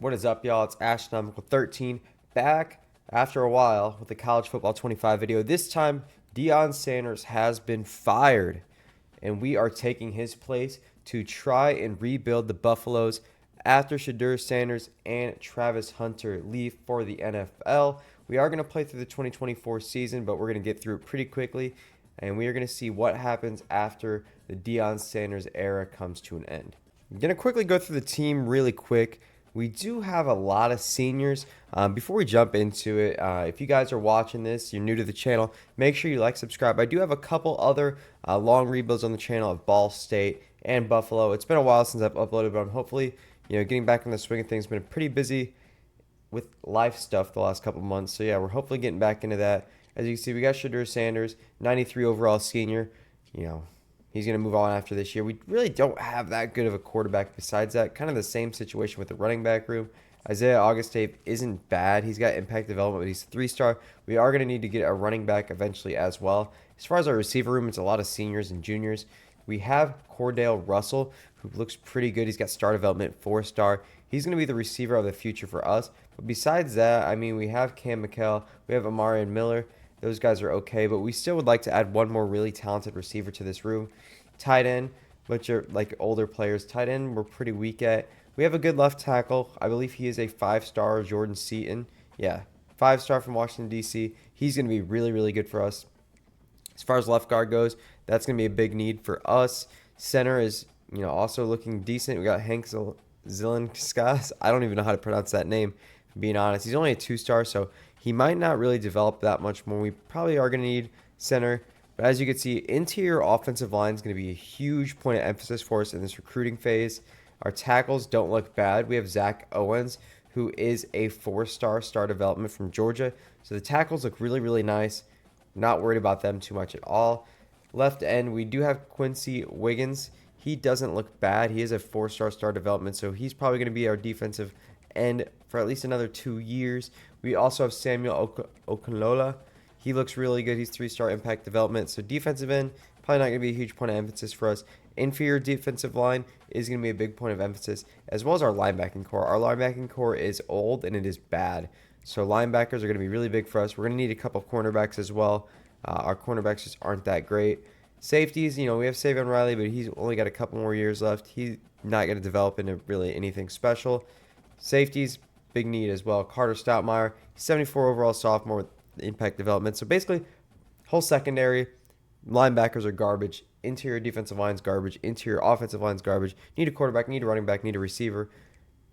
What is up, y'all? It's Astronomical 13 back after a while with the College Football 25 video. This time, Deion Sanders has been fired, and we are taking his place to try and rebuild the Buffaloes after Shadur Sanders and Travis Hunter leave for the NFL. We are going to play through the 2024 season, but we're going to get through it pretty quickly, and we are going to see what happens after the Deion Sanders era comes to an end. I'm going to quickly go through the team really quick. We do have a lot of seniors. Before we jump into it, if you guys are watching this, you're new to the channel, make sure you like, subscribe. I do have a couple other long rebuilds on the channel of Ball State and Buffalo. It's been a while since I've uploaded, but I'm hopefully getting back in the swing of things. Been pretty busy with life stuff the last couple months. So yeah, we're hopefully getting back into that. As you can see, we got Shadur Sanders, 93 overall senior. He's going to move on after this year. We really don't have that good of a quarterback besides that. Kind of the same situation with the running back room. Isaiah Augustave isn't bad. He's got impact development, but he's a 3-star. We are going to need to get a running back eventually as well. As far as our receiver room, it's a lot of seniors and juniors. We have Cordell Russell, who looks pretty good. He's got star development, 4-star. He's going to be the receiver of the future for us. But besides that, I mean, we have Cam McKell. We have Amari and Miller. Those guys are okay, but we still would like to add one more really talented receiver to this room. Tight end, which are like older players. Tight end, we're pretty weak at. We have a good left tackle. I believe he is a 5-star, Jordan Seaton. Yeah, 5-star from Washington, D.C. He's going to be really, really good for us. As far as left guard goes, that's going to be a big need for us. Center is, also looking decent. We got Hank Zilinskas. I don't even know how to pronounce that name, being honest. He's only a 2-star, so he might not really develop that much more. We probably are going to need center. But as you can see, interior offensive line is going to be a huge point of emphasis for us in this recruiting phase. Our tackles don't look bad. We have Zach Owens, who is a 4-star star development from Georgia. So the tackles look really, really nice. Not worried about them too much at all. Left end, we do have Quincy Wiggins. He doesn't look bad. He is a 4-star star development, so he's probably going to be our defensive end for at least another 2 years. We also have Samuel Okunlola. He looks really good. He's 3-star impact development. So defensive end, probably not going to be a huge point of emphasis for us. Inferior defensive line is going to be a big point of emphasis, as well as our linebacking core. Our linebacking core is old and it is bad. So linebackers are going to be really big for us. We're going to need a couple of cornerbacks as well. Our cornerbacks just aren't that great. Safeties, we have Savion Riley, but he's only got a couple more years left. He's not going to develop into really anything special. Safeties, big need as well. Carter Stoutmeyer, 74 overall sophomore with impact development. So basically, whole secondary, linebackers are garbage. Interior defensive line's garbage. Interior offensive line's garbage. Need a quarterback, need a running back, need a receiver,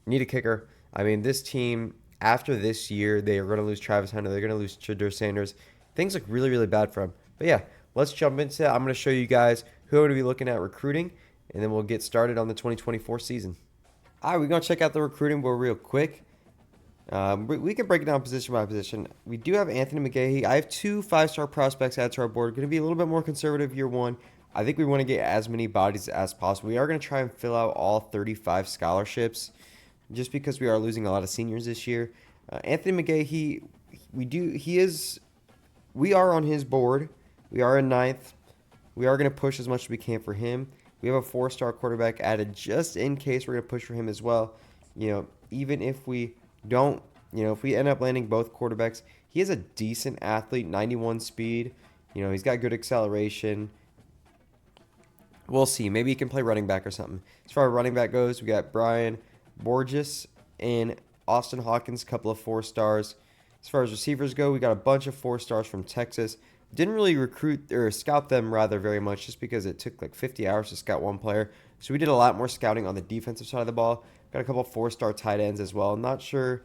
need a kicker. I mean, this team, after this year, they are going to lose Travis Hunter. They're going to lose Shadur Sanders. Things look really, really bad for them. But yeah, let's jump into it. I'm going to show you guys who I'm going to be looking at recruiting, and then we'll get started on the 2024 season. All right, we're going to check out the recruiting board real quick. We can break it down position by position. We do have Anthony McGahee. I have 2 5-star prospects added to our board. Going to be a little bit more conservative year one. I think we want to get as many bodies as possible. We are going to try and fill out all 35 scholarships just because we are losing a lot of seniors this year. Anthony McGahee, we are on his board. We are in 9th. We are going to push as much as we can for him. We have a 4-star quarterback added just in case we're going to push for him as well. Even if we don't, if we end up landing both quarterbacks, he is a decent athlete, 91 speed. He's got good acceleration. We'll see. Maybe he can play running back or something. As far as running back goes, we got Brian Borges and Austin Hawkins, a couple of 4-stars. As far as receivers go, we got a bunch of 4-stars from Texas. Didn't really recruit or scout them rather very much just because it took like 50 hours to scout one player. So we did a lot more scouting on the defensive side of the ball. Got a couple of 4-star tight ends as well. Not sure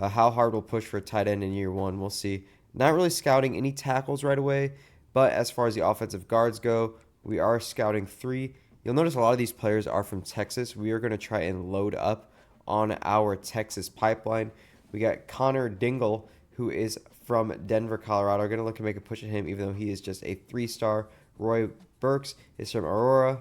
how hard we'll push for a tight end in year one. We'll see. Not really scouting any tackles right away. But as far as the offensive guards go, we are scouting 3. You'll notice a lot of these players are from Texas. We are going to try and load up on our Texas pipeline. We got Connor Dingle, who is from Denver, Colorado. We're going to look to make a push at him, even though he is just a 3-star. Roy Burks is from Aurora.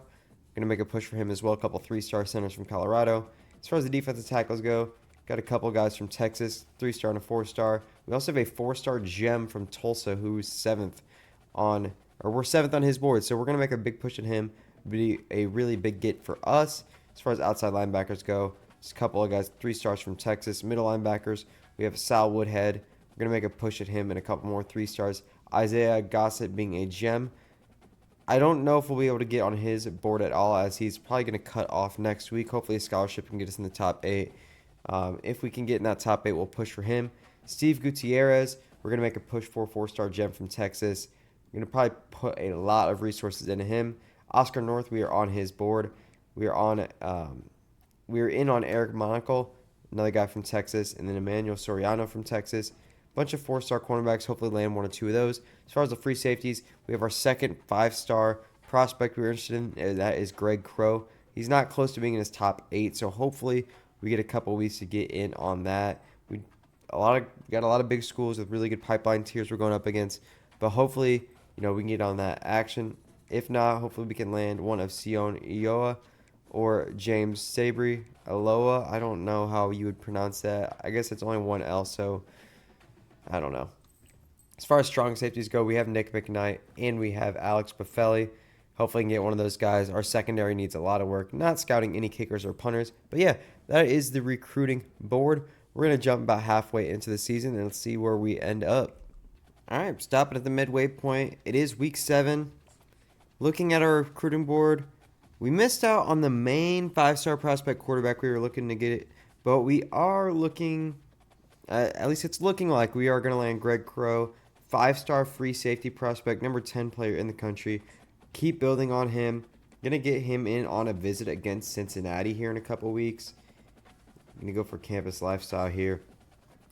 Going to make a push for him as well. A couple 3-star centers from Colorado. As far as the defensive tackles go, got a couple guys from Texas, 3-star and a 4-star. We also have a 4-star gem from Tulsa who's 7th on, or we're 7th on his board. So we're going to make a big push at him. Be a really big get for us. As far as outside linebackers go, Just a couple of guys, 3 stars from Texas. Middle linebackers, we have Sal Woodhead. We're going to make a push at him and a couple more 3 stars. Isaiah Gossett being a gem. I don't know if we'll be able to get on his board at all, as he's probably going to cut off next week. Hopefully a scholarship can get us in the top 8. If we can get in that top 8, we'll push for him. Steve Gutierrez, we're going to make a push for 4-star gem from Texas. We're going to probably put a lot of resources into him. Oscar North, we are on his board. We are in on Eric Monaco, another guy from Texas, and then Emmanuel Soriano from Texas. Bunch of 4-star cornerbacks, hopefully land 1 or 2 of those. As far as the free safeties, we have our second 5-star prospect we're interested in, and that is Greg Crow. He's not close to being in his top 8, so hopefully we get a couple weeks to get in on that. We got a lot of big schools with really good pipeline tiers we're going up against, but hopefully we can get on that action. If not, hopefully we can land one of Sion Ioa or James Sabri Aloa. I don't know how you would pronounce that. I guess it's only one L, so I don't know. As far as strong safeties go, we have Nick McKnight and we have Alex Buffelli. Hopefully we can get one of those guys. Our secondary needs a lot of work. Not scouting any kickers or punters. But yeah, that is the recruiting board. We're going to jump about halfway into the season and see where we end up. All right, stopping at the midway point. It is week 7. Looking at our recruiting board, we missed out on the main 5-star prospect quarterback we were looking to get, but we are looking, at least it's looking like we are going to land Greg Crow, 5-star free safety prospect, number 10 player in the country. Keep building on him. Going to get him in on a visit against Cincinnati here in a couple weeks. Going to go for campus lifestyle here.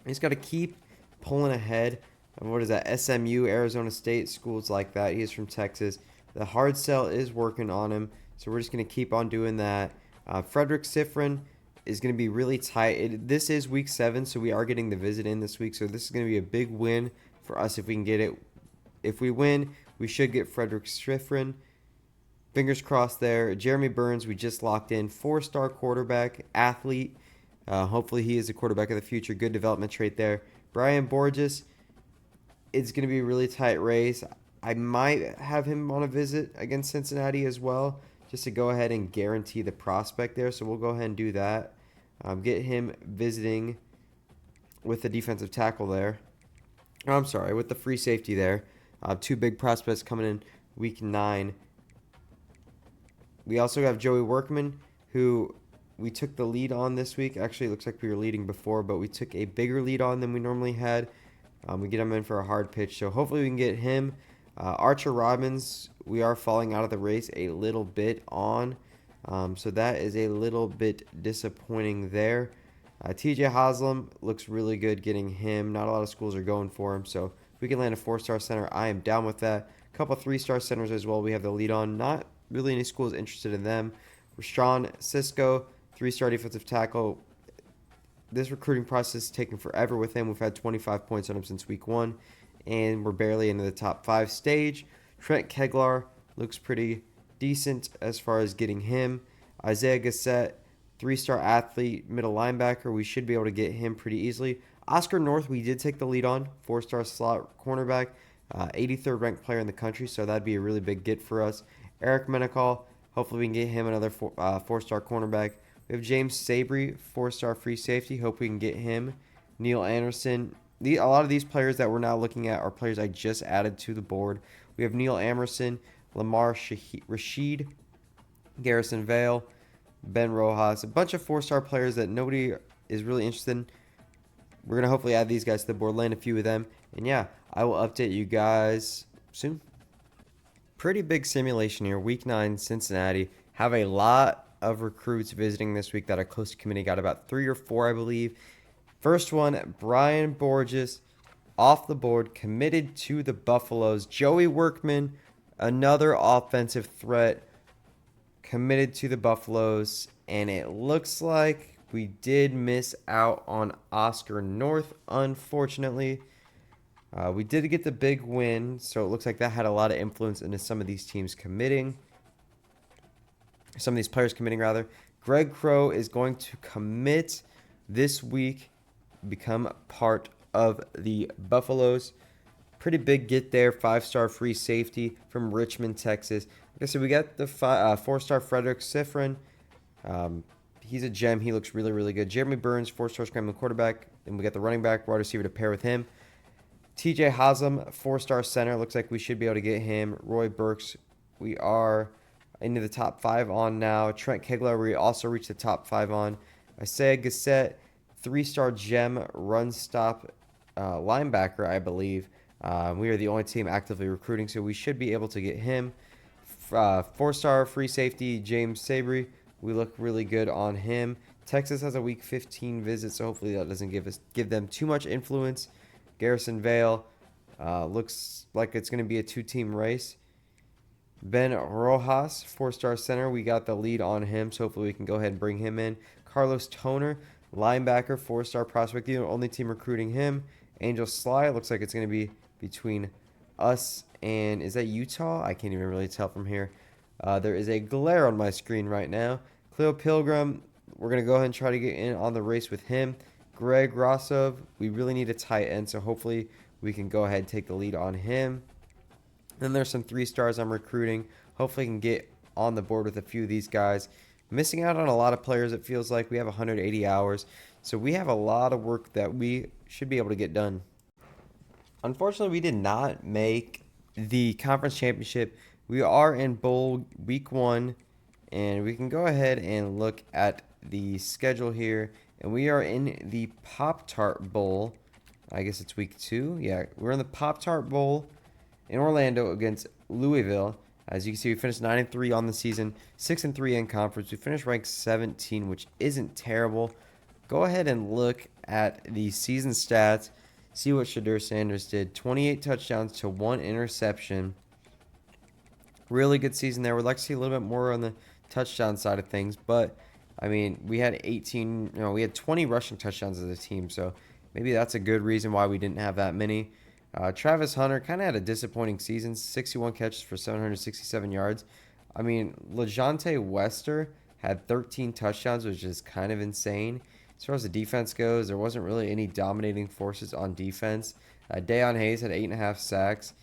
He's got to keep pulling ahead of, what is that, SMU, Arizona State, schools like that. He is from Texas. The hard sell is working on him, so we're just going to keep on doing that. Frederick Sifrin is going to be really tight. This is week 7, so we are getting the visit in this week, so this is going to be a big win for us if we can get it. If we win, we should get Frederick Sifrin. Fingers crossed there. Jeremy Burns, we just locked in. 4-star quarterback, athlete. Hopefully he is a quarterback of the future. Good development trait there. Brian Borges, it's going to be a really tight race. I might have him on a visit against Cincinnati as well, just to go ahead and guarantee the prospect there. So we'll go ahead and do that. Get him visiting with the defensive tackle there. Oh, I'm sorry, with the free safety there. 2 big prospects coming in week 9. We also have Joey Workman, who we took the lead on this week. Actually, it looks like we were leading before, but we took a bigger lead on than we normally had. We get him in for a hard pitch, so hopefully we can get him. Archer Robbins, we are falling out of the race a little bit on, so that is a little bit disappointing there. TJ Haslam looks really good getting him. Not a lot of schools are going for him, so if we can land a 4-star center, I am down with that. A couple 3-star centers as well we have the lead on. Not really any schools interested in them. Rashawn Cisco, 3-star defensive tackle. This recruiting process is taking forever with him. We've had 25 points on him since week 1, and we're barely into the top 5 stage. Trent Keglar looks pretty decent as far as getting him. Isaiah Gassett, 3-star athlete, middle linebacker. We should be able to get him pretty easily. Oscar North, we did take the lead on. 4-star slot cornerback, 83rd ranked player in the country, so that'd be a really big get for us. Eric Menacall, hopefully we can get him another 4-star cornerback. We have James Sabri, 4-star free safety. Hope we can get him. Neil Anderson. A lot of these players that we're now looking at are players I just added to the board. We have Neil Amerson, Lamar Rashid, Garrison Vale, Ben Rojas. A bunch of 4-star players that nobody is really interested in. We're going to hopefully add these guys to the board, land a few of them. And yeah, I will update you guys soon. Pretty big simulation here. Week 9, Cincinnati. Have a lot of recruits visiting this week that are close to committing. Got about 3 or 4, I believe. First one, Brian Borges, off the board, committed to the Buffaloes. Joey Workman, another offensive threat, committed to the Buffaloes. And it looks like we did miss out on Oscar North, unfortunately. We did get the big win, so it looks like that had a lot of influence into some of these teams committing. Some of these players committing, rather. Greg Crow is going to commit this week, become part of the Buffaloes. Pretty big get there. 5-star free safety from Richmond, Texas. Like I said, we got the 4-star Frederick Sifrin. he's a gem. He looks really, really good. Jeremy Burns, 4-star scrambling quarterback. Then we got the running back, wide receiver to pair with him. TJ Haslam, 4-star center. Looks like we should be able to get him. Roy Burks, we are into the top 5 on now. Trent Kegler, we also reached the top 5 on. Isaiah Gassett, 3-star gem run stop linebacker, I believe. We are the only team actively recruiting, so we should be able to get him. 4-star free safety James Sabry, we look really good on him. Texas has a week 15 visit, so hopefully that doesn't give them too much influence. Garrison Vale, looks like it's going to be a 2-team race. Ben Rojas, 4-star center, we got the lead on him, so hopefully we can go ahead and bring him in. Carlos Toner, linebacker, 4-star prospect, the only team recruiting him. Angel Sly, looks like it's going to be between us and, is that Utah? I can't even really tell from here. There is a glare on my screen right now. Cleo Pilgrim, we're going to go ahead and try to get in on the race with him. Greg Rossov, we really need a tight end, so hopefully we can go ahead and take the lead on him. Then there's some 3-stars I'm recruiting. Hopefully I can get on the board with a few of these guys. Missing out on a lot of players, it feels like. We have 180 hours, so we have a lot of work that we should be able to get done. Unfortunately, we did not make the conference championship. We are in bowl week 1, and we can go ahead and look at the schedule here. And we are in the Pop-Tart Bowl. I guess it's week 2. Yeah, we're in the Pop-Tart Bowl in Orlando against Louisville. As you can see, we finished 9-3 on the season, 6-3 in conference. We finished ranked 17, which isn't terrible. Go ahead and look at the season stats. See what Shadur Sanders did. 28 touchdowns to 1 interception. Really good season there. We'd like to see a little bit more on the touchdown side of things, but I mean, we had 20 rushing touchdowns as a team, so maybe that's a good reason why we didn't have that many. Travis Hunter kind of had a disappointing season, 61 catches for 767 yards. I mean, LeJontay Wester had 13 touchdowns, which is kind of insane. As far as the defense goes, there wasn't really any dominating forces on defense. Deion Hayes had 8.5 sacks.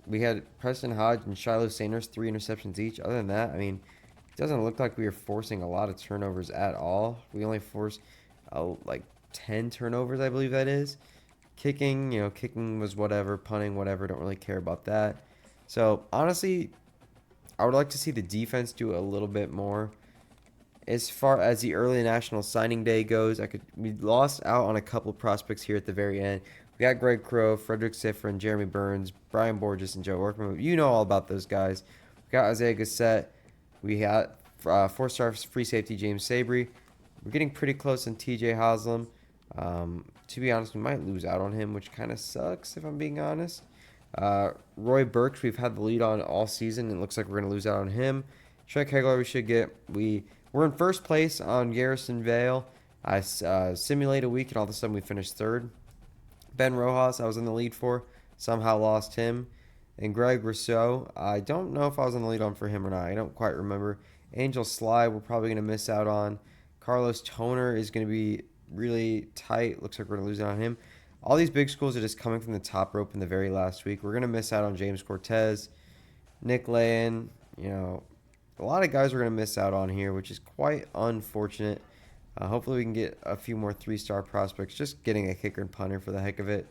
We had Preston Hodge and Shiloh Sanders, 3 interceptions each. Other than that, I mean, it doesn't look like we were forcing a lot of turnovers at all. We only forced like 10 turnovers, I believe that is. Kicking was whatever, punting, whatever. Don't really care about that. So, honestly, I would like to see the defense do a little bit more. As far as the early national signing day goes, we lost out on a couple of prospects here at the very end. We got Greg Crow, Frederick Siffrin, Jeremy Burns, Brian Borges, and Joe Workman. You know all about those guys. We got Isaiah Gassett. We got 4-star free safety James Sabry. We're getting pretty close on TJ Haslam. To be honest, we might lose out on him, which kind of sucks if I'm being honest. Roy Burks, we've had the lead on all season, and it looks like we're going to lose out on him. Trent Kegler, we should get. We're in first place on Garrison Vale. I simulated a week, and all of a sudden we finished 3rd. Ben Rojas, I was in the lead for. Somehow lost him. And Greg Rousseau, I don't know if I was in the lead on for him or not. I don't quite remember. Angel Sly, we're probably going to miss out on. Carlos Toner is going to be really tight. Looks like we're going to lose out on him. All these big schools are just coming from the top rope in the very last week. We're going to miss out on James Cortez, Nick Layan. A lot of guys we're going to miss out on here, which is quite unfortunate. Hopefully we can get a few more 3-star prospects. Just getting a kicker and punter for the heck of it.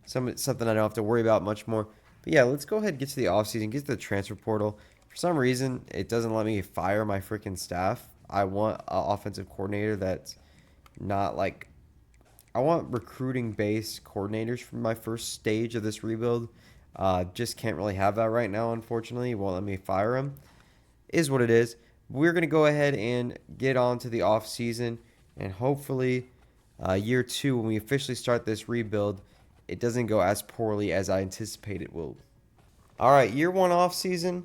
Something I don't have to worry about much more. But yeah, let's go ahead and get to the offseason, get to the transfer portal. For some reason, it doesn't let me fire my freaking staff. I want an offensive coordinator that's not like... I want recruiting-based coordinators for my first stage of this rebuild. Just can't really have that right now, unfortunately. It won't let me fire them. Is what it is. We're going to go ahead and get on to the offseason, and hopefully year 2, when we officially start this rebuild, it doesn't go as poorly as I anticipate it will. All right, year 1 offseason.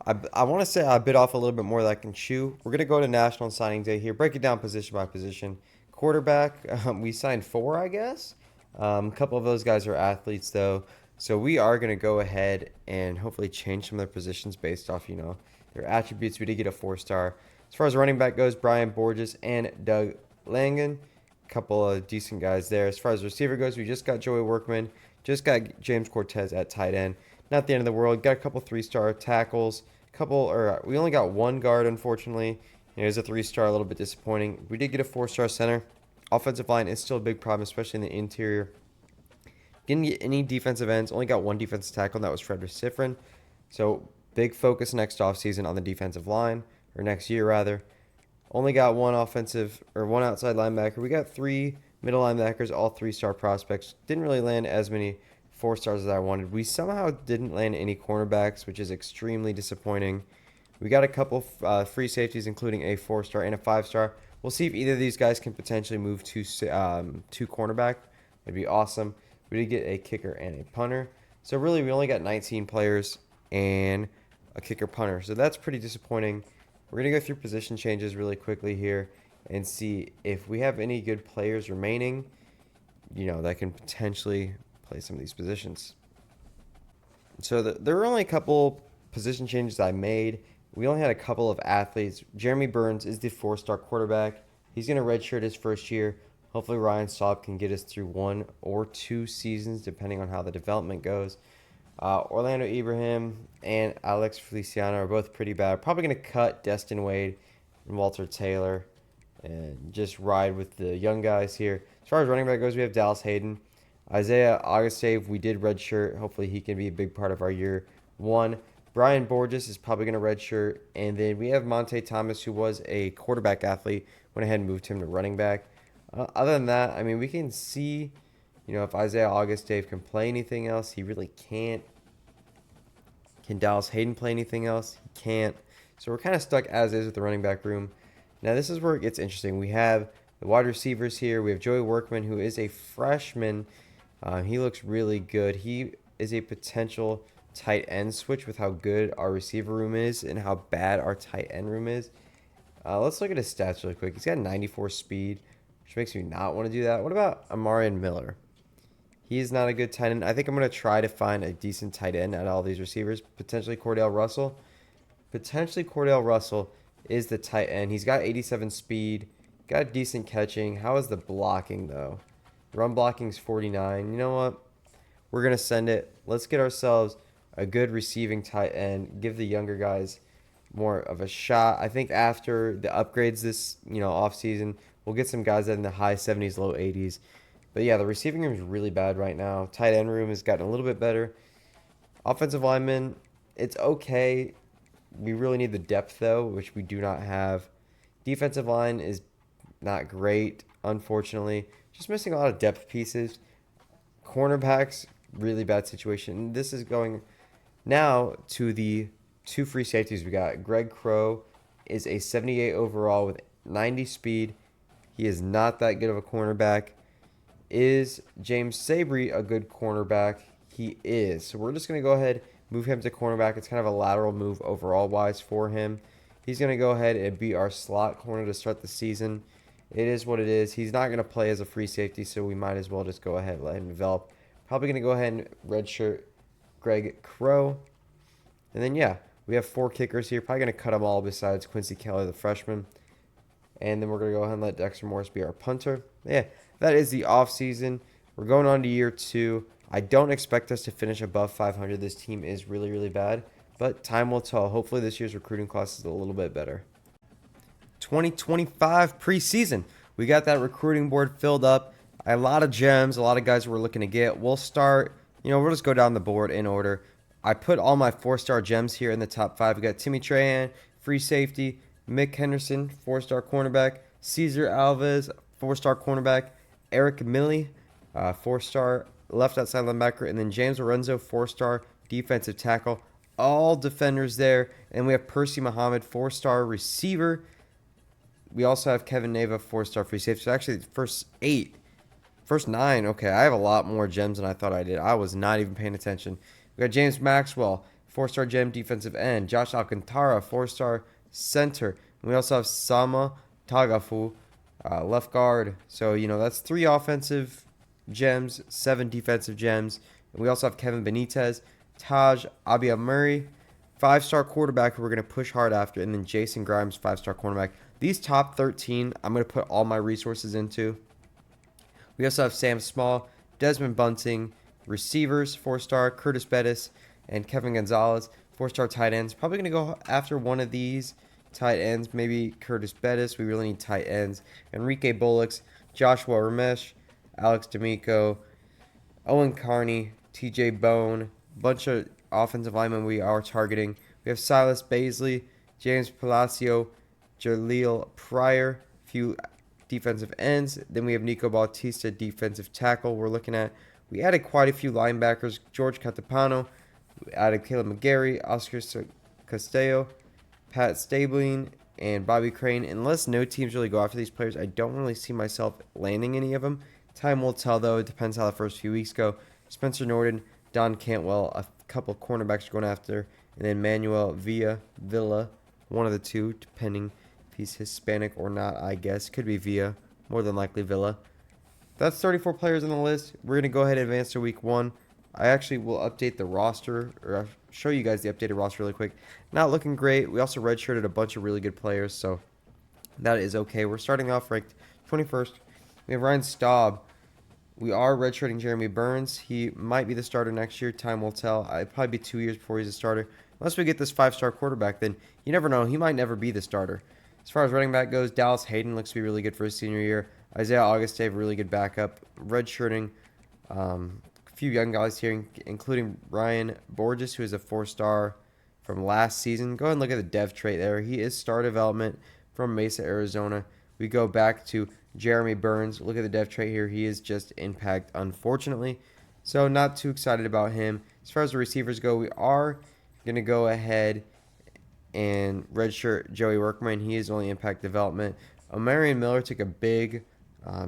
I want to say I bit off a little bit more than I can chew. We're going to go to National Signing Day here, break it down position by position. Quarterback, we signed 4, I guess. A couple of those guys are athletes, though. So we are going to go ahead and hopefully change some of their positions based off, their attributes. We did get a 4-star. As far as running back goes, Brian Borges and Doug Langen. A couple of decent guys there. As far as receiver goes, we just got Joey Workman. Just got James Cortez at tight end. Not the end of the world. Got a couple 3-star tackles. We only got 1 guard, unfortunately. Here's a 3-star, a little bit disappointing. We did get a 4-star center. Offensive line is still a big problem, especially in the interior. Didn't get any defensive ends. Only got one defensive tackle, and that was Frederick Sifrin. So big focus next offseason on the defensive line, or next year rather. Only got one outside linebacker. We got 3 middle linebackers, all 3-star prospects. Didn't really land as many 4-stars as I wanted. We somehow didn't land any cornerbacks, which is extremely disappointing. We got a couple free safeties, including a 4-star and a 5-star. We'll see if either of these guys can potentially move to cornerback. It'd be awesome. We did get a kicker and a punter. So really, we only got 19 players and a kicker punter. So that's pretty disappointing. We're going to go through position changes really quickly here and see if we have any good players remaining, that can potentially play some of these positions. So there were only a couple position changes I made. We only had a couple of athletes. Jeremy Burns is the 4-star quarterback. He's going to redshirt his first year. Hopefully Ryan Staub can get us through 1 or 2 seasons, depending on how the development goes. Orlando Ibrahim and Alex Feliciano are both pretty bad. Probably going to cut Destin Wade and Walter Taylor and just ride with the young guys here. As far as running back goes, we have Dallas Hayden. Isaiah Augustave, we did redshirt. Hopefully he can be a big part of our year 1. Brian Borges is probably going to redshirt. And then we have Monte Thomas, who was a quarterback athlete. Went ahead and moved him to running back. Other than that, we can see, if Isaiah Augustave can play anything else. He really can't. Can Dallas Hayden play anything else? He can't. So we're kind of stuck as is with the running back room. Now this is where it gets interesting. We have the wide receivers here. We have Joey Workman, who is a freshman. He looks really good. He is a potential tight end switch with how good our receiver room is and how bad our tight end room is. Let's look at his stats really quick. He's got 94 speed, which makes me not want to do that. What about Amarian Miller? He is not a good tight end. I think I'm going to try to find a decent tight end out of all these receivers. Potentially Cordell Russell. Potentially Cordell Russell is the tight end. He's got 87 speed. Got decent catching. How is the blocking, though? Run blocking is 49. You know what? We're going to send it. Let's get ourselves a good receiving tight end. Give the younger guys more of a shot. I think after the upgrades this, offseason, we'll get some guys in the high 70s, low 80s. But yeah, the receiving room is really bad right now. Tight end room has gotten a little bit better. Offensive linemen, it's okay. We really need the depth, though, which we do not have. Defensive line is not great, unfortunately. Just missing a lot of depth pieces. Cornerbacks, really bad situation. And this is going now to the 2 free safeties we got. Greg Crow is a 78 overall with 90 speed. He is not that good of a cornerback. Is James Sabry a good cornerback? He is. So we're just going to go ahead, move him to cornerback. It's kind of a lateral move overall wise for him. He's going to go ahead and be our slot corner to start the season. It is what it is. He's not going to play as a free safety, so we might as well just go ahead and let him develop. Probably going to go ahead and redshirt Greg Crow. And then, yeah, we have 4 kickers here. Probably going to cut them all besides Quincy Keller, the freshman. And then we're going to go ahead and let Dexter Morris be our punter. Yeah, that is the offseason. We're going on to year 2. I don't expect us to finish above 500. This team is really, really bad. But time will tell. Hopefully this year's recruiting class is a little bit better. 2025 preseason. We got that recruiting board filled up. A lot of gems, a lot of guys we're looking to get. We'll start, we'll just go down the board in order. I put all my 4-star gems here in the top 5. We got Timmy Trahan, free safety. Mick Henderson, 4-star cornerback. Cesar Alves, 4-star cornerback. Eric Milley, 4-star left outside linebacker. And then James Lorenzo, 4-star defensive tackle. All defenders there. And we have Percy Muhammad, 4-star receiver. We also have Kevin Neva, 4-star free safety. So actually, first 9. Okay, I have a lot more gems than I thought I did. I was not even paying attention. We got James Maxwell, 4-star gem defensive end. Josh Alcantara, 4-star center. And we also have Sama Tagafu, left guard. So, that's 3 offensive gems, 7 defensive gems. And we also have Kevin Benitez, Taj Abiamuri, 5-star quarterback who we're going to push hard after. And then Jason Grimes, 5-star cornerback. These top 13, I'm going to put all my resources into. We also have Sam Small, Desmond Bunting, receivers, 4-star, Curtis Bettis, and Kevin Gonzalez, 4-star tight ends. Probably going to go after one of these Tight ends, maybe Curtis Bettis. We really need tight ends. Enrique Bullocks, Joshua Ramesh, Alex D'Amico, Owen Carney, TJ Bone, bunch of offensive linemen we are targeting. We have Silas Baisley, James Palacio, Jaleel Pryor, a few defensive ends. Then we have Nico Bautista, defensive tackle. We added quite a few linebackers. George Catapano, we added Caleb McGarry, Oscar Castello, Pat Stabling, and Bobby Crane. Unless no teams really go after these players, I don't really see myself landing any of them. Time will tell, though. It depends how the first few weeks go. Spencer Norton, Don Cantwell, a couple cornerbacks are going after, and then Manuel Villa, one of the two, depending if he's Hispanic or not, I guess. Could be Villa, more than likely Villa. That's 34 players on the list. We're going to go ahead and advance to week 1. I actually will update the roster, or I'll show you guys the updated roster really quick. Not looking great. We also redshirted a bunch of really good players, so that is okay. We're starting off ranked 21st. We have Ryan Staub. We are redshirting Jeremy Burns. He might be the starter next year. Time will tell. It'll probably be 2 years before he's a starter. Unless we get this 5-star quarterback, then you never know. He might never be the starter. As far as running back goes, Dallas Hayden looks to be really good for his senior year. Isaiah Augustave, really good backup. Redshirting a few young guys here, including Ryan Borges, who is a 4-star from last season. Go ahead and look at the dev trait there. He is star development from Mesa, Arizona. We go back to Jeremy Burns. Look at the dev trait here. He is just impact, unfortunately. So not too excited about him. As far as the receivers go, we are going to go ahead and redshirt Joey Workman. He is only impact development. Omarion Miller took a big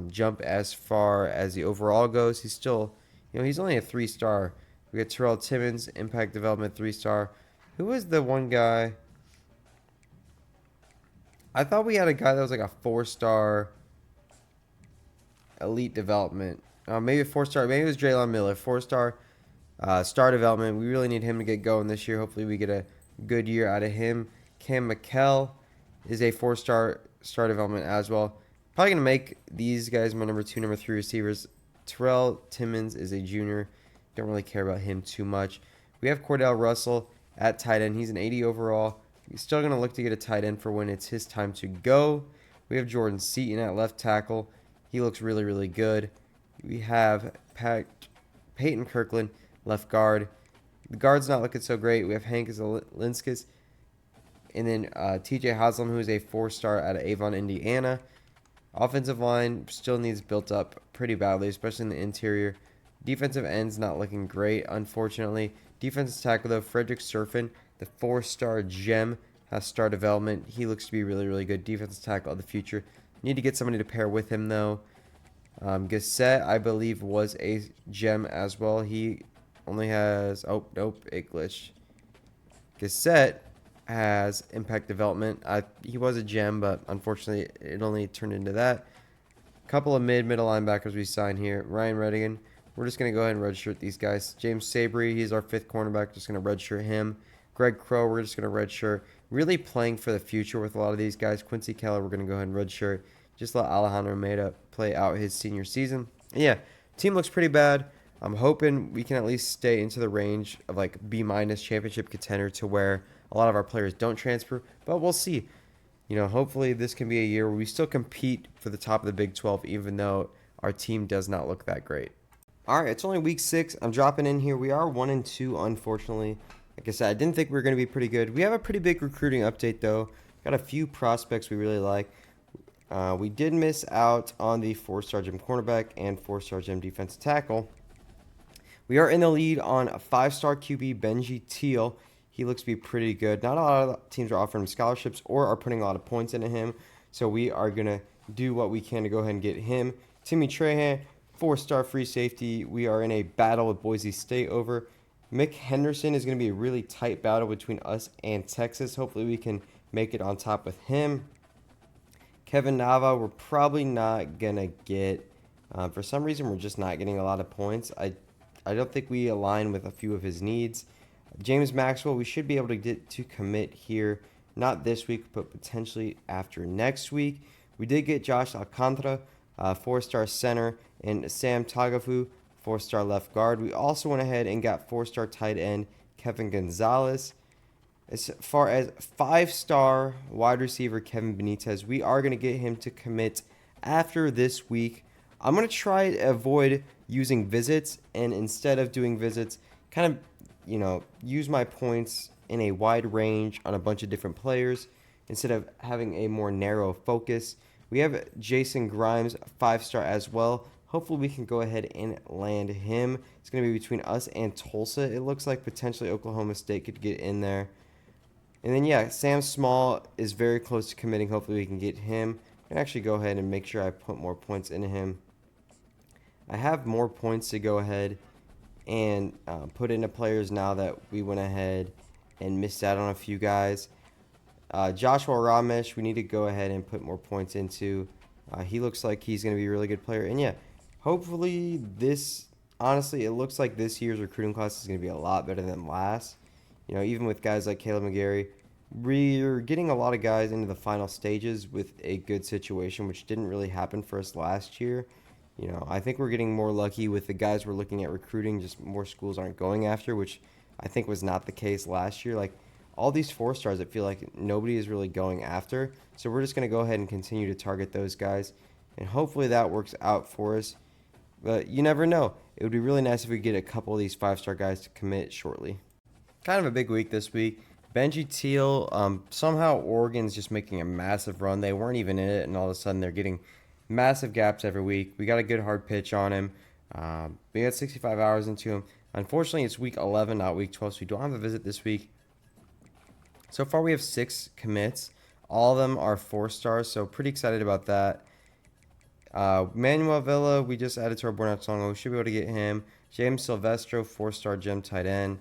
jump as far as the overall goes. He's still, he's only a 3-star. We got Terrell Timmons, impact development, 3-star. Who was the one guy? I thought we had a guy that was like a 4-star elite development. Maybe a 4-star. Maybe it was Draylon Miller, 4-star star development. We really need him to get going this year. Hopefully we get a good year out of him. Cam McKell is a 4-star star development as well. Probably going to make these guys my number 2, number 3 receivers. Terrell Timmons is a junior. Don't really care about him too much. We have Cordell Russell at tight end. He's an 80 overall. He's still going to look to get a tight end for when it's his time to go. We have Jordan Seaton at left tackle. He looks really, really good. We have Peyton Kirkland, left guard. The guard's not looking so great. We have Hank Zelinskas. And then TJ Haslam, who is a 4-star out of Avon, Indiana. Offensive line still needs built up pretty badly, especially in the interior. Defensive end's not looking great, unfortunately. Defensive tackle, though, Frederick Surfin, the 4-star gem, has star development. He looks to be really, really good. Defensive tackle of the future. Need to get somebody to pair with him, though. Gassett, I believe, was a gem as well. He only has... Oh, nope, it glitched. Gassett has impact development. He was a gem, but unfortunately, it only turned into that. Couple of middle linebackers we signed here. Ryan Redigan. We're just going to go ahead and redshirt these guys. James Sabry, he's our 5th cornerback. Just going to redshirt him. Greg Crow, we're just going to redshirt. Really playing for the future with a lot of these guys. Quincy Keller, we're going to go ahead and redshirt. Just let Alejandro Almeida play out his senior season. And yeah, team looks pretty bad. I'm hoping we can at least stay into the range of like B- championship contender to where a lot of our players don't transfer. But we'll see. Hopefully this can be a year where we still compete for the top of the Big 12, even though our team does not look that great. All right, it's only week 6. I'm dropping in here. We are 1-2, unfortunately. Like I said, I didn't think we were going to be pretty good. We have a pretty big recruiting update, though. Got a few prospects we really like. We did miss out on the 4-star gem cornerback and 4-star gem defensive tackle. We are in the lead on a 5-star QB, Benji Teal. He looks to be pretty good. Not a lot of teams are offering him scholarships or are putting a lot of points into him. So we are going to do what we can to go ahead and get him. Timmy Trahan, 4-star free safety. We are in a battle with Boise State over. Mick Henderson is going to be a really tight battle between us and Texas. Hopefully we can make it on top with him. Kevin Nava, we're probably not going to get. For some reason, we're just not getting a lot of points. I don't think we align with a few of his needs. James Maxwell, we should be able to get to commit here. Not this week, but potentially after next week. We did get Josh Alcantara, 4-star center, and Sam Tagafu, 4-star left guard. We also went ahead and got 4-star tight end Kevin Gonzalez. As far as 5-star wide receiver Kevin Benitez, we are going to get him to commit after this week. I'm going to try to avoid using visits, and instead of doing visits, kind of, use my points in a wide range on a bunch of different players instead of having a more narrow focus. We have Jason Grimes, 5-star as well. Hopefully we can go ahead and land him. It's going to be between us and Tulsa. It looks like potentially Oklahoma State could get in there. And then, yeah, Sam Small is very close to committing. Hopefully we can get him. And actually go ahead and make sure I put more points into him. I have more points to go ahead and put into players now that we went ahead and missed out on a few guys. Joshua Ramesh, we need to go ahead and put more points into. He looks like he's going to be a really good player. And, yeah, hopefully honestly, it looks like this year's recruiting class is going to be a lot better than last. Even with guys like Caleb McGarry, we're getting a lot of guys into the final stages with a good situation, which didn't really happen for us last year. I think we're getting more lucky with the guys we're looking at recruiting, just more schools aren't going after, which I think was not the case last year. Like, all these 4-stars, I feel like nobody is really going after. So we're just going to go ahead and continue to target those guys, and hopefully that works out for us. But you never know. It would be really nice if we get a couple of these 5-star guys to commit shortly. Kind of a big week this week. Benji Teal, somehow Oregon's just making a massive run. They weren't even in it, and all of a sudden they're getting massive gaps every week. We got a good hard pitch on him. We got 65 hours into him. Unfortunately, it's week 11, not week 12, so we don't have a visit this week. So far, we have 6 commits. All of them are 4-stars, so pretty excited about that. Manuel Villa, we just added to our board not so long ago. We should be able to get him. James Silvestro, 4-star gem tight end.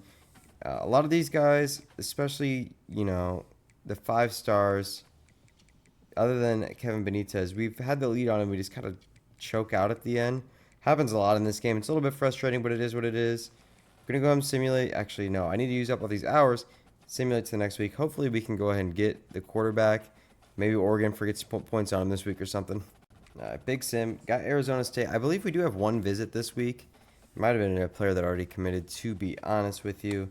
A lot of these guys, especially, the 5-stars, other than Kevin Benitez, we've had the lead on him. We just kind of choke out at the end. Happens a lot in this game. It's a little bit frustrating, but it is what it is. I'm going to go ahead and simulate. Actually, no, I need to use up all these hours. Simulate to the next week. Hopefully, we can go ahead and get the quarterback. Maybe Oregon forgets to put points on him this week or something. Big Sim. Got Arizona State. I believe we do have 1 visit this week. Might have been a player that already committed, to be honest with you.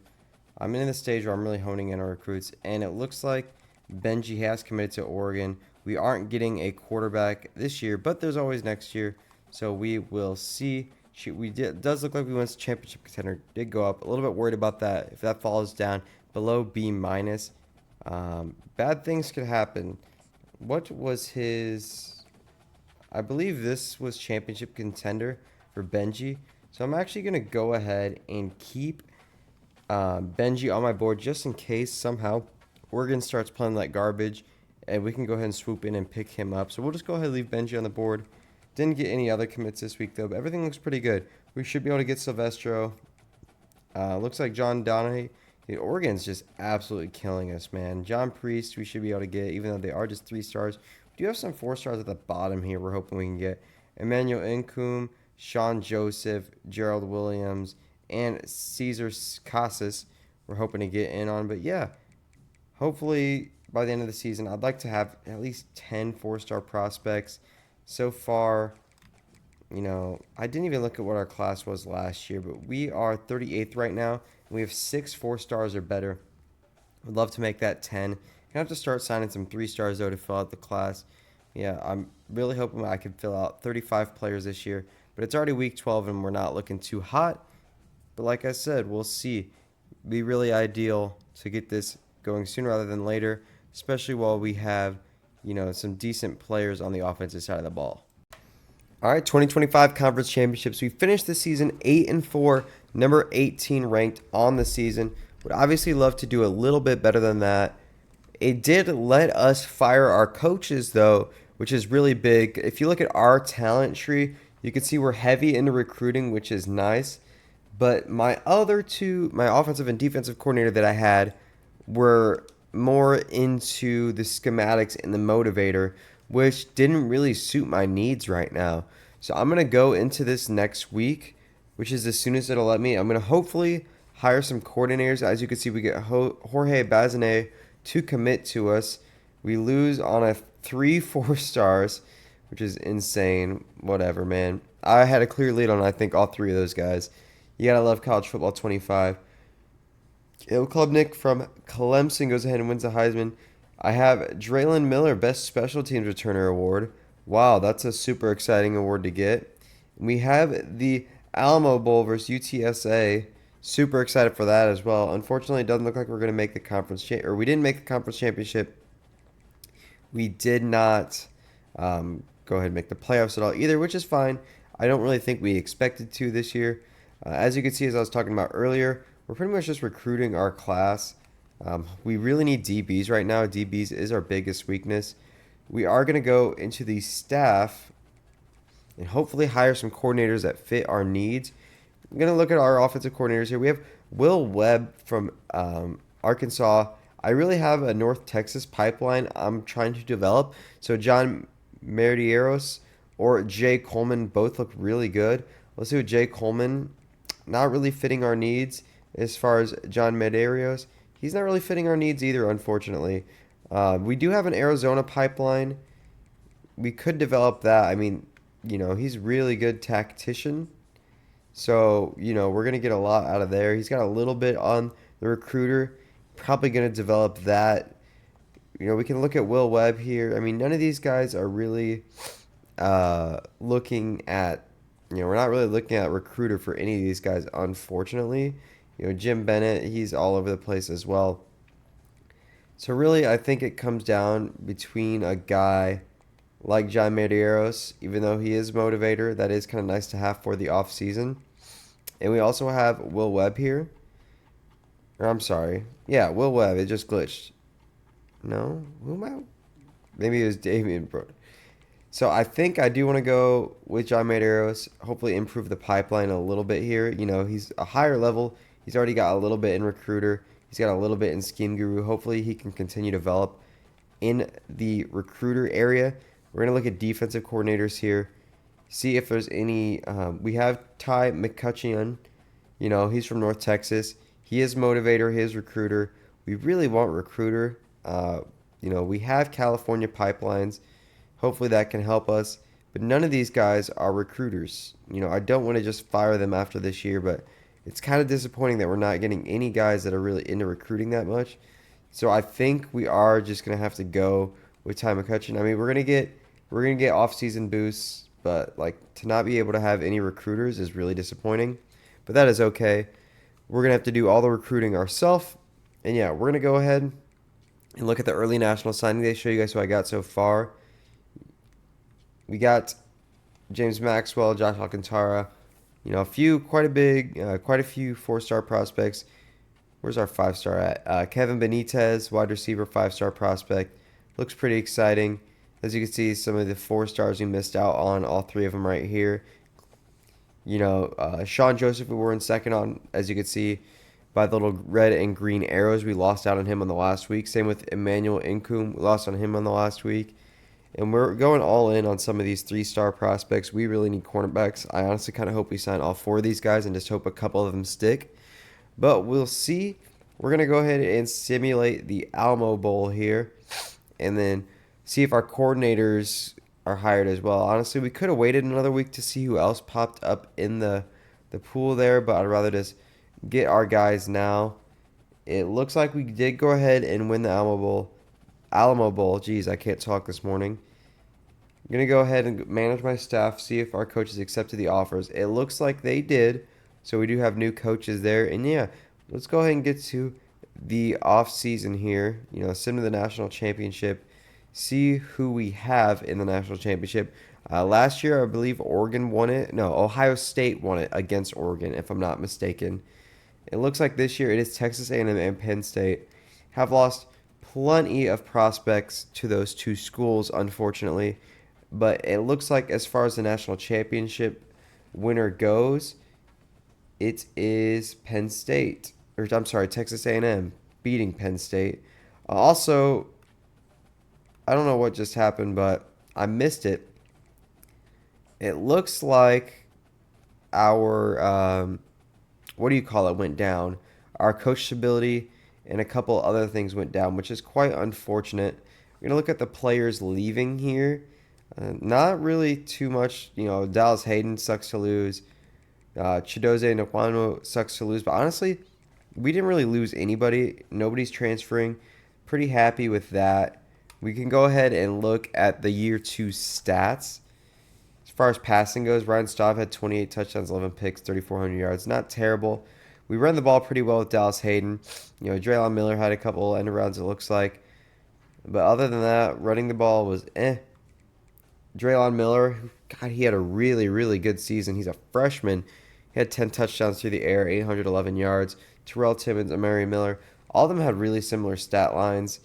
I'm in the stage where I'm really honing in on recruits, and it looks like Benji has committed to Oregon. We aren't getting a quarterback this year, but there's always next year, so we will see. It does look like we went to championship contender. Did go up. A little bit worried about that. If that falls down below B-, bad things could happen. What was his? I believe this was championship contender for Benji. So I'm actually going to go ahead and keep Benji on my board just in case somehow Oregon starts playing like garbage and we can go ahead and swoop in and pick him up. So we'll just go ahead and leave Benji on the board. Didn't get any other commits this week though, but everything looks pretty good. We should be able to get Silvestro. Looks like John Donahue. Oregon's just absolutely killing us, man. John Priest we should be able to get, even though they are just 3-stars. We do have some 4-stars at the bottom here we're hoping we can get. Emmanuel Incoom, Sean Joseph, Gerald Williams, and Cesar Casas we're hoping to get in on. But yeah, hopefully by the end of the season, I'd like to have at least 10 4-star prospects. So far, I didn't even look at what our class was last year, but we are 38th right now. We have 6 4-stars or better. Would love to make that 10. Gonna have to start signing some 3-stars though to fill out the class. Yeah, I'm really hoping I can fill out 35 players this year, but it's already week 12 and we're not looking too hot. But like I said, we'll see. It'd be really ideal to get this going sooner rather than later, especially while we have, some decent players on the offensive side of the ball. All right, 2025 Conference Championships. We finished the season 8-4, number 18 ranked on the season. Would obviously love to do a little bit better than that. It did let us fire our coaches, though, which is really big. If you look at our talent tree, you can see we're heavy into recruiting, which is nice. But my other two, my offensive and defensive coordinator that I had, were more into the schematics and the motivator, which didn't really suit my needs right now. So I'm going to go into this next week, which is as soon as it'll let me. I'm going to hopefully hire some coordinators. As you can see, we get Jorge Bazinet to commit to us. We lose on a 3 4-stars, which is insane. Whatever, man. I had a clear lead on, I think, all 3 of those guys. You got to love college football 25. Caleb Klubnik from Clemson goes ahead and wins the Heisman. I have Draylon Miller, Best Special Teams Returner Award. Wow, that's a super exciting award to get. We have the Alamo Bowl versus UTSA. Super excited for that as well. Unfortunately, it doesn't look like we're going to make the or we didn't make the conference championship. We did not go ahead and make the playoffs at all either, which is fine. I don't really think we expected to this year. As you can see, as I was talking about earlier, we're pretty much just recruiting our class. We really need DBs right now. DBs is our biggest weakness. We are going to go into the staff and hopefully hire some coordinators that fit our needs. I'm going to look at our offensive coordinators here. We have Will Webb from Arkansas. I really have a North Texas pipeline I'm trying to develop. So John Meridieros or Jay Coleman both look really good. Let's see what Jay Coleman, not really fitting our needs as far as John Medeiros. He's not really fitting our needs either, unfortunately. We do have an Arizona pipeline. We could develop that. I mean, he's a really good tactician. So, we're going to get a lot out of there. He's got a little bit on the recruiter. Probably going to develop that. We can look at Will Webb here. I mean, none of these guys are really looking at, we're not really looking at recruiter for any of these guys, unfortunately. Jim Bennett, he's all over the place as well. So really, I think it comes down between a guy like John Medeiros, even though he is a motivator, that is kind of nice to have for the off season. And we also have Will Webb here. Or I'm sorry. Yeah, Will Webb. It just glitched. No? Who am I? Maybe it was Damian Broder. So I think I do want to go with John Medeiros. Hopefully improve the pipeline a little bit here. He's a higher level. He's already got a little bit in recruiter. He's got a little bit in scheme guru. Hopefully he can continue to develop in the recruiter area. We're going to look at defensive coordinators here. See if there's any. We have Ty McCutcheon. He's from North Texas. He is motivator. He is recruiter. We really want recruiter. We have California pipelines. Hopefully that can help us. But none of these guys are recruiters. I don't want to just fire them after this year, but it's kind of disappointing that we're not getting any guys that are really into recruiting that much. So I think we are just going to have to go with Ty McCutcheon. I mean, we're going to get off-season boosts, but to not be able to have any recruiters is really disappointing. But that is okay. We're going to have to do all the recruiting ourselves. And yeah, we're going to go ahead and look at the early national signing day, show you guys who I got so far. We got James Maxwell, Josh Alcantara, quite a few 4-star prospects. Where's our 5-star at? Kevin Benitez, wide receiver, 5-star prospect. Looks pretty exciting. As you can see, some of the 4-stars we missed out on, all 3 of them right here. Sean Joseph, we were in second on, as you can see, by the little red and green arrows. We lost out on him on the last week. Same with Emmanuel Incoom. We lost on him on the last week. And we're going all in on some of these 3-star prospects. We really need cornerbacks. I honestly kind of hope we sign all 4 of these guys and just hope a couple of them stick. But we'll see. We're going to go ahead and simulate the Alamo Bowl here and then see if our coordinators are hired as well. Honestly, we could have waited another week to see who else popped up in the pool there, but I'd rather just get our guys now. It looks like we did go ahead and win the Alamo Bowl. Jeez, I can't talk this morning. I'm going to go ahead and manage my staff, see if our coaches accepted the offers. It looks like they did, so we do have new coaches there. And yeah, let's go ahead and get to the off season here. Send to the national championship, see who we have in the national championship. Last year, I believe Oregon won it. No, Ohio State won it against Oregon, if I'm not mistaken. It looks like this year it is Texas A&M and Penn State. Have lost plenty of prospects to those 2 schools, unfortunately. But it looks like as far as the national championship winner goes, it is Penn State. Or I'm sorry, Texas A&M beating Penn State. Also, I don't know what just happened, but I missed it. It looks like our, went down. Our coach stability and a couple other things went down, which is quite unfortunate. We're going to look at the players leaving here. Not really too much. Dallas Hayden sucks to lose. Chidoze Nkwano sucks to lose. But honestly, we didn't really lose anybody. Nobody's transferring. Pretty happy with that. We can go ahead and look at the year 2 stats. As far as passing goes, Ryan Staub had 28 touchdowns, 11 picks, 3,400 yards. Not terrible. We run the ball pretty well with Dallas Hayden. Draylon Miller had a couple end arounds, it looks like. But other than that, running the ball was eh. Draylon Miller, God, he had a really, really good season. He's a freshman. He had 10 touchdowns through the air, 811 yards. Terrell Timmons, Amari Miller, all of them had really similar stat lines.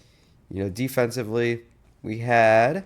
Defensively, we had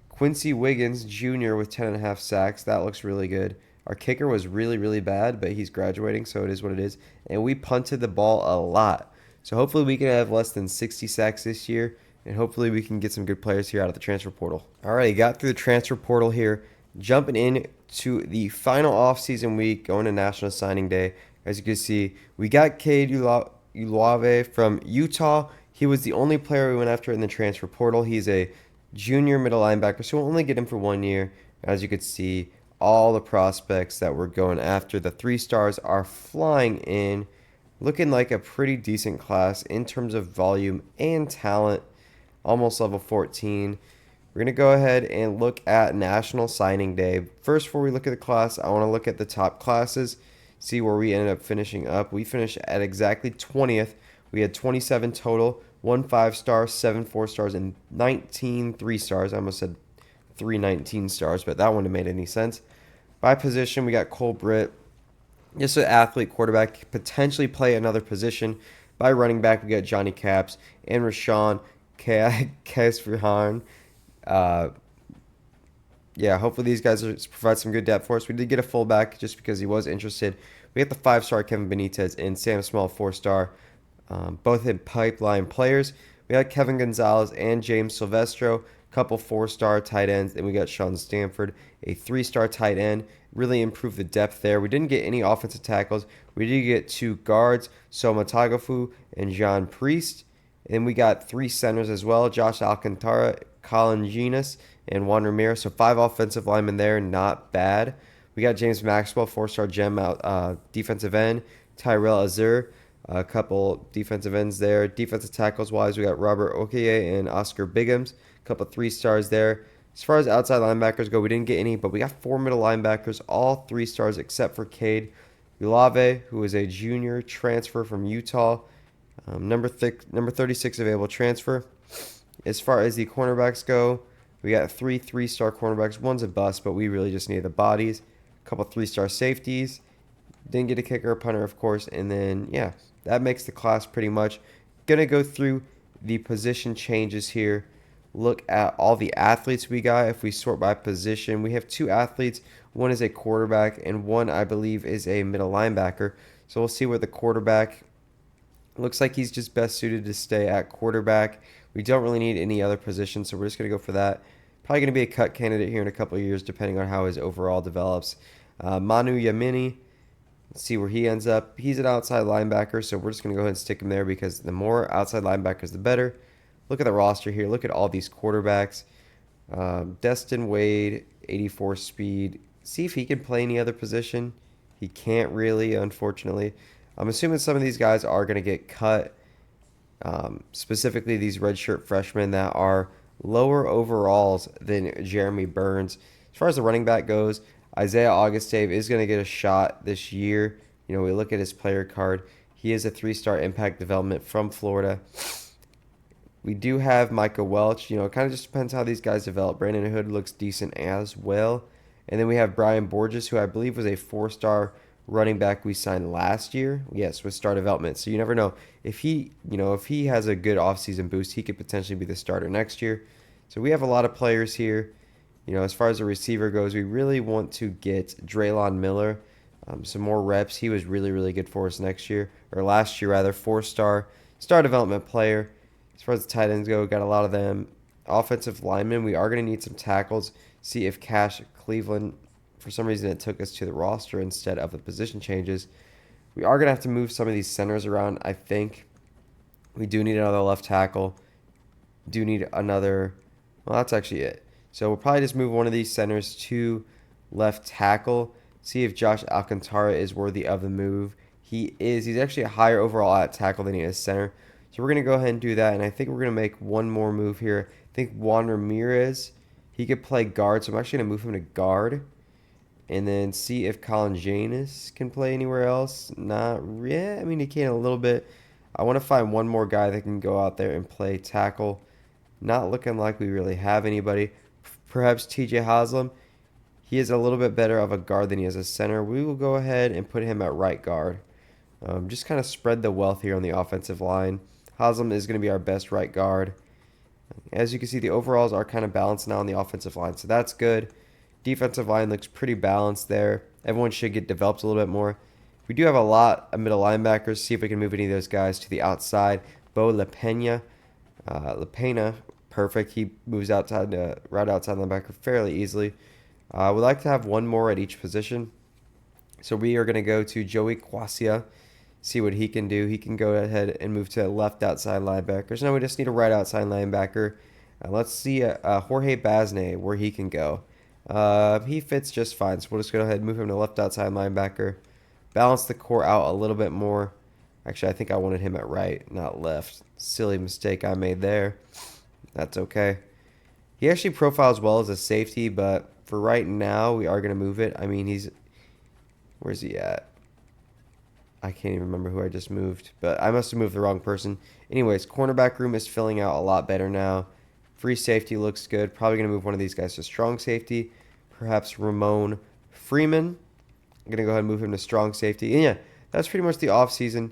Quincy Wiggins Jr. with 10.5 sacks. That looks really good. Our kicker was really, really bad, but he's graduating, so it is what it is. And we punted the ball a lot. So hopefully we can have less than 60 sacks this year, and hopefully we can get some good players here out of the transfer portal. All right, got through the transfer portal here. Jumping in to the final offseason week, going to National Signing Day. As you can see, we got Cade Ulave from Utah. He was the only player we went after in the transfer portal. He's a junior middle linebacker, so we'll only get him for 1 year. As you can see, all the prospects that we're going after, the 3 stars are flying in. Looking like a pretty decent class in terms of volume and talent. Almost level 14. We're going to go ahead and look at National Signing Day. First, before we look at the class, I want to look at the top classes, see where we ended up finishing up. We finished at exactly 20th. We had 27 total, 1 5-star, 7 4-stars, and 19 3-stars. I almost said 3 19 stars, but that wouldn't have made any sense. By position, we got Cole Britt, just an athlete quarterback, potentially play another position. By running back, we got Johnny Caps and Rashawn Kesverhan. Hopefully these guys provide some good depth for us. We did get a fullback just because he was interested. We got the 5-star Kevin Benitez and Sam Small 4-star. Both in pipeline players. We got Kevin Gonzalez and James Silvestro, couple 4-star tight ends. Then we got Sean Stanford, a 3-star tight end. Really improved the depth there. We didn't get any offensive tackles. We did get 2 guards, Soma Tagafu and John Priest. And we got 3 centers as well, Josh Alcantara, Colin Genis, and Juan Ramirez. So 5 offensive linemen there, not bad. We got James Maxwell, 4-star gem out defensive end, Tyrell Azur, a couple defensive ends there. Defensive tackles wise, we got Robert Okoye and Oscar Biggums, a couple 3-stars there. As far as outside linebackers go, we didn't get any, but we got 4 middle linebackers, all 3-stars except for Cade Ulave, who is a junior transfer from Utah. Number 36 available transfer. As far as the cornerbacks go, we got 3 3-star cornerbacks. One's a bust, but we really just need the bodies. A couple 3-star safeties. Didn't get a kicker or punter, of course. And then, that makes the class pretty much. Going to go through the position changes here. Look at all the athletes we got. If we sort by position, we have 2 athletes. One is a quarterback, and one, I believe, is a middle linebacker. So we'll see where the quarterback looks like he's just best suited to stay at quarterback. We don't really need any other position, so we're just going to go for that. Probably going to be a cut candidate here in a couple of years, depending on how his overall develops. Manu Yamini, let's see where he ends up. He's an outside linebacker, so we're just going to go ahead and stick him there because the more outside linebackers, the better. Look at the roster here. Look at all these quarterbacks. Destin Wade, 84 speed. See if he can play any other position. He can't really, unfortunately. I'm assuming some of these guys are going to get cut, specifically these redshirt freshmen that are lower overalls than Jeremy Burns. As far as the running back goes, Isaiah Augustave is going to get a shot this year. We look at his player card. He is a 3-star impact development from Florida. We do have Micah Welch. It kind of just depends how these guys develop. Brandon Hood looks decent as well. And then we have Brian Borges, who I believe was a 4-star running back we signed last year. Yes, with star development. So you never know. If he has a good offseason boost, he could potentially be the starter next year. So we have a lot of players here. As far as the receiver goes, we really want to get Draylon Miller some more reps. He was really, really good for us last year, 4-star development player. As far as the tight ends go, got a lot of them. Offensive linemen, we are going to need some tackles. See if Cash Cleveland, for some reason, it took us to the roster instead of the position changes. We are going to have to move some of these centers around, I think. We do need another left tackle. Do need another... Well, that's actually it. So we'll probably just move one of these centers to left tackle. See if Josh Alcantara is worthy of the move. He is. He's actually a higher overall at tackle than he is center. So we're going to go ahead and do that. And I think we're going to make one more move here. I think Juan Ramirez, he could play guard. So I'm actually going to move him to guard. And then see if Colin Janis can play anywhere else. Not yeah, I mean, he can a little bit. I want to find one more guy that can go out there and play tackle. Not looking like we really have anybody. Perhaps TJ Haslam. He is a little bit better of a guard than he is a center. We will go ahead and put him at right guard. Just kind of spread the wealth here on the offensive line. Haslam is going to be our best right guard. As you can see, the overalls are kind of balanced now on the offensive line, so that's good. Defensive line looks pretty balanced there. Everyone should get developed a little bit more. We do have a lot of middle linebackers. See if we can move any of those guys to the outside. Bo LaPena, perfect. He moves outside, right outside linebacker fairly easily. We'd like to have one more at each position. So we are going to go to Joey Kwasia, see what he can do. He can go ahead and move to left outside linebacker. So now we just need a right outside linebacker. Let's see Jorge Basne, where he can go. He fits just fine, so we'll just go ahead and move him to left outside linebacker. Balance the core out a little bit more. Actually, I think I wanted him at right, not left. Silly mistake I made there. That's okay. He actually profiles well as a safety, but for right now, we are going to move it. I mean, where's he at? I can't even remember who I just moved, but I must have moved the wrong person. Anyways, cornerback room is filling out a lot better now. Free safety looks good. Probably going to move one of these guys to strong safety. Perhaps Ramon Freeman. I'm going to go ahead and move him to strong safety. And yeah, that's pretty much the offseason.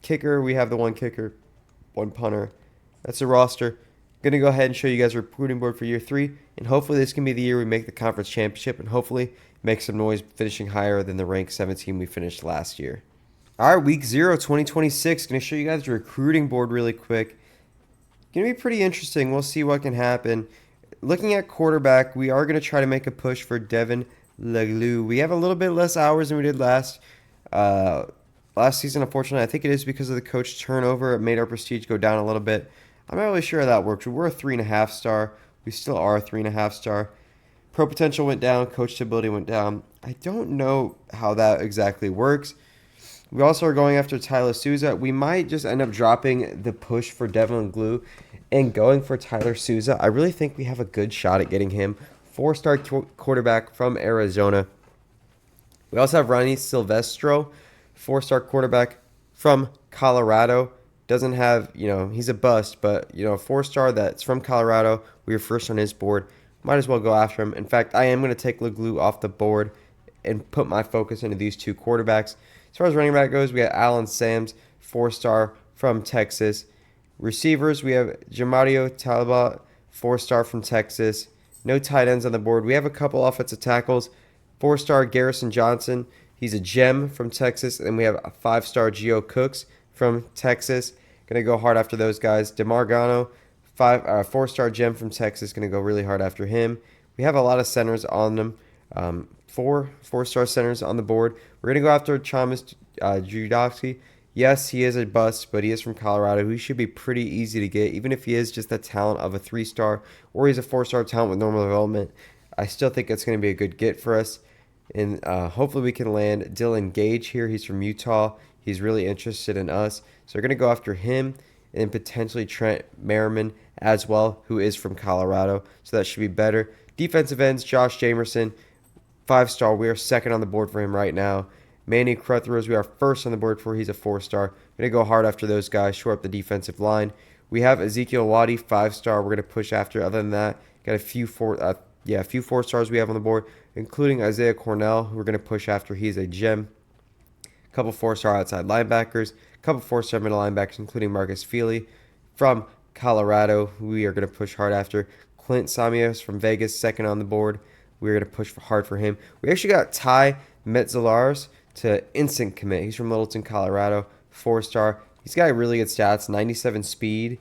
Kicker, we have the one kicker, one punter. That's the roster. Going to go ahead and show you guys a recruiting board for year 3. And hopefully this can be the year we make the conference championship. And hopefully make some noise finishing higher than the rank 17 we finished last year. All right, week 0, 2026. Going to show you guys the recruiting board really quick. Going to be pretty interesting. We'll see what can happen. Looking at quarterback, we are going to try to make a push for Devin Leglue. We have a little bit less hours than we did last season, unfortunately. I think it is because of the coach turnover. It made our prestige go down a little bit. I'm not really sure how that works. We were a 3.5 star. We still are a 3.5 star. Pro potential went down. Coach stability went down. I don't know how that exactly works. We also are going after Tyler Souza. We might just end up dropping the push for Devin Glue and going for Tyler Souza. I really think we have a good shot at getting him. 4-star quarterback from Arizona. We also have Ronnie Silvestro, 4-star quarterback from Colorado. Doesn't have, he's a bust, but, 4-star that's from Colorado. We were first on his board. Might as well go after him. In fact, I am going to take Leglue off the board and put my focus into these two quarterbacks. As far as running back goes, we got Alan Sams, 4-star from Texas. Receivers, we have Jamario Talbot, 4-star from Texas. No tight ends on the board. We have a couple offensive tackles. 4-star Garrison Johnson, he's a gem from Texas. And we have a 5-star Gio Cooks from Texas. Going to go hard after those guys. DeMargano, 4-star gem from Texas. Going to go really hard after him. We have a lot of centers on them. 4-star centers on the board. We're going to go after Thomas Judowski. Yes, he is a bust, but he is from Colorado. He should be pretty easy to get, even if he is just the talent of a 3-star or he's a 4-star talent with normal development. I still think it's going to be a good get for us. And hopefully we can land Dylan Gage here. He's from Utah. He's really interested in us. So we're going to go after him and potentially Trent Merriman as well, who is from Colorado. So that should be better. Defensive ends, Josh Jamerson, 5-star. We are second on the board for him right now. Manny Cruthers, we are first on the board for. He's a 4-star. Going to go hard after those guys, shore up the defensive line. We have Ezekiel Wadi, 5-star. We're going to push after. Other than that, got a few 4-stars we have on the board, including Isaiah Cornell, who we're going to push after. He's a gem. A couple 4-star outside linebackers, a couple 4-star middle linebackers, including Marcus Feely from Colorado, who we are going to push hard after. Clint Samios from Vegas, second on the board. We're going to push hard for him. We actually got Ty Metzelaars to instant commit. He's from Littleton, Colorado, 4-star. He's got really good stats, 97 speed.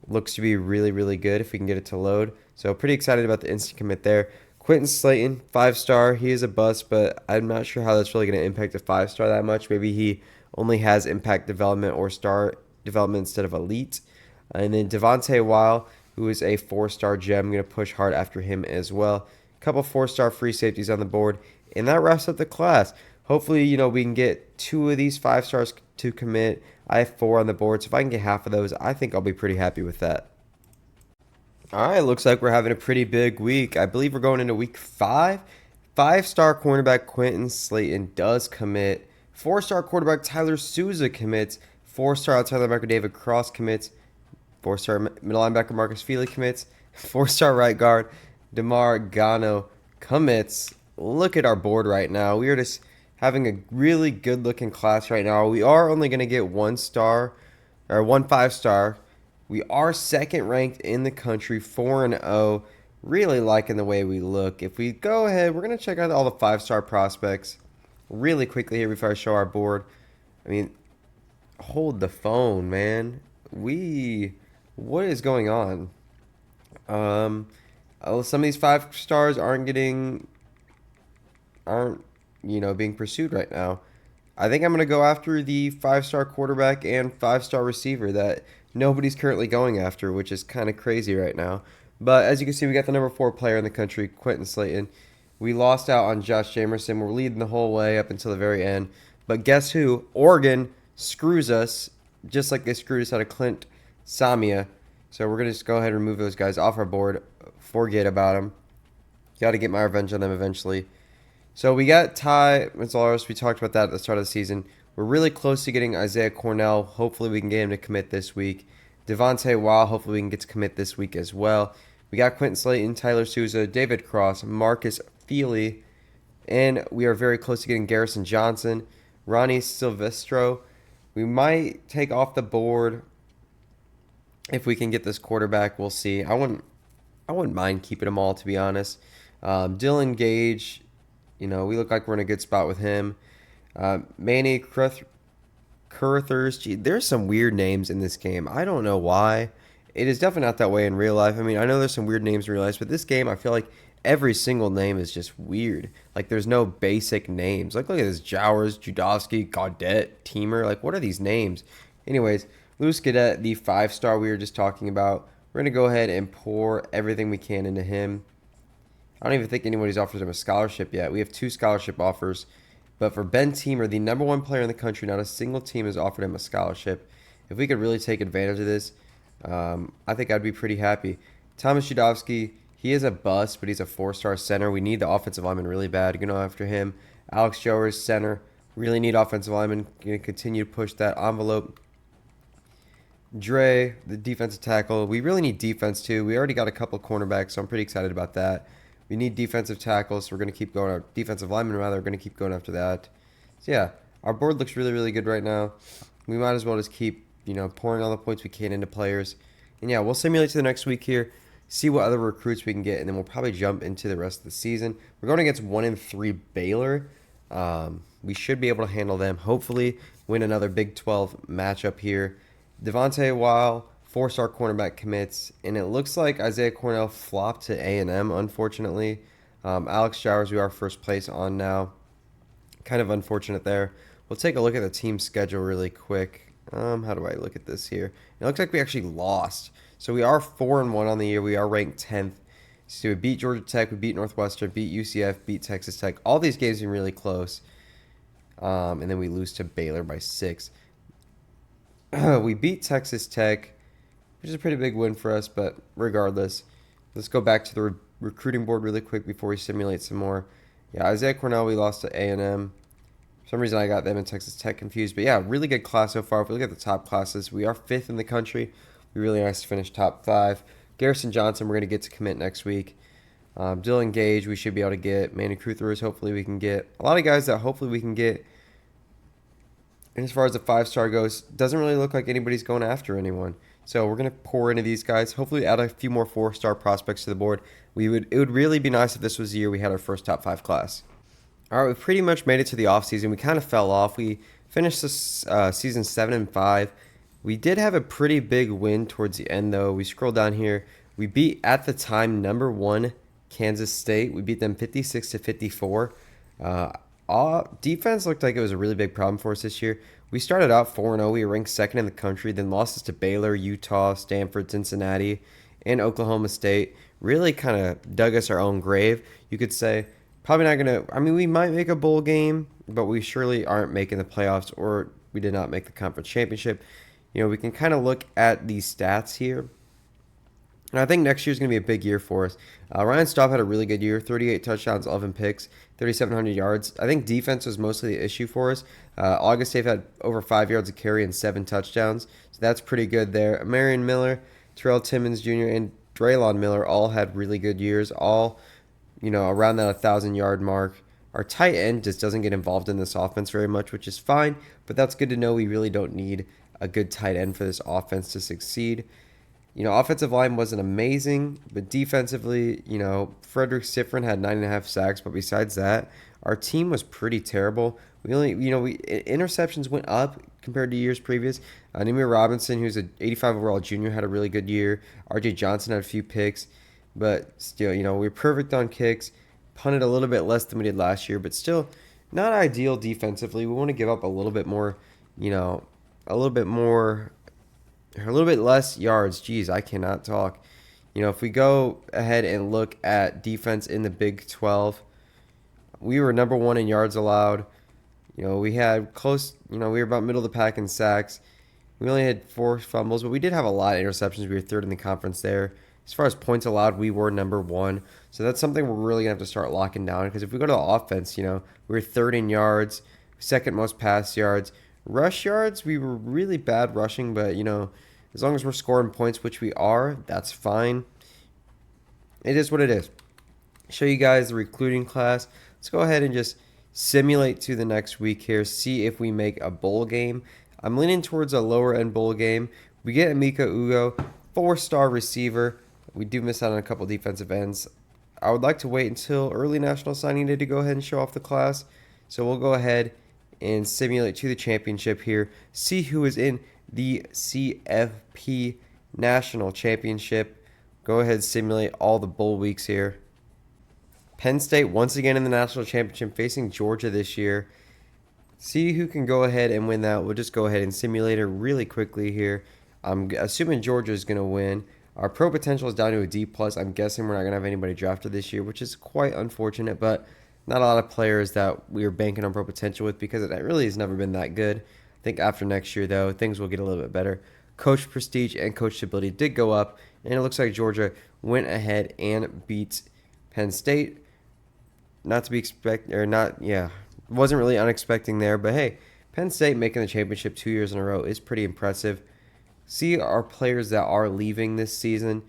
Looks to be really, really good if we can get it to load. So pretty excited about the instant commit there. Quentin Slayton, 5-star. He is a bust, but I'm not sure how that's really going to impact a 5-star that much. Maybe he only has impact development or star development instead of elite. And then Devontae Weil, who is a 4-star gem. I'm going to push hard after him as well. A couple 4-star free safeties on the board. And that wraps up the class. Hopefully, we can get 2 of these 5 stars to commit. I have 4 on the board, so if I can get half of those, I think I'll be pretty happy with that. All right, looks like we're having a pretty big week. I believe we're going into week 5. 5-star cornerback Quentin Slayton does commit. 4-star quarterback Tyler Souza commits. 4-star outside linebacker David Cross commits. 4-star middle linebacker Marcus Feely commits. 4-star right guard DeMar Gano commits. Look at our board right now. We are just having a really good looking class right now. We are only going to get 1 star or 1 5-star. We are second ranked in the country, 4-0. Really liking the way we look. If we go ahead, we're going to check out all the 5-star prospects really quickly here before I show our board. I mean, hold the phone, man. What is going on? Some of these 5 stars aren't being pursued right now. I think I'm going to go after the 5-star quarterback and 5-star receiver that nobody's currently going after, which is kind of crazy right now. But as you can see, we got the number 4 player in the country, Quentin Slayton. We lost out on Josh Jamerson. We're leading the whole way up until the very end. But guess who? Oregon screws us, just like they screwed us out of Clint Samia. So we're going to just go ahead and remove those guys off our board. Forget about them. Got to get my revenge on them eventually. So we got Ty Gonzalez. We talked about that at the start of the season. We're really close to getting Isaiah Cornell. Hopefully we can get him to commit this week. Devontae Weil, hopefully we can get to commit this week as well. We got Quentin Slayton, Tyler Souza, David Cross, Marcus Feely, and we are very close to getting Garrison Johnson, Ronnie Silvestro. We might take off the board if we can get this quarterback. We'll see. I wouldn't mind keeping them all, to be honest. Dylan Gage, we look like we're in a good spot with him. Manny Carruthers. Gee, there's some weird names in this game. I don't know why. It is definitely not that way in real life. I mean, I know there's some weird names in real life, but this game, I feel like every single name is just weird. Like, there's no basic names. Like, look at this. Jowers, Judowski, Gaudet, Teamer. Like, what are these names? Anyways, Louis Gadet, the 5-star we were just talking about. We're going to go ahead and pour everything we can into him. I don't even think anybody's offered him a scholarship yet. We have 2 scholarship offers. But for Ben Teamer, the number 1 player in the country, not a single team has offered him a scholarship. If we could really take advantage of this, I think I'd be pretty happy. Thomas Judowski, he is a bust, but he's a 4-star center. We need the offensive lineman really bad. Going after him. Alex Jowers, center. Really need offensive lineman. Going to continue to push that envelope. Dre, the defensive tackle. We really need defense, too. We already got a couple cornerbacks, so I'm pretty excited about that. We need defensive tackles, so we're going to keep going. Defensive linemen, rather, we're going to keep going after that. So, yeah, our board looks really, really good right now. We might as well just keep, pouring all the points we can into players. And, yeah, we'll simulate to the next week here, see what other recruits we can get, and then we'll probably jump into the rest of the season. We're going against 1-3 Baylor. We should be able to handle them. Hopefully, win another Big 12 matchup here. Devontae Weil, 4-star cornerback commits, and it looks like Isaiah Cornell flopped to A&M, unfortunately. Alex Jowers, we are first place on now. Kind of unfortunate there. We'll take a look at the team schedule really quick. How do I look at this here? It looks like we actually lost. So we are 4-1 on the year. We are ranked 10th. So we beat Georgia Tech, we beat Northwestern, beat UCF, beat Texas Tech. All these games are really close. And then we lose to Baylor by 6. We beat Texas Tech, which is a pretty big win for us, but regardless, let's go back to the recruiting board really quick before we simulate some more. Yeah, Isaiah Cornell, we lost to A&M. For some reason, I got them and Texas Tech confused. But yeah, really good class so far. If we look at the top classes, we are 5th in the country. It'd be really nice to finish top 5. Garrison Johnson, we're going to get to commit next week. Dylan Gage, we should be able to get. Manny Carruthers, hopefully we can get. A lot of guys that hopefully we can get. And as far as the 5-star goes, doesn't really look like anybody's going after anyone. So we're going to pour into these guys. Hopefully add a few more 4-star prospects to the board. It would really be nice if this was the year we had our first top 5 class. All right, we've pretty much made it to the offseason. We kind of fell off. We finished this season 7-5. We did have a pretty big win towards the end, though. We scroll down here. We beat, at the time, number 1 Kansas State. We beat them 56-54. Our defense looked like it was a really big problem for us this year. We started out 4-0. We were ranked 2nd in the country, then lost us to Baylor, Utah, Stanford, Cincinnati, and Oklahoma State. Really kind of dug us our own grave, you could say. Probably not going to, I mean, we might make a bowl game, but we surely aren't making the playoffs, or we did not make the conference championship. We can kind of look at these stats here. And I think next year is going to be a big year for us. Ryan Staub had a really good year, 38 touchdowns, 11 picks, 3,700 yards. I think defense was mostly the issue for us. August State had over 5 yards of carry and 7 touchdowns, so that's pretty good there. Marion Miller, Terrell Timmons Jr., and Draylon Miller all had really good years, all around that 1,000-yard mark. Our tight end just doesn't get involved in this offense very much, which is fine, but that's good to know. We really don't need a good tight end for this offense to succeed. Offensive line wasn't amazing, but defensively, Frederick Siffrin had 9.5 sacks, but besides that, our team was pretty terrible. Interceptions went up compared to years previous. Namir Robinson, who's an 85 overall junior, had a really good year. R.J. Johnson had a few picks, but still, we were perfect on kicks. Punted a little bit less than we did last year, but still not ideal defensively. We want to give up a little bit more, a little bit less yards. Jeez, I cannot talk. If we go ahead and look at defense in the Big 12, we were number 1 in yards allowed. We had close, we were about middle of the pack in sacks. We only had 4 fumbles, but we did have a lot of interceptions. We were 3rd in the conference there. As far as points allowed, we were number 1. So that's something we're really going to have to start locking down, because if we go to the offense, we were 3rd in yards, 2nd most pass yards. Rush yards, we were really bad rushing, but, as long as we're scoring points, which we are, that's fine. It is what it is. Show you guys the recruiting class. Let's go ahead and just simulate to the next week here, see if we make a bowl game. I'm leaning towards a lower end bowl game. We get Emeka Ugo, 4-star receiver. We do miss out on a couple defensive ends. I would like to wait until early national signing day to go ahead and show off the class. So we'll go ahead and simulate to the championship here. See who is in the CFP National Championship. Go ahead and simulate all the bowl weeks here. Penn State once again in the National Championship facing Georgia this year. See who can go ahead and win that. We'll just go ahead and simulate it really quickly here. I'm assuming Georgia is going to win. Our pro potential is down to a D+. I'm guessing we're not going to have anybody drafted this year, which is quite unfortunate, but not a lot of players that we are banking on pro potential with, because it really has never been that good. I think after next year, though, things will get a little bit better. Coach prestige and coach stability did go up, and it looks like Georgia went ahead and beat Penn State. Not to be wasn't really unexpected there, but hey, Penn State making the championship 2 years in a row is pretty impressive. See our players that are leaving this season.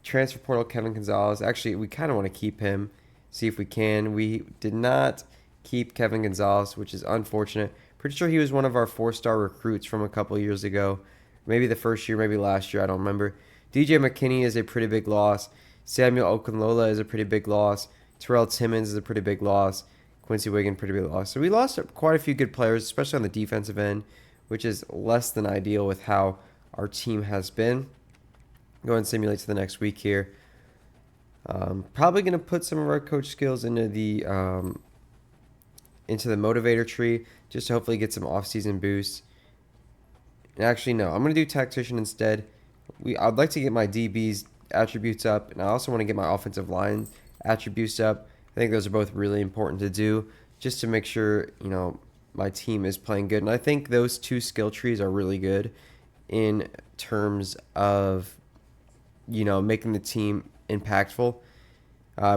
Transfer portal Kevin Gonzalez. Actually, we kind of want to keep him. See if we can. We did not keep Kevin Gonzalez, which is unfortunate. Pretty sure he was one of our 4-star recruits from a couple years ago. Maybe the first year, maybe last year. I don't remember. DJ McKinney is a pretty big loss. Samuel Okunlola is a pretty big loss. Terrell Timmons is a pretty big loss. Quincy Wiggin, pretty big loss. So we lost quite a few good players, especially on the defensive end, which is less than ideal with how our team has been. Go ahead and simulate to the next week here. Probably going to put some of our coach skills into the motivator tree, just to hopefully get some off-season boosts. And actually, no, I'm going to do tactician instead. I'd like to get my DB's attributes up, and I also want to get my offensive line attributes up. I think those are both really important to do, just to make sure, my team is playing good. And I think those 2 skill trees are really good in terms of, making the team impactful.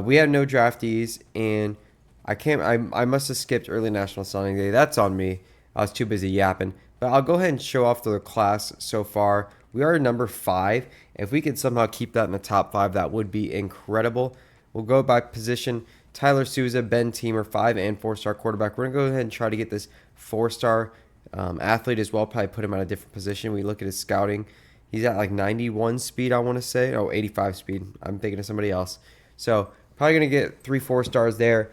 We had no draftees, and I must have skipped early national signing day. That's on me. I was too busy yapping. But I'll go ahead and show off the class so far. We are number 5. If we could somehow keep that in the top 5, that would be incredible. We'll go by position. Tyler Souza, Ben Teamer, 5 and 4-star quarterback. We're going to go ahead and try to get this 4-star athlete as well. Probably put him at a different position. We look at his scouting. He's at like 91 speed, I want to say. 85 speed. I'm thinking of somebody else. So probably going to get 3 4-stars there.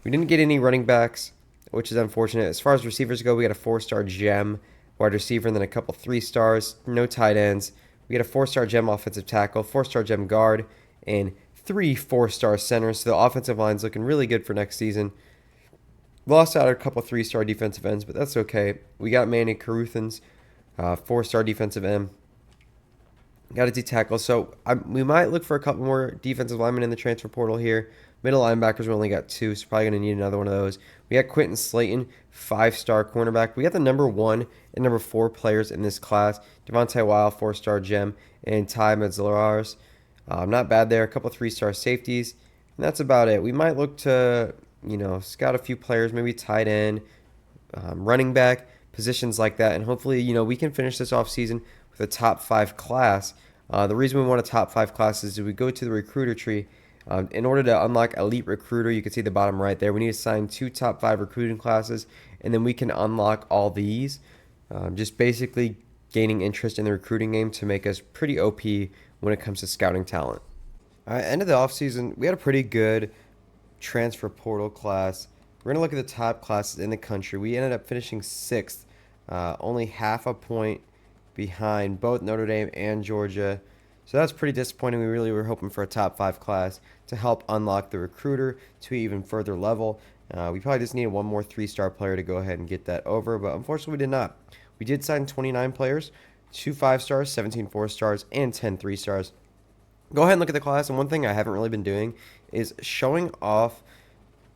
We didn't get any running backs, which is unfortunate. As far as receivers go, we got a 4-star gem wide receiver and then a couple 3-stars. No tight ends. We got a 4-star gem offensive tackle, 4-star gem guard, and 3 4-star centers. So the offensive line's looking really good for next season. Lost out a couple 3-star defensive ends, but that's okay. We got Manny Caruthans, 4-star defensive end. Got a D tackle. So we might look for a couple more defensive linemen in the transfer portal here. Middle linebackers, we only got 2, so probably going to need another one of those. We got Quentin Slayton, 5-star cornerback. We got the number 1 and number 4 players in this class. Devontae Wild, 4-star gem, and Ty Metzelaars. Not bad there. A couple 3-star safeties, and that's about it. We might look to, scout a few players, maybe tight end, running back, positions like that, and hopefully, we can finish this off season with a top 5 class. The reason we want a top 5 class is we go to the recruiter tree. In order to unlock Elite Recruiter, you can see the bottom right there, we need to sign 2 top 5 recruiting classes, and then we can unlock all these. Just basically gaining interest in the recruiting game to make us pretty OP when it comes to scouting talent. All right, end of the offseason, we had a pretty good transfer portal class. We're going to look at the top classes in the country. We ended up finishing 6th, only half a point behind both Notre Dame and Georgia. So that's pretty disappointing. We really were hoping for a top 5 class to help unlock the recruiter to an even further level. We probably just needed one more 3-star player to go ahead and get that over, but unfortunately we did not. We did sign 29 players, 2 5-stars, 17 4-stars, and 10 3-stars. Go ahead and look at the class, and one thing I haven't really been doing is showing off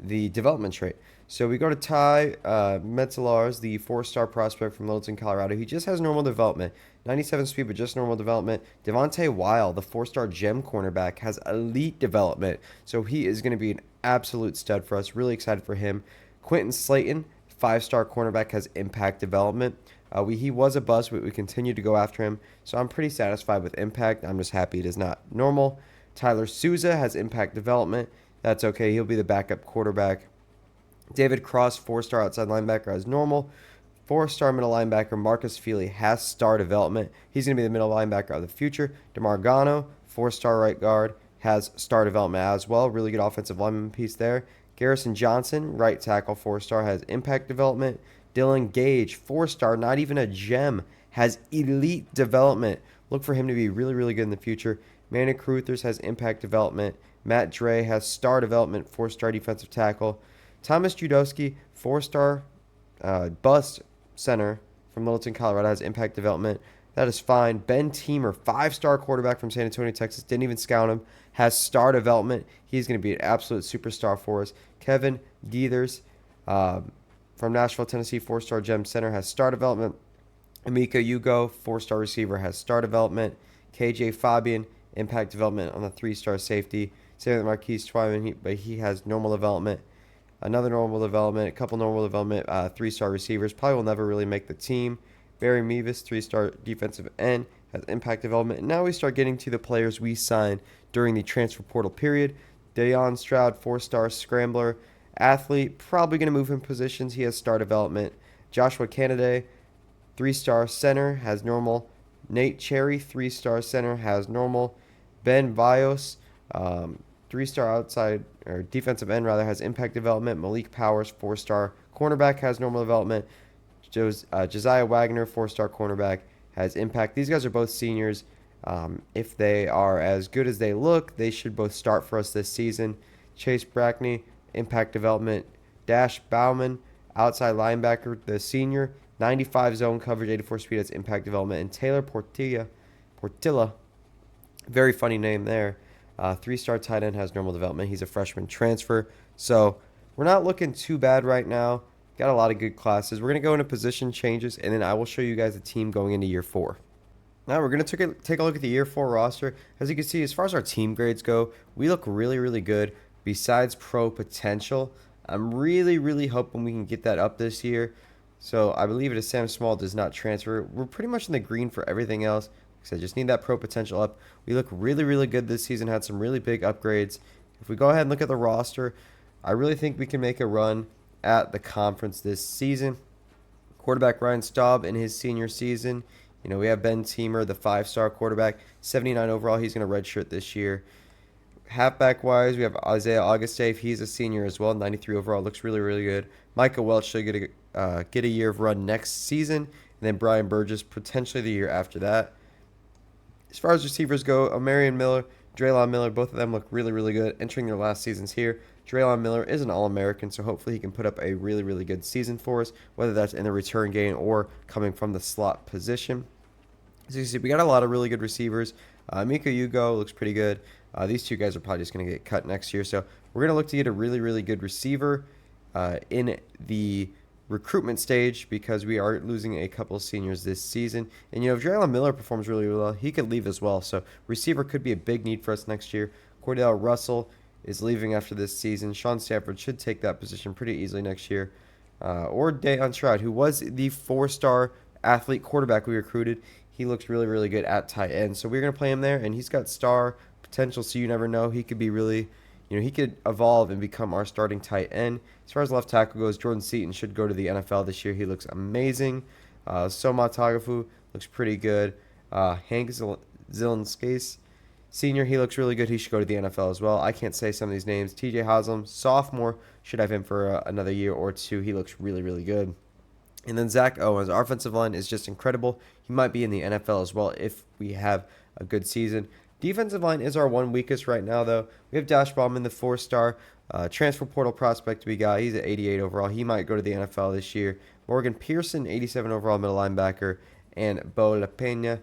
the development trait. So we go to Ty Metzelaars, the 4-star prospect from Littleton, Colorado. He just has normal development. 97 speed, but just normal development. Devontae Wild, the 4-star gem cornerback, has elite development. So he is going to be an absolute stud for us. Really excited for him. Quentin Slayton, 5-star cornerback, has impact development. He was a bust, but we continue to go after him. So I'm pretty satisfied with impact. I'm just happy it is not normal. Tyler Souza has impact development. That's okay. He'll be the backup quarterback. David Cross, 4-star outside linebacker, has normal. 4-star middle linebacker Marcus Feely has star development. He's going to be the middle linebacker of the future. DeMar Gano, 4-star right guard, has star development as well. Really good offensive lineman piece there. Garrison Johnson, right tackle, 4-star, has impact development. Dylan Gage, 4-star, not even a gem, has elite development. Look for him to be really, really good in the future. Manny Caruthers has impact development. Matt Dre has star development, 4-star defensive tackle. Thomas Judowski, 4-star bust center from Littleton, Colorado, has impact development. That is fine. Ben Teamer, 5-star quarterback from San Antonio, Texas, didn't even scout him, has star development. He's going to be an absolute superstar for us. Kevin Geethers from Nashville, Tennessee, 4-star gem center, has star development. Emeka Ugo, 4-star receiver, has star development. KJ Fabian, impact development on the 3-star safety. Same with Marquise Twyman, but he has normal development. Another normal development, a couple normal development, 3-star receivers. Probably will never really make the team. Barry Mevis, 3-star defensive end, has impact development. And now we start getting to the players we signed during the transfer portal period. Deion Stroud, 4-star scrambler, athlete, probably going to move in positions. He has star development. Joshua Kennedy, 3-star center, has normal. Nate Cherry, 3-star center, has normal. Ben Vios, 3-star outside or defensive end rather, has impact development. Malik Powers, 4-star cornerback, has normal development. Josiah Wagner, 4-star cornerback, has impact. These guys are both seniors. If they are as good as they look, they should both start for us this season. Chase Brackney, impact development. Dash Bauman, outside linebacker, the senior, 95 zone coverage, 84 speed, has impact development. And Taylor Portilla, very funny name there. 3-star tight end, has normal development. He's a freshman transfer. So we're not looking too bad right now. Got a lot of good classes. We're going to go into position changes, and then I will show you guys the team going into year 4. Now we're going to take a look at the year 4 roster. As you can see, as far as our team grades go, we look really, really good. Besides pro potential, I'm really, really hoping we can get that up this year. So I believe it is Sam Small does not transfer. We're pretty much in the green for everything else. I just need that pro potential up. We look really, really good this season. Had some really big upgrades. If we go ahead and look at the roster, I really think we can make a run at the conference this season. Quarterback Ryan Staub in his senior season. We have Ben Teamer, the 5-star quarterback, 79 overall. He's going to redshirt this year. Halfback-wise, we have Isaiah Auguste. He's a senior as well, 93 overall. Looks really, really good. Micah Welch should get a year of run next season. And then Brian Burgess potentially the year after that. As far as receivers go, Omarion Miller, Draylon Miller, both of them look really, really good entering their last seasons here. Draylon Miller is an All-American, so hopefully he can put up a really, really good season for us, whether that's in the return game or coming from the slot position. As you can see, we got a lot of really good receivers. Mika Ugo looks pretty good. These two guys are probably just going to get cut next year. So we're going to look to get a really, really good receiver in the recruitment stage because we are losing a couple of seniors this season. And, if Jalen Miller performs really well, he could leave as well. So receiver could be a big need for us next year. Cordell Russell is leaving after this season. Sean Stanford should take that position pretty easily next year. Or Deion Stroud, who was the 4-star athlete quarterback we recruited. He looks really, really good at tight end. So we're going to play him there, and he's got star potential, so you never know. He could be really, he could evolve and become our starting tight end. As far as left tackle goes, Jordan Seaton should go to the NFL this year. He looks amazing. Soma Tagafu looks pretty good. Hank Zielinskis, Senior, he looks really good. He should go to the NFL as well. I can't say some of these names. TJ Haslam, sophomore, should have him for another year or two. He looks really, really good. And then Zach Owens, our offensive line is just incredible. He might be in the NFL as well if we have a good season. Defensive line is our one weakest right now, though. We have Dash Bauman, the 4-star transfer portal prospect we got. He's at 88 overall. He might go to the NFL this year. Morgan Pearson, 87 overall middle linebacker. And Bo LaPena,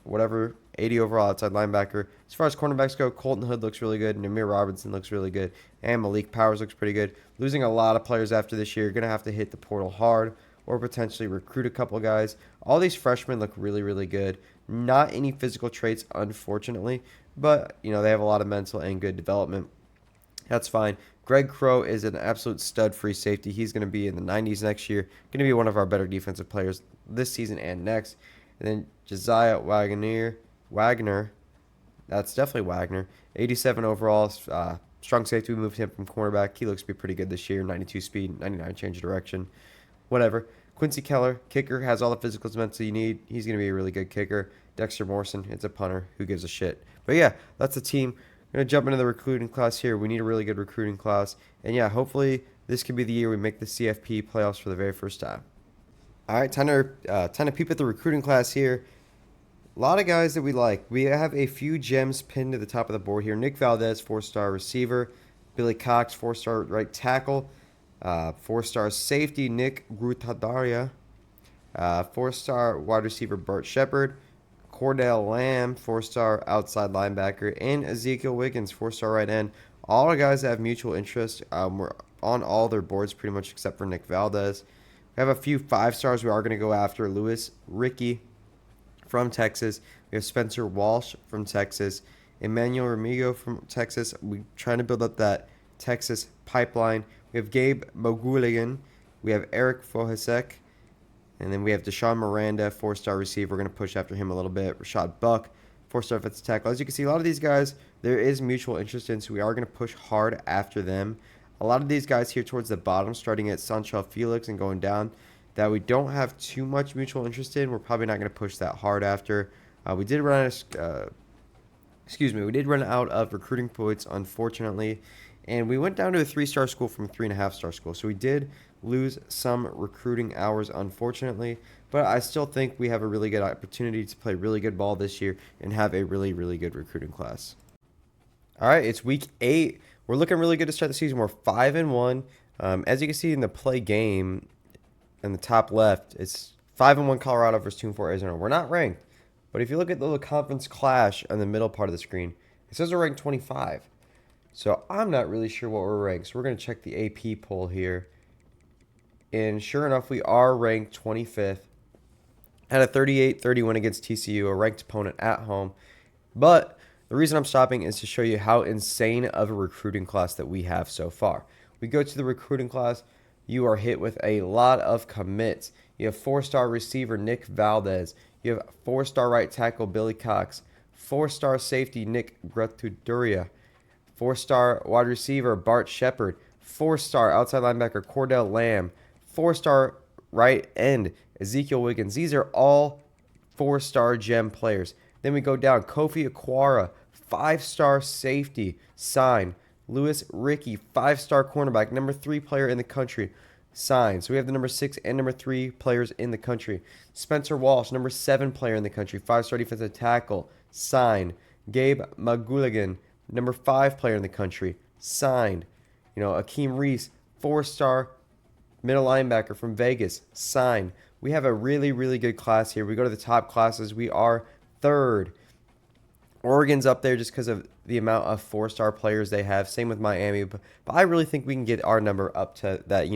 whatever, 80 overall outside linebacker. As far as cornerbacks go, Colton Hood looks really good. Namir Robinson looks really good. And Malik Powers looks pretty good. Losing a lot of players after this year. Going to have to hit the portal hard or potentially recruit a couple guys. All these freshmen look really, really good. Not any physical traits, unfortunately. But, they have a lot of mental and good development. That's fine. Greg Crow is an absolute stud free safety. He's going to be in the 90s next year. Going to be one of our better defensive players this season and next. And then Josiah Wagner, that's definitely Wagner, 87 overall, strong safety. We moved him from cornerback. He looks to be pretty good this year, 92 speed, 99 change of direction, whatever. Quincy Keller, kicker, has all the physicals meant you need. He's going to be a really good kicker. Dexter Morrison, it's a punter. Who gives a shit? But yeah, that's the team. We're going to jump into the recruiting class here. We need a really good recruiting class. And yeah, hopefully this could be the year we make the CFP playoffs for the very first time. All right, time to peep at the recruiting class here. A lot of guys that we like. We have a few gems pinned to the top of the board here. Nick Valdez, 4-star receiver. Billy Cox, 4-star right tackle. 4-star safety, Nick Grutadaria. 4-star wide receiver, Burt Shepard. Cordell Lamb, 4-star outside linebacker. And Ezekiel Wiggins, 4-star right end. All our guys that have mutual interest. We're on all their boards pretty much except for Nick Valdez. We have a few 5-stars we are going to go after. Louis Ricky from Texas. We have Spencer Walsh from Texas. Emmanuel Ramigo from Texas. We're trying to build up that Texas pipeline. We have Gabe Moguligan. We have Eric Fohasek. And then we have Deshaun Miranda, 4-star receiver. We're going to push after him a little bit. Rashad Buck, 4-star offensive tackle. As you can see, a lot of these guys, there is mutual interest in, so we are going to push hard after them. A lot of these guys here towards the bottom, starting at Sancho Felix and going down, that we don't have too much mutual interest in. We're probably not going to push that hard after. We did run out of recruiting points, unfortunately, and we went down to a 3-star school from a 3.5-star school. So we did lose some recruiting hours, unfortunately, but I still think we have a really good opportunity to play really good ball this year and have a really, really good recruiting class. All right, it's week 8. We're looking really good to start the season. We're 5-1. As you can see in the play game in the top left, it's 5-1 Colorado versus 2-4 Arizona. We're not ranked, but if you look at the little conference clash on the middle part of the screen, it says we're ranked 25. So I'm not really sure what we're ranked. So we're going to check the AP poll here. And sure enough, we are ranked 25th. Had a 38-30 win against TCU, a ranked opponent at home. But the reason I'm stopping is to show you how insane of a recruiting class that we have so far. We go to the recruiting class, you are hit with a lot of commits. You have 4-star receiver Nick Valdez. You have 4-star right tackle Billy Cox. 4-star safety Nick Gratuduria. 4-star wide receiver Bart Shepard. 4-star outside linebacker Cordell Lamb. 4-star right end Ezekiel Wiggins. These are all 4-star gem players. Then we go down. Kofi Aquara, 5-star safety, signed. Louis Ricky, 5-star cornerback, number 3 player in the country, signed. So we have the number 6 and number 3 players in the country. Spencer Walsh, number 7 player in the country, 5-star defensive tackle, signed. Gabe Maguligan, number 5 player in the country, signed. Akeem Reese, 4-star middle linebacker from Vegas, signed. We have a really, really good class here. We go to the top classes. We are 3rd Oregon's up there just because of the amount of four-star players they have. Same with Miami. But I really think we can get our number up to that,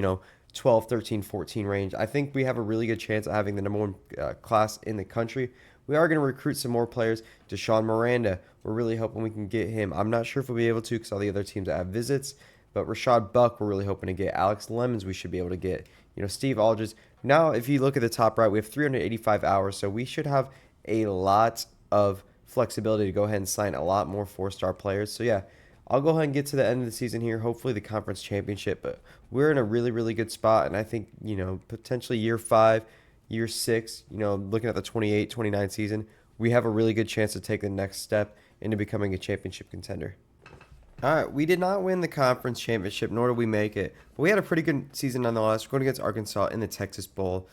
12, 13, 14 range. I think we have a really good chance of having the number one class in the country. We are going to recruit some more players. Deshaun Miranda, we're really hoping we can get him. I'm not sure if we'll be able to because all the other teams that have visits. But Rashad Buck, we're really hoping to get. Alex Lemons, we should be able to get. Steve Aldridge. Now, if you look at the top right, we have 385 hours. So we should have a lot of flexibility to go ahead and sign a lot more four-star players. So yeah, I'll go ahead and get to the end of the season here, hopefully the conference championship, but we're in a really, really good spot, and I think, potentially year 5, year 6, looking at the 28-29 season, we have a really good chance to take the next step into becoming a championship contender. All right, we did not win the conference championship, nor did we make it, but we had a pretty good season nonetheless. We're going against Arkansas in the Texas Bowl.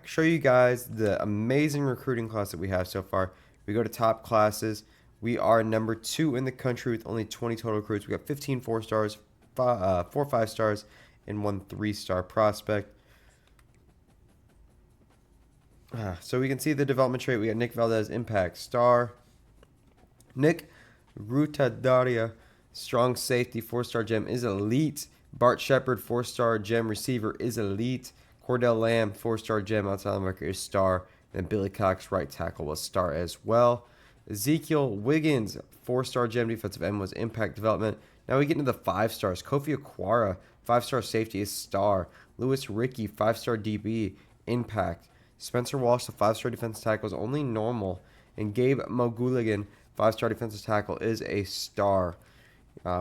Show you guys the amazing recruiting class that we have so far. We go to top classes. We are number 2 in the country with only 20 total recruits. We got 15 4-stars, 4 5-stars, and 1 3-star prospect. So we can see the development trait. We got Nick Valdez, impact, star. Nick Rutadaria, strong safety, 4-star gem, is elite. Bart Shepard, 4-star gem receiver, is elite. Cordell Lamb, 4-star gem outside linebacker, is star. And Billy Cox, right tackle, was star as well. Ezekiel Wiggins, 4-star gem defensive end, was impact development. Now we get into the 5-stars. Kofi Aquara, 5-star safety, is star. Lewis Ricky, 5-star DB, impact. Spencer Walsh, the 5-star defensive tackle, is only normal. And Gabe Moguligan, 5-star defensive tackle, is a star.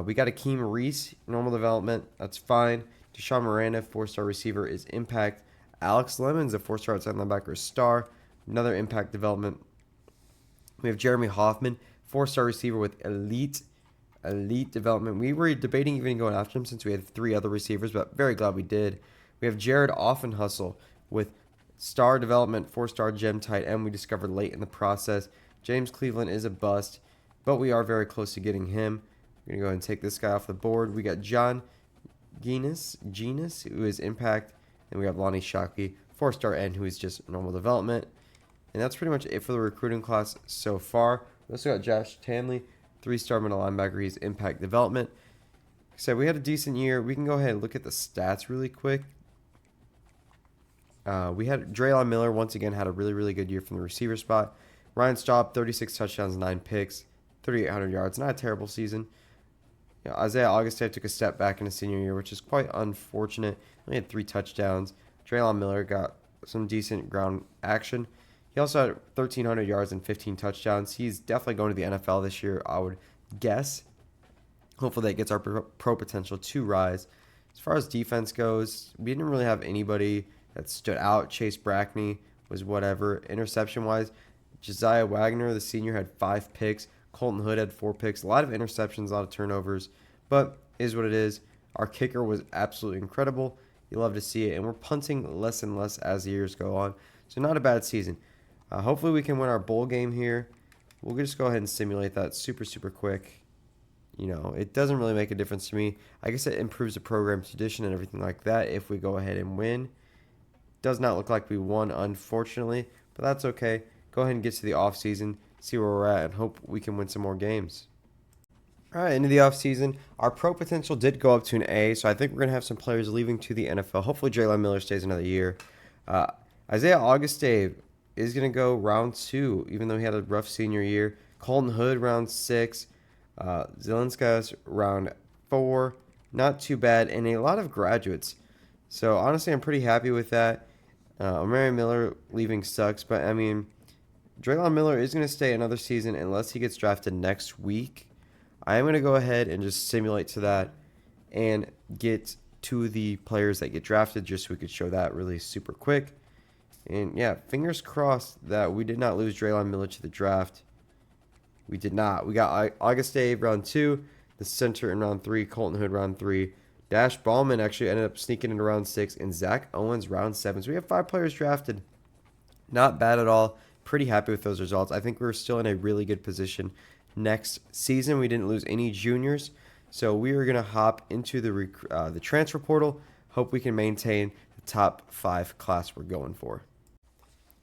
We got Akeem Reese, normal development. That's fine. Deshaun Miranda, 4-star receiver, is impact. Alex Lemons, a 4-star outside linebacker, is star. Another impact development. We have Jeremy Hoffman, 4-star receiver with elite development. We were debating even going after him since we had 3 other receivers, but very glad we did. We have Jared Offenhustle with star development, 4-star gem tight end we discovered late in the process. James Cleveland is a bust, but we are very close to getting him. We're going to go ahead and take this guy off the board. We got John Genus, who is impact, and we have Lonnie Shockey, 4-star end, who is just normal development. And that's pretty much it for the recruiting class so far. We also got Josh Tamley, 3-star middle linebacker. He's impact development. So we had a decent year. We can go ahead and look at the stats really quick. We had Draylon Miller, once again, had a really, really good year from the receiver spot. Ryan Staub, 36 touchdowns, 9 picks, 3,800 yards. Not a terrible season. Isaiah Augustave took a step back in his senior year, which is quite unfortunate. He had 3 touchdowns. Draylon Miller got some decent ground action. He also had 1,300 yards and 15 touchdowns. He's definitely going to the NFL this year, I would guess. Hopefully that gets our pro potential to rise. As far as defense goes, we didn't really have anybody that stood out. Chase Brackney was whatever. Interception-wise, Josiah Wagner, the senior, had 5 picks. Colton Hood had 4 picks. A lot of interceptions, a lot of turnovers. But it is what it is. Our kicker was absolutely incredible. You love to see it. And we're punting less and less as the years go on. So not a bad season. Hopefully we can win our bowl game here. We'll just go ahead and simulate that super, super quick. It doesn't really make a difference to me. I guess it improves the program tradition and everything like that if we go ahead and win. Does not look like we won, unfortunately, but that's okay. Go ahead and get to the offseason, see where we're at, and hope we can win some more games. All right, into the offseason. Our pro potential did go up to an A, so I think we're going to have some players leaving to the NFL. Hopefully Draylon Miller stays another year. Isaiah Augustave is going to go round 2, even though he had a rough senior year. Colton Hood, round 6. Zielinski's round 4. Not too bad, and a lot of graduates. So, honestly, I'm pretty happy with that. Omari Miller leaving sucks, but, Draylon Miller is going to stay another season unless he gets drafted next week. I am going to go ahead and just simulate to that and get to the players that get drafted just so we could show that really super quick. And yeah, fingers crossed that we did not lose Draylon Miller to the draft. We did not. We got Augustave round 2, the center in round 3, Colton Hood round 3. Dash Ballman actually ended up sneaking into round 6, and Zach Owens round 7. So we have 5 players drafted. Not bad at all. Pretty happy with those results. I think we're still in a really good position next season. We didn't lose any juniors, so we are going to hop into the transfer portal. Hope we can maintain the top 5 class we're going for.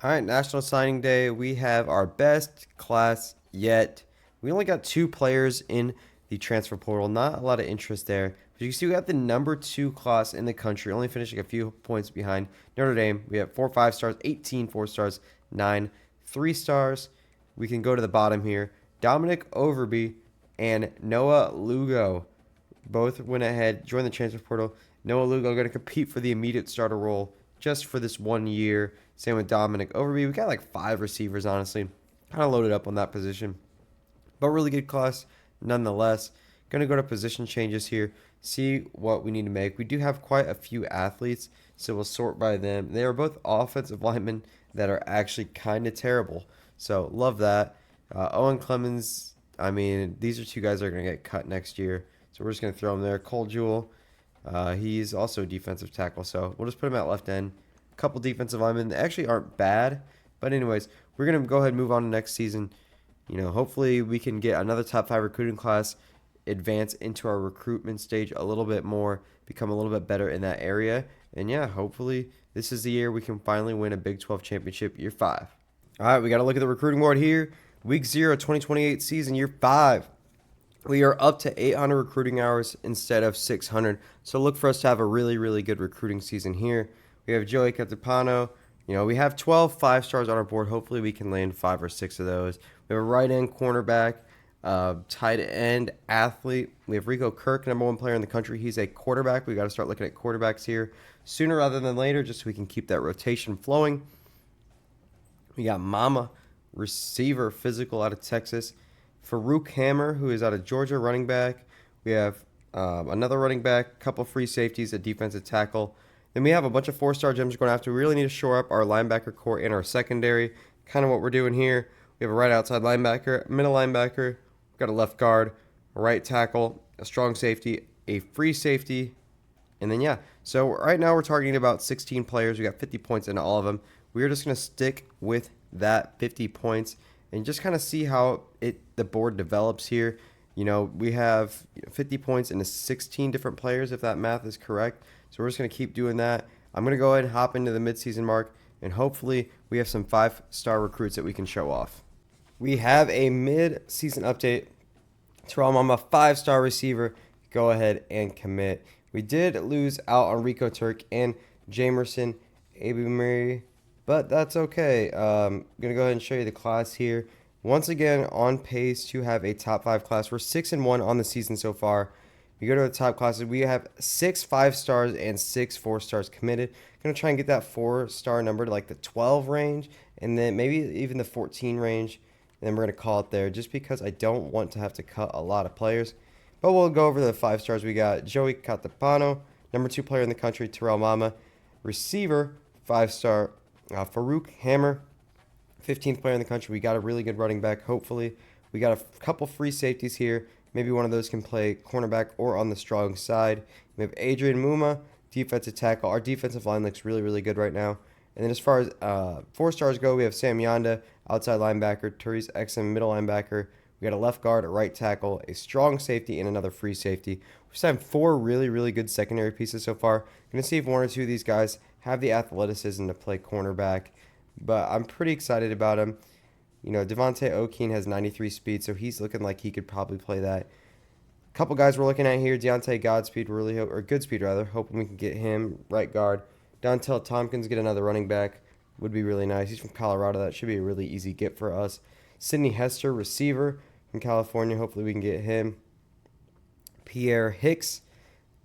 All right, National Signing Day. We have our best class yet. We only got 2 players in the transfer portal. Not a lot of interest there. But you can see we got the number 2 class in the country, only finishing a few points behind Notre Dame. We have 4 5-stars, 18 4-stars, 9 3-stars. We can go to the bottom here. Dominic Overby and Noah Lugo both went ahead, joined the transfer portal. Noah Lugo going to compete for the immediate starter role just for this 1 year. Same with Dominic Overby. We got like 5 receivers, honestly. Kind of loaded up on that position. But really good class nonetheless. Going to go to position changes here, see what we need to make. We do have quite a few athletes, so we'll sort by them. They are both offensive linemen that are actually kind of terrible. So love that. Owen Clemens, I mean, these are 2 guys that are going to get cut next year. So we're just going to throw him there. Cole Jewell, he's also a defensive tackle. So we'll just put him at left end. A couple defensive linemen. They actually aren't bad. But anyways, we're going to go ahead and move on to next season. Hopefully we can get another top 5 recruiting class, advance into our recruitment stage a little bit more, become a little bit better in that area. And yeah, hopefully this is the year we can finally win a Big 12 championship, year 5. All right, we got to look at the recruiting board here. Week 0, 2028 season, year 5. We are up to 800 recruiting hours instead of 600. So look for us to have a really, really good recruiting season here. We have Joey Catapano. We have 12 5-stars on our board. Hopefully we can land 5 or 6 of those. We have a right end cornerback, tight end athlete. We have Rico Kirk, number 1 player in the country. He's a quarterback. We got to start looking at quarterbacks here sooner rather than later, just so we can keep that rotation flowing. We got Mama, receiver, physical, out of Texas. Farouk Hammer, who is out of Georgia, running back. We have another running back, a couple free safeties, a defensive tackle. Then we have a bunch of 4-star gems we're going after. We really need to shore up our linebacker core and our secondary. Kind of what we're doing here. We have a right outside linebacker, middle linebacker. We've got a left guard, a right tackle, a strong safety, a free safety. And then, yeah. So right now we're targeting about 16 players. We got 50 points in all of them. We're just going to stick with that 50 points and just kind of see how the board develops here. We have 50 points into 16 different players, if that math is correct. So we're just going to keep doing that. I'm going to go ahead and hop into the midseason mark, and hopefully we have some 5-star recruits that we can show off. We have a mid-season update. Terrell Mama, 5-star receiver. Go ahead and commit. We did lose out on Rico Turk and Jamerson Abumeri, but that's okay. I'm going to go ahead and show you the class here. Once again, on pace to have a top 5 class. We're 6-1 on the season so far. We go to the top classes. We have 6 5-stars and 6 4-stars committed. Going to try and get that 4-star number to like the 12 range, and then maybe even the 14 range. And then we're going to call it there, just because I don't want to have to cut a lot of players. But we'll go over the 5-stars. We got Joey Catapano, number 2 player in the country, Terrell Mama. Receiver, 5-star, Farouk Hammer, 15th player in the country. We got a really good running back, hopefully. We got a couple free safeties here. Maybe one of those can play cornerback or on the strong side. We have Adrian Muma, defensive tackle. Our defensive line looks really, really good right now. And then as far as 4-stars go, we have Sam Yonda, outside linebacker, Therese Exum, middle linebacker. We got a left guard, a right tackle, a strong safety, and another free safety. We've signed 4 really, really good secondary pieces so far. Going to see if 1 or 2 of these guys have the athleticism to play cornerback. But I'm pretty excited about him. Devontae O'Keen has 93 speed, so he's looking like he could probably play that. A couple guys we're looking at here, Deontay Godspeed, or Goodspeed rather, hoping we can get him, right guard. Dontel Tompkins, get another running back, would be really nice. He's from Colorado. That should be a really easy get for us. Sidney Hester, receiver from California. Hopefully we can get him. Pierre Hicks,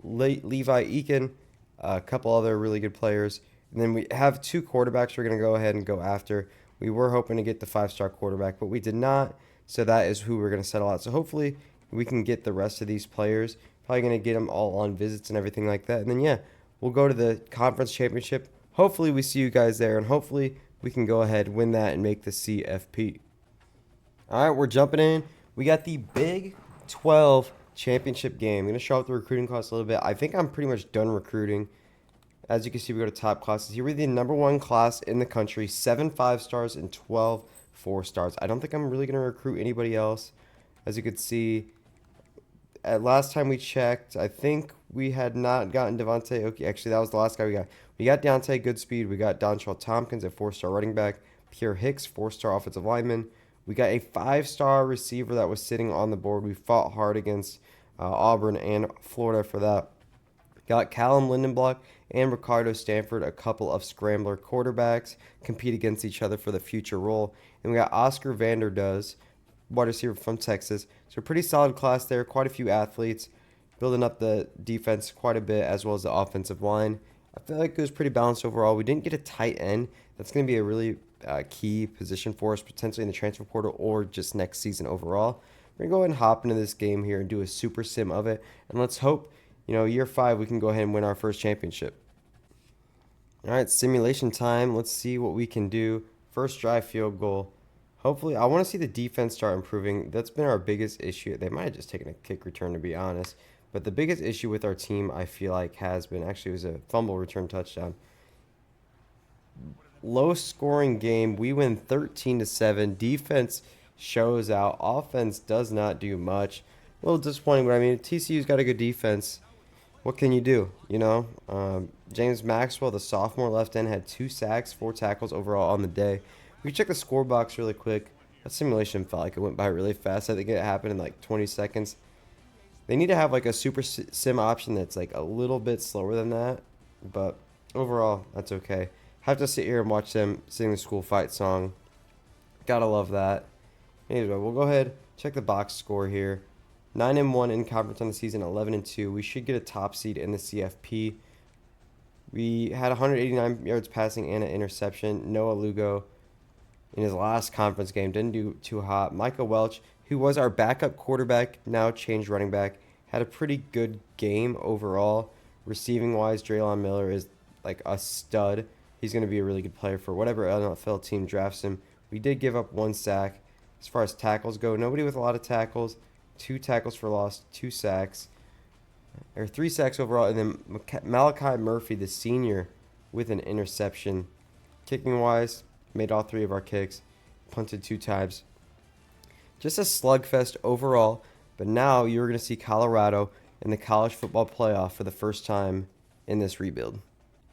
Levi Eakin, a couple other really good players. And then we have 2 quarterbacks we're going to go ahead and go after. We were hoping to get the 5-star quarterback, but we did not. So that is who we're going to settle out. So hopefully we can get the rest of these players. Probably going to get them all on visits and everything like that. And then, yeah, we'll go to the conference championship. Hopefully we see you guys there, and hopefully we can go ahead, win that, and make the CFP. All right, we're jumping in. We got the Big 12 championship game. I'm going to show off the recruiting class a little bit. I think I'm pretty much done recruiting. As you can see, we go to top classes. Here we're the number 1 class in the country, 7 5-stars and 12 4-stars. I don't think I'm really going to recruit anybody else. As you could see, at last time we checked, I think we had not gotten Devontae Oki. Actually, that was the last guy we got. We got Deontay Goodspeed. We got Dontrell Tompkins, a 4-star running back. Pierre Hicks, 4-star offensive lineman. We got a 5-star receiver that was sitting on the board. We fought hard against Auburn and Florida for that. Got Callum Lindenblock and Ricardo Stanford, a couple of scrambler quarterbacks, compete against each other for the future role. And we got Oscar Vanderdoes, wide receiver from Texas. So a pretty solid class there, quite a few athletes, building up the defense quite a bit as well as the offensive line. I feel like it was pretty balanced overall. We didn't get a tight end. That's going to be a really key position for us, potentially in the transfer portal or just next season overall. We're going to go ahead and hop into this game here and do a super sim of it. And let's hope, year 5, we can go ahead and win our first championship. All right, simulation time. Let's see what we can do. First drive field goal. Hopefully, I want to see the defense start improving. That's been our biggest issue. They might have just taken a kick return, to be honest. But the biggest issue with our team, I feel like, has been, actually, it was a fumble return touchdown. Low scoring game. We win 13-7. Defense shows out. Offense does not do much. A little disappointing, but I mean, TCU's got a good defense. What can you do? James Maxwell, the sophomore left end, had 2 sacks, 4 tackles overall on the day. We can check the score box really quick. That simulation felt like it went by really fast. I think it happened in like 20 seconds. They need to have like a super sim option that's like a little bit slower than that. But overall, that's okay. Have to sit here and watch them sing the school fight song. Gotta love that. Anyway, we'll go ahead, check the box score here. 9-1 in conference on the season, 11-2. We should get a top seed in the CFP. We had 189 yards passing and an interception. Noah Lugo, in his last conference game, didn't do too hot. Micah Welch, who was our backup quarterback, now changed running back, had a pretty good game overall. Receiving-wise, Draylon Miller is like a stud. He's going to be a really good player for whatever NFL team drafts him. We did give up 1 sack. As far as tackles go, nobody with a lot of tackles. 2 tackles for loss, 2 sacks, or 3 sacks overall, and then Malachi Murphy, the senior, with an interception. Kicking wise, made all 3 of our kicks, punted 2 times. Just a slugfest overall, but now you're going to see Colorado in the college football playoff for the first time in this rebuild.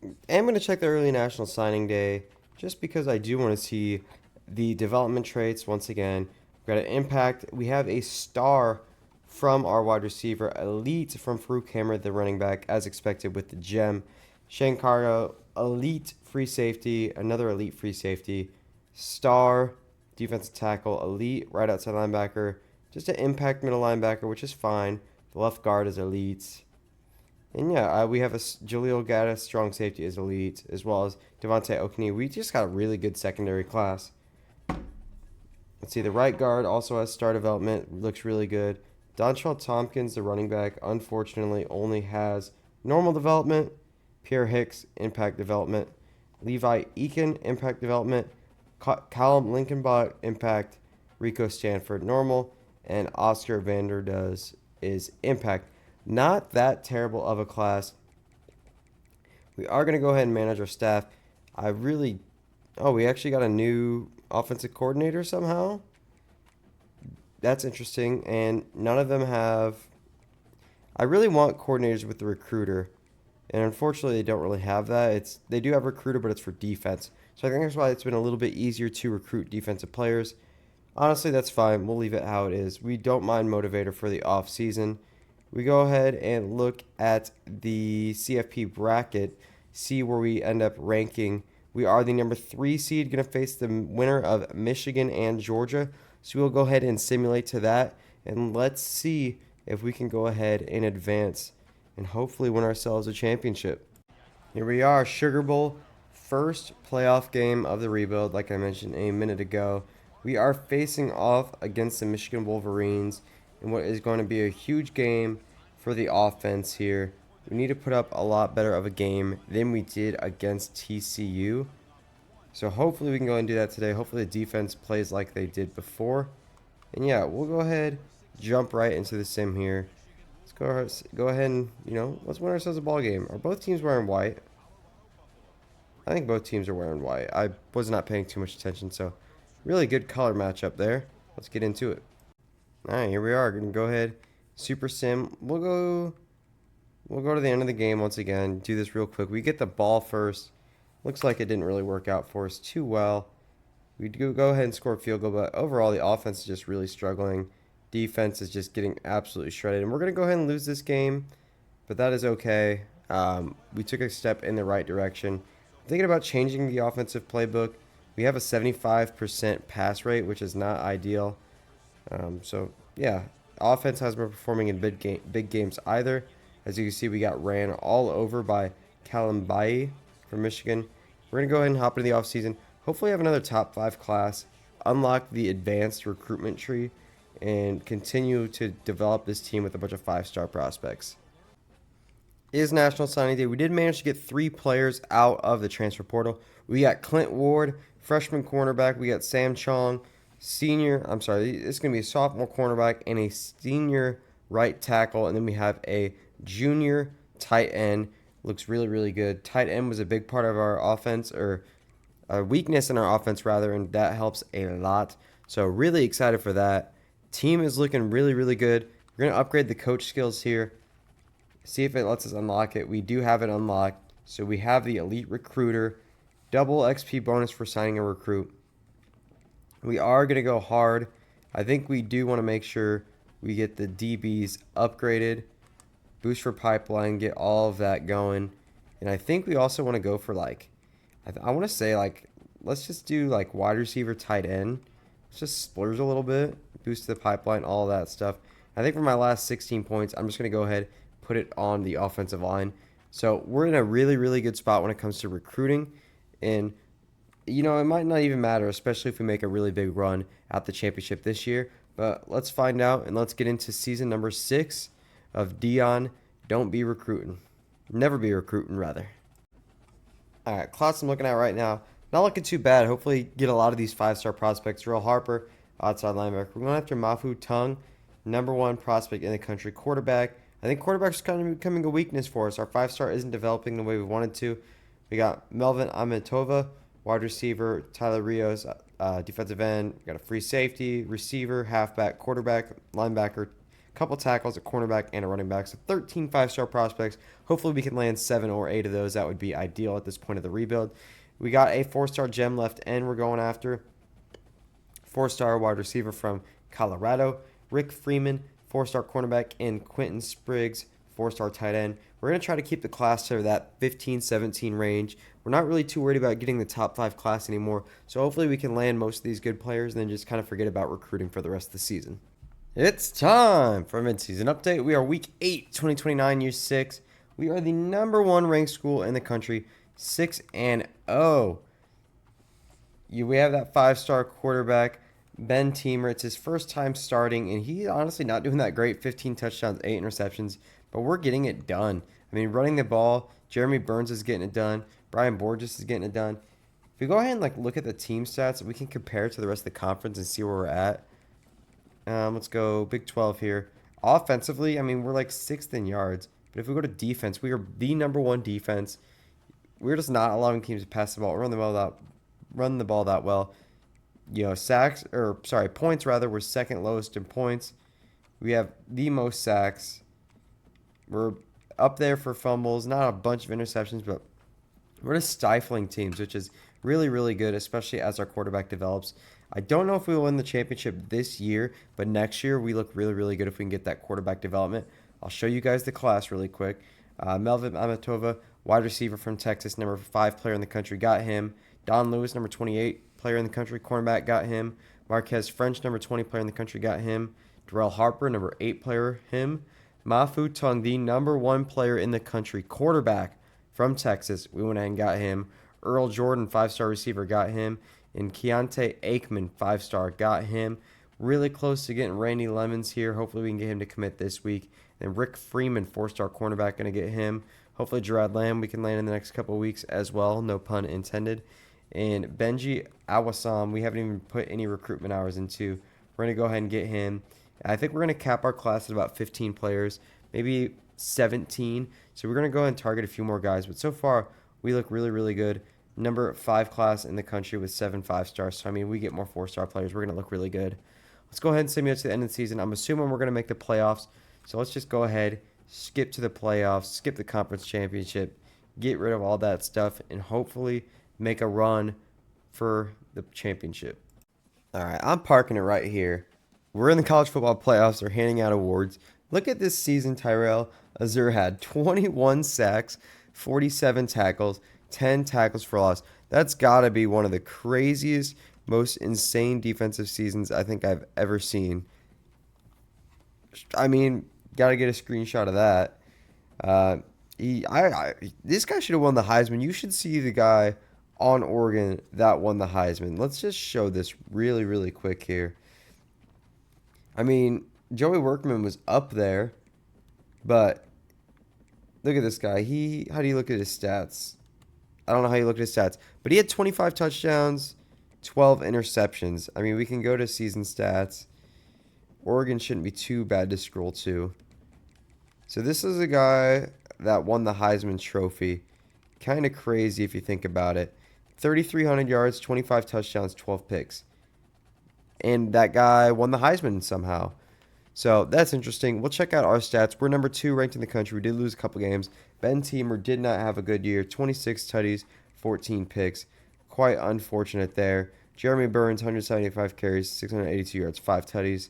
And I'm going to check the early national signing day just because I do want to see the development traits once again. We've got an impact. We have a star from our wide receiver, elite from Farouk Hammer, the running back, as expected with the gem. Shane Cargo, elite free safety, another elite free safety. Star, defensive tackle, elite right outside linebacker. Just an impact middle linebacker, which is fine. The left guard is elite. And yeah, we have a Jaleel Gaddis, strong safety, is elite, as well as Devontae Okene. We just got a really good secondary class. Let's see, the right guard also has star development, looks really good. Dontrell Tompkins, the running back, unfortunately only has normal development. Pierre Hicks, impact development. Levi Eakin, impact development. Callum Lincolnbach, impact. Rico Stanford, normal. And Oscar Vanderdoes is impact. Not that terrible of a class. We are going to go ahead and manage our staff. We actually got a new offensive coordinator somehow. That's interesting, and none of them have. I really want coordinators with the recruiter, and unfortunately they don't really have that. They do have recruiter, but it's for defense. So I think that's why it's been a little bit easier to recruit defensive players. Honestly, that's fine. We'll leave it how it is. We don't mind motivator for the off season. We go ahead and look at the CFP bracket, see where we end up ranking. We are the number 3 seed, going to face the winner of Michigan and Georgia. So we'll go ahead and simulate to that, and let's see if we can go ahead and advance and hopefully win ourselves a championship. Here we are, Sugar Bowl, first playoff game of the rebuild, like I mentioned a minute ago. We are facing off against the Michigan Wolverines in what is going to be a huge game for the offense here. We need to put up a lot better of a game than we did against TCU. So hopefully we can go and do that today. Hopefully the defense plays like they did before. And yeah, we'll go ahead, jump right into the sim here. Let's go ahead and, let's win ourselves a ball game. Are both teams wearing white? I think both teams are wearing white. I was not paying too much attention, so really good color matchup there. Let's get into it. All right, here we are. Going to go ahead, super sim. We'll go to the end of the game once again. Do this real quick. We get the ball first. Looks like it didn't really work out for us too well. We do go ahead and score a field goal, but overall the offense is just really struggling. Defense is just getting absolutely shredded, and we're going to go ahead and lose this game, but that is okay. We took a step in the right direction. I'm thinking about changing the offensive playbook. We have a 75% pass rate, which is not ideal. So, yeah, offense hasn't been performing in big games either. As you can see, we got ran all over by Kalambai from Michigan. We're going to go ahead and hop into the offseason. Hopefully have another top 5 class, unlock the advanced recruitment tree, and continue to develop this team with a bunch of 5-star prospects. It is National Signing Day. We did manage to get 3 players out of the transfer portal. We got Clint Ward, freshman cornerback. We got Sam Chong, this is going to be a sophomore cornerback and a senior right tackle. And then we have a junior tight end. Looks really, really good. Tight end was a big part of our offense, or a weakness in our offense, rather, and that helps a lot. So really excited for that. Team is looking really, really good. We're going to upgrade the coach skills here. See if it lets us unlock it. We do have it unlocked. So we have the elite recruiter. Double XP bonus for signing a recruit. We are going to go hard. I think we do want to make sure we get the DBs upgraded. Boost for pipeline. Get all of that going. And I think we also want to go for I want to say let's just do wide receiver, tight end. Let's just splurge a little bit. Boost the pipeline. All of that stuff. I think for my last 16 points, I'm just going to go ahead put it on the offensive line. So we're in a really, really good spot when it comes to recruiting. And, it might not even matter, especially if we make a really big run at the championship this year. But let's find out, and let's get into season number 6 of Deion. Don't be recruiting. Never be recruiting, rather. All right, class I'm looking at right now. Not looking too bad. Hopefully get a lot of these 5-star prospects. Darrell Harper, outside linebacker. We're going after Mafu Tung, number 1 prospect in the country, quarterback. I think quarterback's kind of becoming a weakness for us. Our 5-star isn't developing the way we wanted to. We got Melvin Amitova, wide receiver, Tyler Rios, defensive end. We got a free safety, receiver, halfback, quarterback, linebacker, a couple tackles, a cornerback, and a running back. So 13 5-star prospects. Hopefully we can land 7 or 8 of those. That would be ideal at this point of the rebuild. We got a 4-star gem left end we're going after. 4-star wide receiver from Colorado, Rick Freeman, 4-star cornerback, and Quentin Spriggs, 4-star tight end. We're going to try to keep the class to that 15-17 range. We're not really too worried about getting the top 5 class anymore, so hopefully we can land most of these good players and then just kind of forget about recruiting for the rest of the season. It's time for a midseason update. We are week 8, 2029, year 6. We are the number 1 ranked school in the country, 6-0. We have that 5-star quarterback, Ben Teamer. It's his first time starting, and he's honestly not doing that great. 15 touchdowns, 8 interceptions, but we're getting it done. I mean, running the ball, Jeremy Burns is getting it done. Brian Borges is getting it done. If we go ahead and look at the team stats, we can compare it to the rest of the conference and see where we're at. Let's go Big 12 here. Offensively, I mean, we're 6th in yards. But if we go to defense, we are the number 1 defense. We're just not allowing teams to pass the ball, run the ball that well. Points rather, we're second lowest in points. We have the most sacks. We're up there for fumbles, not a bunch of interceptions, but we're just stifling teams, which is really, really good, especially as our quarterback develops. I don't know if we will win the championship this year, but next year we look really, really good if we can get that quarterback development. I'll show you guys the class really quick. Melvin Amitova, wide receiver from Texas, number 5 player in the country, got him. Don Lewis, number 28 player in the country, cornerback, got him. Marquez French, number 20 player in the country, got him. Darrell Harper, number 8 player, him. Mafu Tung, the number 1 player in the country, quarterback from Texas, we went ahead and got him. Earl Jordan, 5-star receiver, got him. And Keontae Aikman, 5-star, got him. Really close to getting Randy Lemons here. Hopefully we can get him to commit this week. And Rick Freeman, 4-star cornerback, going to get him. Hopefully Gerard Lamb we can land in the next couple of weeks as well. No pun intended. And Benji Awasam, we haven't even put any recruitment hours into. We're going to go ahead and get him. I think we're going to cap our class at about 15 players, maybe 17. So we're going to go ahead and target a few more guys. But so far, we look really, really good. Number 5 class in the country with 7 5-stars. So, I mean, we get more 4-star players. We're going to look really good. Let's go ahead and simulate to the end of the season. I'm assuming we're going to make the playoffs. So let's just go ahead, skip to the playoffs, skip the conference championship, get rid of all that stuff, and hopefully make a run for the championship. All right, I'm parking it right here. We're in the college football playoffs. They're handing out awards. Look at this season. Tyrell Azur had 21 sacks, 47 tackles, 10 tackles for loss. That's got to be one of the craziest, most insane defensive seasons I think I've ever seen. I mean, got to get a screenshot of that. This guy should have won the Heisman. You should see the guy on Oregon that won the Heisman. Let's just show this really, really quick here. I mean, Joey Workman was up there, but look at this guy. How do you look at his stats? I don't know how you look at his stats, but he had 25 touchdowns, 12 interceptions. I mean, we can go to season stats. Oregon shouldn't be too bad to scroll to. So this is a guy that won the Heisman Trophy. Kind of crazy if you think about it. 3,300 yards, 25 touchdowns, 12 picks. And that guy won the Heisman somehow. So that's interesting. We'll check out our stats. We're number 2 ranked in the country. We did lose a couple games. Ben Teamer did not have a good year. 26 tutties, 14 picks. Quite unfortunate there. Jeremy Burns, 175 carries, 682 yards, 5 tutties.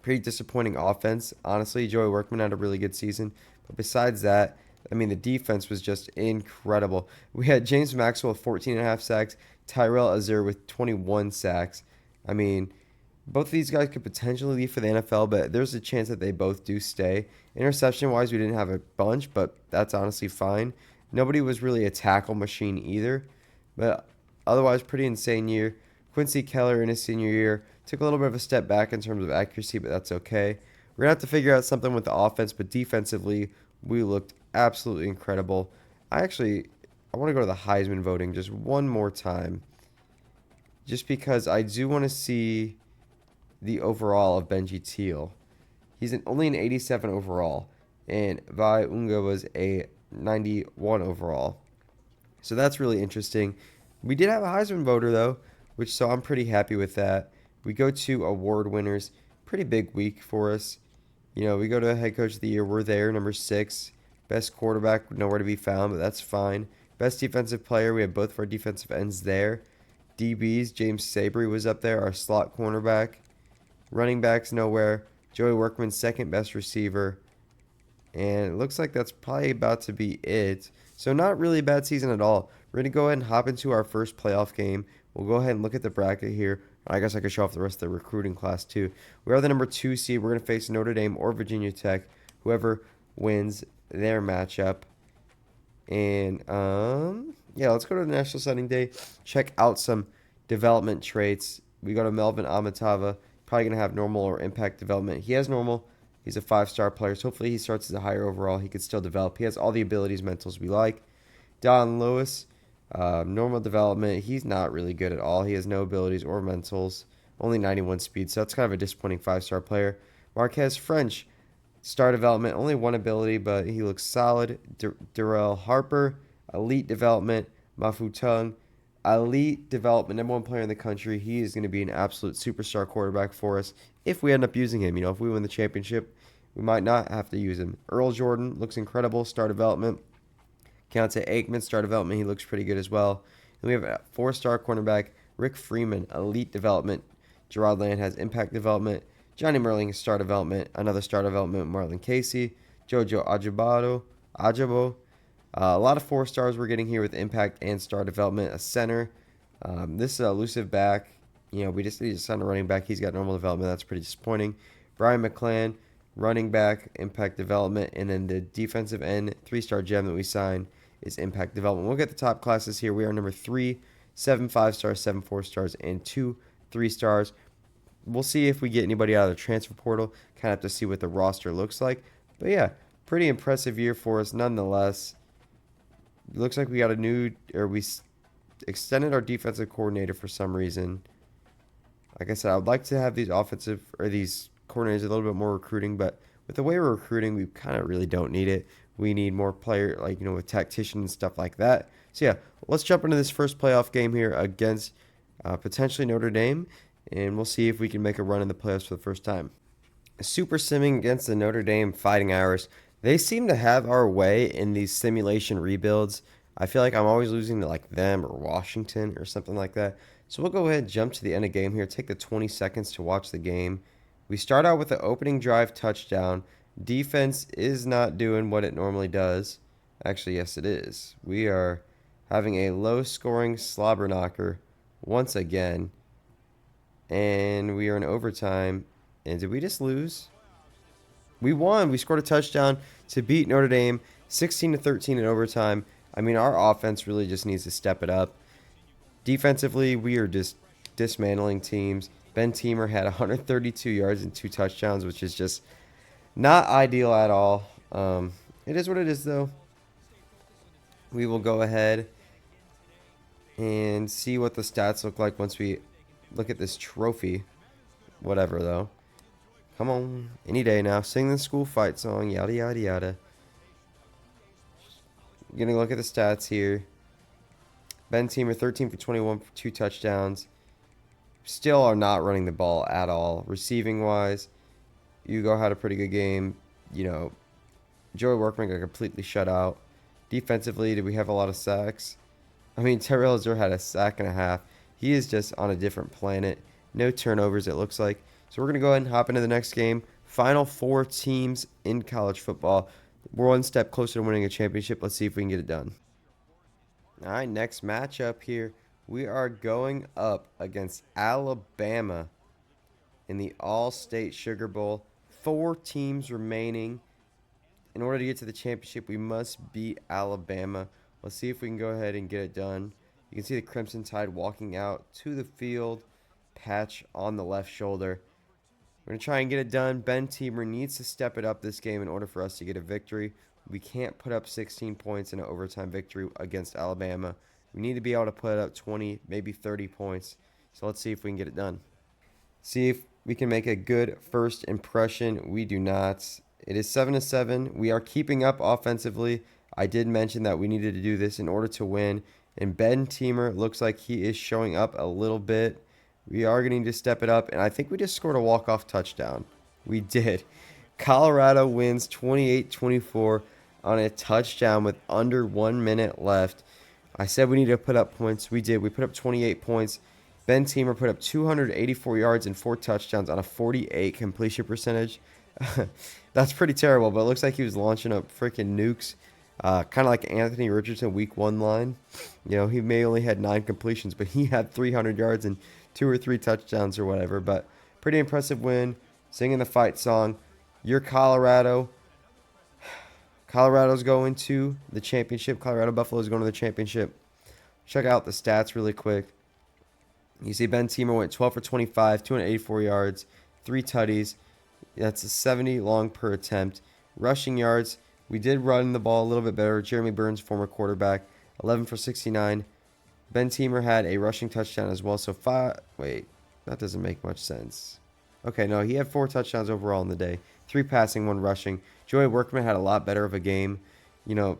Pretty disappointing offense. Honestly, Joey Workman had a really good season. But besides that, I mean, the defense was just incredible. We had James Maxwell with 14.5 sacks. Tyrell Azur with 21 sacks. I mean, both of these guys could potentially leave for the NFL, but there's a chance that they both do stay. Interception-wise, we didn't have a bunch, but that's honestly fine. Nobody was really a tackle machine either, but otherwise, pretty insane year. Quincy Keller in his senior year took a little bit of a step back in terms of accuracy, but that's okay. We're going to have to figure out something with the offense, but defensively, we looked absolutely incredible. I want to go to the Heisman voting just one more time, just because I do want to see the overall of Benji Teal. He's only an 87 overall, and Vi Unga was a 91 overall. So that's really interesting. We did have a Heisman voter, though, so I'm pretty happy with that. We go to award winners. Pretty big week for us. You know, we go to head coach of the year. We're there, number 6. Best quarterback, nowhere to be found, but that's fine. Best defensive player, we have both of our defensive ends there. DBs, James Sabry was up there, our slot cornerback. Running backs, nowhere. Joey Workman, second best receiver. And it looks like that's probably about to be it. So not really a bad season at all. We're going to go ahead and hop into our first playoff game. We'll go ahead and look at the bracket here. I guess I could show off the rest of the recruiting class too. We are the number 2 seed. We're going to face Notre Dame or Virginia Tech. Whoever wins their matchup. And, yeah, let's go to the National Signing Day. Check out some development traits. We go to Melvin Amatava. Probably going to have normal or impact development. He has normal. He's a 5-star player, so hopefully he starts as a higher overall. He could still develop. He has all the abilities, mentals we like. Don Lewis, normal development. He's not really good at all. He has no abilities or mentals. Only 91 speed, so that's kind of a disappointing 5-star player. Marquez French, star development. Only 1 ability, but he looks solid. Darrell Harper, elite development. Mafu Tung, elite development, number 1 player in the country. He is going to be an absolute superstar quarterback for us if we end up using him. You know, if we win the championship, we might not have to use him. Earl Jordan looks incredible, star development. Keontae Aikman, star development. He looks pretty good as well. And we have a 4-star cornerback, Rick Freeman, elite development. Gerard Land has impact development. Johnny Merling, star development. Another star development, Marlon Casey. Jojo Ajabo. A lot of 4 stars we're getting here with impact and star development. A center. This is an elusive back. You know, we just need to sign a running back. He's got normal development. That's pretty disappointing. Brian McClan, running back, impact development. And then the defensive end, 3-star gem that we signed is impact development. We'll get the top classes here. We are number 3, 7 5-stars, 7 4-stars, and 2 3-stars. We'll see if we get anybody out of the transfer portal. Kind of have to see what the roster looks like. But yeah, pretty impressive year for us nonetheless. It looks like we got we extended our defensive coordinator for some reason. Like I said, I would like to have these these coordinators a little bit more recruiting, but with the way we're recruiting, we kind of really don't need it. We need more player, with tacticians and stuff like that. So yeah, let's jump into this first playoff game here against potentially Notre Dame, and we'll see if we can make a run in the playoffs for the first time. Super simming against the Notre Dame Fighting Irish. They seem to have our way in these simulation rebuilds. I feel like I'm always losing to like them or Washington or something like that. So we'll go ahead and jump to the end of the game here. Take the 20 seconds to watch the game. We start out with the opening drive touchdown. Defense is not doing what it normally does. Actually, yes, it is. We are having a low-scoring slobber knocker once again. And we are in overtime. And did we just lose? We won. We scored a touchdown to beat Notre Dame 16-13 in overtime. I mean, our offense really just needs to step it up. Defensively, we are just dismantling teams. Ben Teamer had 132 yards and 2 touchdowns, which is just not ideal at all. It is what it is, though. We will go ahead and see what the stats look like once we look at this trophy. Whatever, though. Come on. Any day now. Sing the school fight song. Yada, yada, yada. Gonna look at the stats here. Ben Teamer, 13 for 21 for 2 touchdowns. Still are not running the ball at all. Receiving-wise, Hugo had a pretty good game. You know, Joey Workman got completely shut out. Defensively, did we have a lot of sacks? I mean, Terrell Zur had a sack and a half. He is just on a different planet. No turnovers, it looks like. So we're going to go ahead and hop into the next game. Final 4 teams in college football. We're one step closer to winning a championship. Let's see if we can get it done. All right, next matchup here. We are going up against Alabama in the All-State Sugar Bowl. 4 teams remaining. In order to get to the championship, we must beat Alabama. Let's see if we can go ahead and get it done. You can see the Crimson Tide walking out to the field. Patch on the left shoulder. We're going to try and get it done. Ben Teamer needs to step it up this game in order for us to get a victory. We can't put up 16 points in an overtime victory against Alabama. We need to be able to put up 20, maybe 30 points. So let's see if we can get it done. See if we can make a good first impression. We do not. It is 7-7. We are keeping up offensively. I did mention that we needed to do this in order to win. And Ben Teamer looks like he is showing up a little bit. We are going to need to step it up. And I think we just scored a walk-off touchdown. We did. Colorado wins 28-24 on a touchdown with under 1 minute left. I said we need to put up points. We did. We put up 28 points. Ben Teamer put up 284 yards and 4 touchdowns on a 48 completion percentage. That's pretty terrible, but it looks like he was launching up freaking nukes. Kind of like Anthony Richardson week 1 line. You know, he may only had 9 completions, but he had 300 yards and 2 or 3 touchdowns or whatever. But pretty impressive win. Singing the fight song. You're Colorado. Colorado's going to the championship. Colorado Buffalo's going to the championship. Check out the stats really quick. You see Ben Teamer went 12 for 25, 284 yards, 3 tutties. That's a 70 long per attempt. Rushing yards, we did run the ball a little bit better. Jeremy Burns, former quarterback, 11 for 69. Ben Teamer had a rushing touchdown as well. So 5. Wait, that doesn't make much sense. Okay, no, he had 4 touchdowns overall in the day. 3 passing, 1 rushing. Joey Workman had a lot better of a game. You know,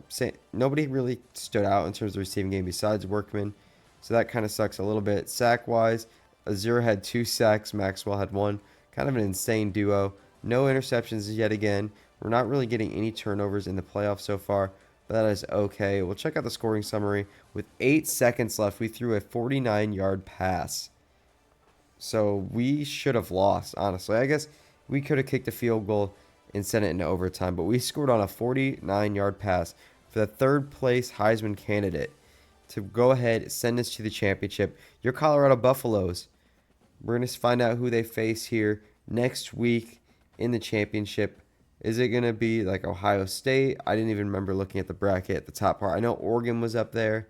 nobody really stood out in terms of the receiving game besides Workman. So that kind of sucks a little bit. Sack-wise, Azure had 2 sacks. Maxwell had 1. Kind of an insane duo. No interceptions yet again. We're not really getting any turnovers in the playoffs so far, but that is okay. We'll check out the scoring summary. With 8 seconds left, we threw a 49-yard pass. So we should have lost, honestly. I guess we could have kicked a field goal and sent it into overtime, but we scored on a 49-yard pass for the 3rd place Heisman candidate to go ahead and send us to the championship. Your Colorado Buffaloes. We're going to find out who they face here next week in the championship. Is it going to be like Ohio State? I didn't even remember looking at the bracket at the top part. I know Oregon was up there.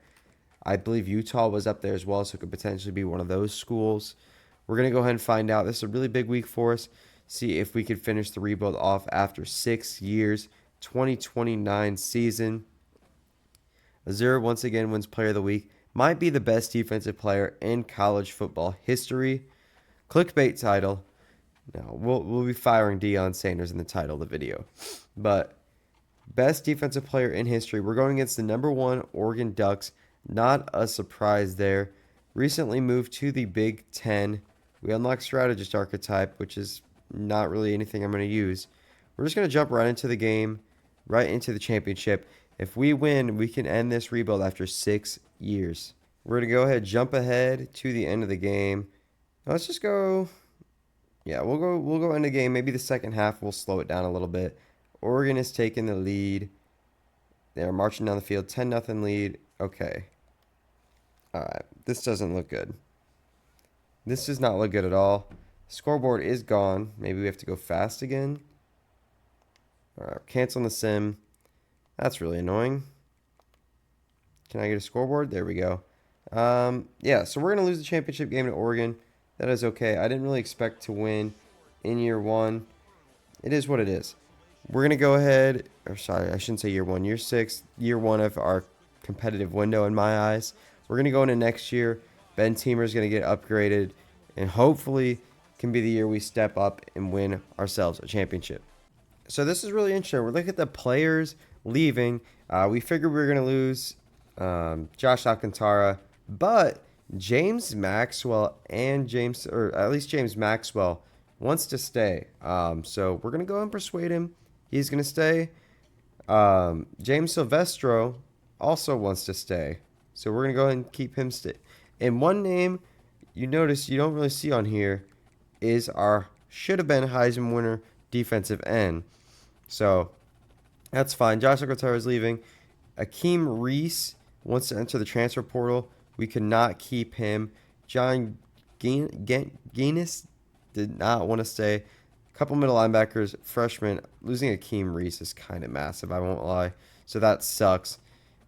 I believe Utah was up there as well, so it could potentially be one of those schools. We're going to go ahead and find out. This is a really big week for us. See if we could finish the rebuild off after 6 years. 2029 season. Azure once again wins Player of the Week. Might be the best defensive player in college football history. Clickbait title. Now, we'll be firing Deion Sanders in the title of the video. But best defensive player in history. We're going against the #1 Oregon Ducks. Not a surprise there. Recently moved to the Big Ten. We unlocked strategist archetype, which is not really anything I'm going to use. We're just going to jump right into the game, right into the championship. If we win, we can end this rebuild after 6 years. We're going to go ahead, jump ahead to the end of the game. Let's just go. Yeah, we'll go end the game. Maybe the second half we'll slow it down a little bit. Oregon is taking the lead. They're marching down the field, 10-0 lead. Okay. All right. This doesn't look good. This does not look good at all. Scoreboard is gone. Maybe we have to go fast again. All right, canceling the sim. That's really annoying. Can I get a scoreboard? There we go. Yeah, so we're going to lose the championship game to Oregon. That is okay. I didn't really expect to win in year one. It is what it is. We're going to go ahead, or sorry, I shouldn't say year one, year six, year one of our competitive window in my eyes. We're going to go into next year. Ben Teamer's going to get upgraded, and hopefully can be the year we step up and win ourselves a championship. So this is really interesting. We're looking at the players leaving. We figured we were going to lose Josh Alcantara, but James Maxwell and or at least James Maxwell wants to stay. So we're going to go and persuade him. He's going to stay. James Silvestro also wants to stay. So we're going to go ahead and keep him stay. And one name you notice you don't really see on here is our should have been Heisman winner defensive end. So that's fine. Josh Alcantara is leaving. Akeem Reese wants to enter the transfer portal. We could not keep him. John Guinness did not want to stay. A couple middle linebackers, freshman. Losing Akeem Reese is kind of massive, I won't lie. So that sucks.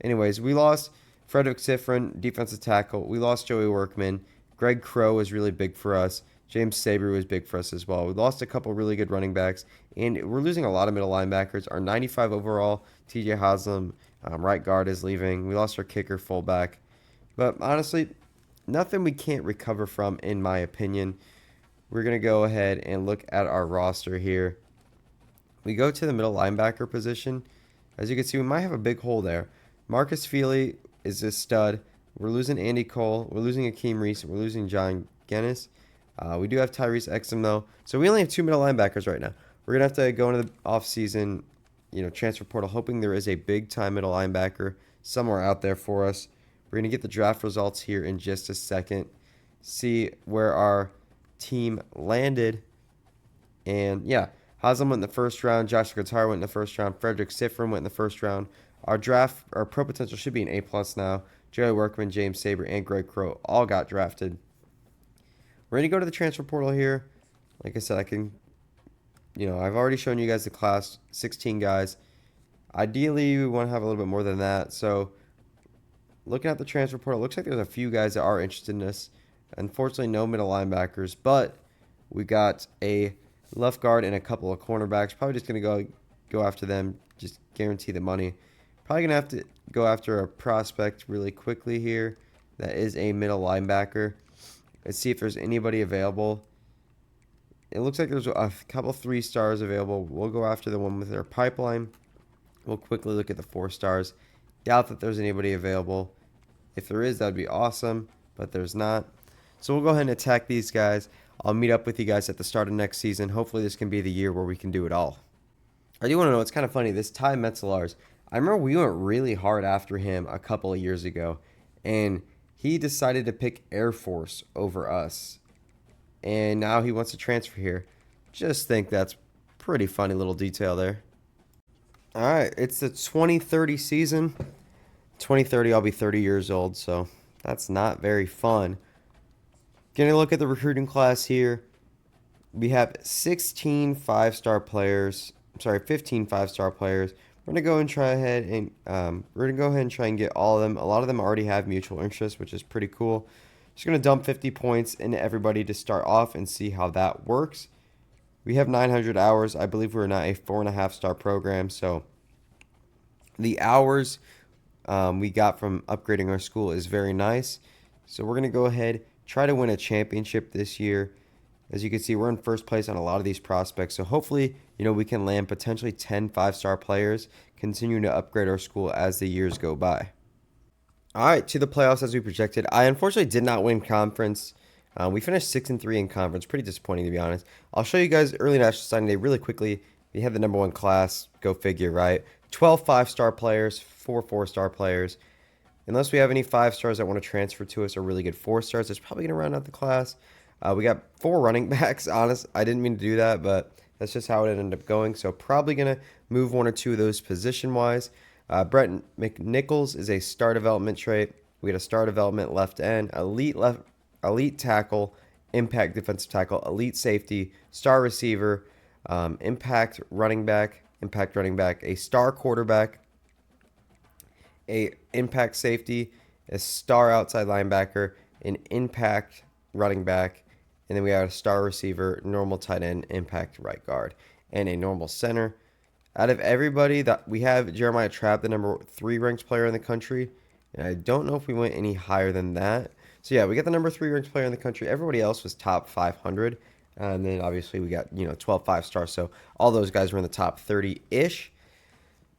Anyways, we lost Frederick Sifrin, defensive tackle. We lost Joey Workman. Greg Crow was really big for us. James Sabre was big for us as well. We lost a couple really good running backs, and we're losing a lot of middle linebackers. Our 95 overall, TJ Haslam, right guard, is leaving. We lost our kicker, fullback. But honestly, nothing we can't recover from, in my opinion. We're going to go ahead and look at our roster here. We go to the middle linebacker position. As you can see, we might have a big hole there. Marcus Feely is a stud. We're losing Andy Cole. We're losing Akeem Reese. We're losing John Guinness. We do have Tyrese Exum, though. So we only have 2 middle linebackers right now. We're going to have to go into the offseason, transfer portal, hoping there is a big-time middle linebacker somewhere out there for us. We're going to get the draft results here in just a second, see where our team landed. And, yeah, Haslam went in the first round. Josh Alcantara went in the first round. Frederick Sifrin went in the first round. Our pro potential should be an A+ now. Joey Workman, James Sabre, and Greg Crow all got drafted. We're going to go to the transfer portal here. Like I said, I've already shown you guys the class, 16 guys. Ideally, we want to have a little bit more than that. So, looking at the transfer portal, it looks like there's a few guys that are interested in this. Unfortunately, no middle linebackers, but we got a left guard and a couple of cornerbacks. Probably just going to go after them, just guarantee the money. Probably going to have to go after a prospect really quickly here that is a middle linebacker. Let's see if there's anybody available. It looks like there's a couple 3 stars available. We'll go after the one with their pipeline. We'll quickly look at the 4 stars. Doubt that there's anybody available. If there is, that would be awesome, but there's not. So we'll go ahead and attack these guys. I'll meet up with you guys at the start of next season. Hopefully this can be the year where we can do it all. I do want to know, it's kind of funny, this Ty Metzelaars, I remember we went really hard after him a couple of years ago, and he decided to pick Air Force over us. And now he wants to transfer here. Just think that's pretty funny little detail there. All right, it's the 2030 season. 2030, I'll be 30 years old, so that's not very fun. Getting a look at the recruiting class here. We have 16 5-star players. 15 5-star players. We're gonna go and try ahead and try and get all of them. A lot of them already have mutual interest, which is pretty cool. Just gonna dump 50 points into everybody to start off and see how that works. We have 900 hours. I believe we're not a 4.5-star program, so the hours we got from upgrading our school is very nice. So we're gonna go ahead, try to win a championship this year. As you can see, we're in first place on a lot of these prospects. So hopefully, we can land potentially 10 5-star players, continuing to upgrade our school as the years go by. All right, to the playoffs as we projected. I unfortunately did not win conference. We finished 6-3 in conference. Pretty disappointing, to be honest. I'll show you guys early National Signing Day really quickly. We have the #1 class. Go figure, right? 12 5-star players, 4 4-star players. Unless we have any 5 stars that want to transfer to us or really good 4 stars, it's probably going to round out the class. We got 4 running backs. Honest, I didn't mean to do that, but that's just how it ended up going. So probably going to move 1 or 2 of those position-wise. Brett McNichols is a star development trait. We had a star development left end, elite tackle, impact defensive tackle, elite safety, star receiver, impact running back, a star quarterback, a impact safety, a star outside linebacker, an impact running back, and then we have a star receiver, normal tight end, impact right guard, and a normal center. Out of everybody that we have, Jeremiah Trapp, the number 3 ranked player in the country, and I don't know if we went any higher than that. So yeah, we got the number 3 ranked player in the country. Everybody else was top 500, and then obviously we got 12 5-stars. So all those guys were in the top 30-ish.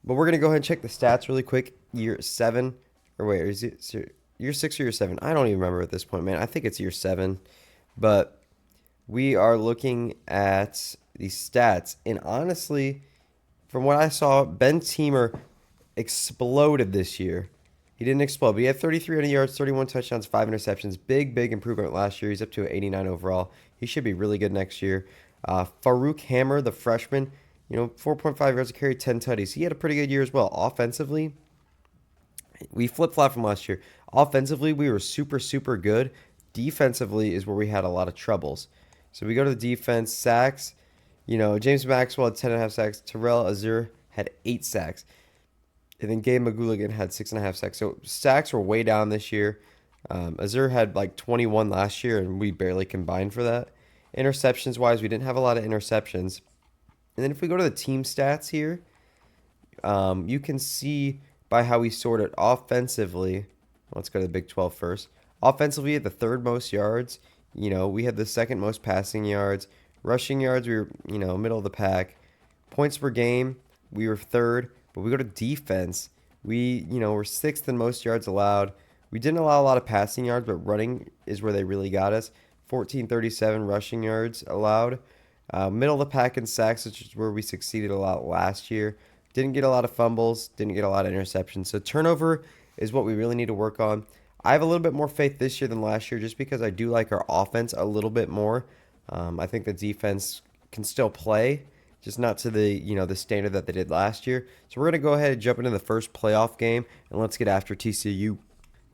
But we're gonna go ahead and check the stats really quick. Year 7, or wait, is it year 6 or year 7? I don't even remember at this point, man. I think it's year 7, but we are looking at the stats, and honestly, from what I saw, Ben Teamer exploded this year. He didn't explode, but he had 3,300 yards, 31 touchdowns, 5 interceptions. Big improvement last year. He's up to an 89 overall. He should be really good next year. Farouk Hammer, the freshman, 4.5 yards a carry, 10 tutties. He had a pretty good year as well. Offensively, we flip-flopped from last year. Offensively, we were super, super good. Defensively is where we had a lot of troubles. So we go to the defense. Sacks, James Maxwell had 10.5 sacks. Terrell Azur had 8 sacks. And then Gabe McGooligan had 6.5 sacks. So sacks were way down this year. Azur had like 21 last year, and we barely combined for that. Interceptions-wise, we didn't have a lot of interceptions. And then if we go to the team stats here, you can see by how we sorted offensively. Let's go to the Big 12 first. Offensively, we had the 3rd most yards. We had the 2nd most passing yards. Rushing yards, we were, middle of the pack. Points per game, we were 3rd. But we go to defense, we, were 6th in most yards allowed. We didn't allow a lot of passing yards, but running is where they really got us. 1437 rushing yards allowed. Middle of the pack in sacks, which is where we succeeded a lot last year. Didn't get a lot of fumbles, didn't get a lot of interceptions. So turnover is what we really need to work on. I have a little bit more faith this year than last year just because I do like our offense a little bit more. I think the defense can still play, just not to the the standard that they did last year. So we're going to go ahead and jump into the first playoff game, and let's get after TCU.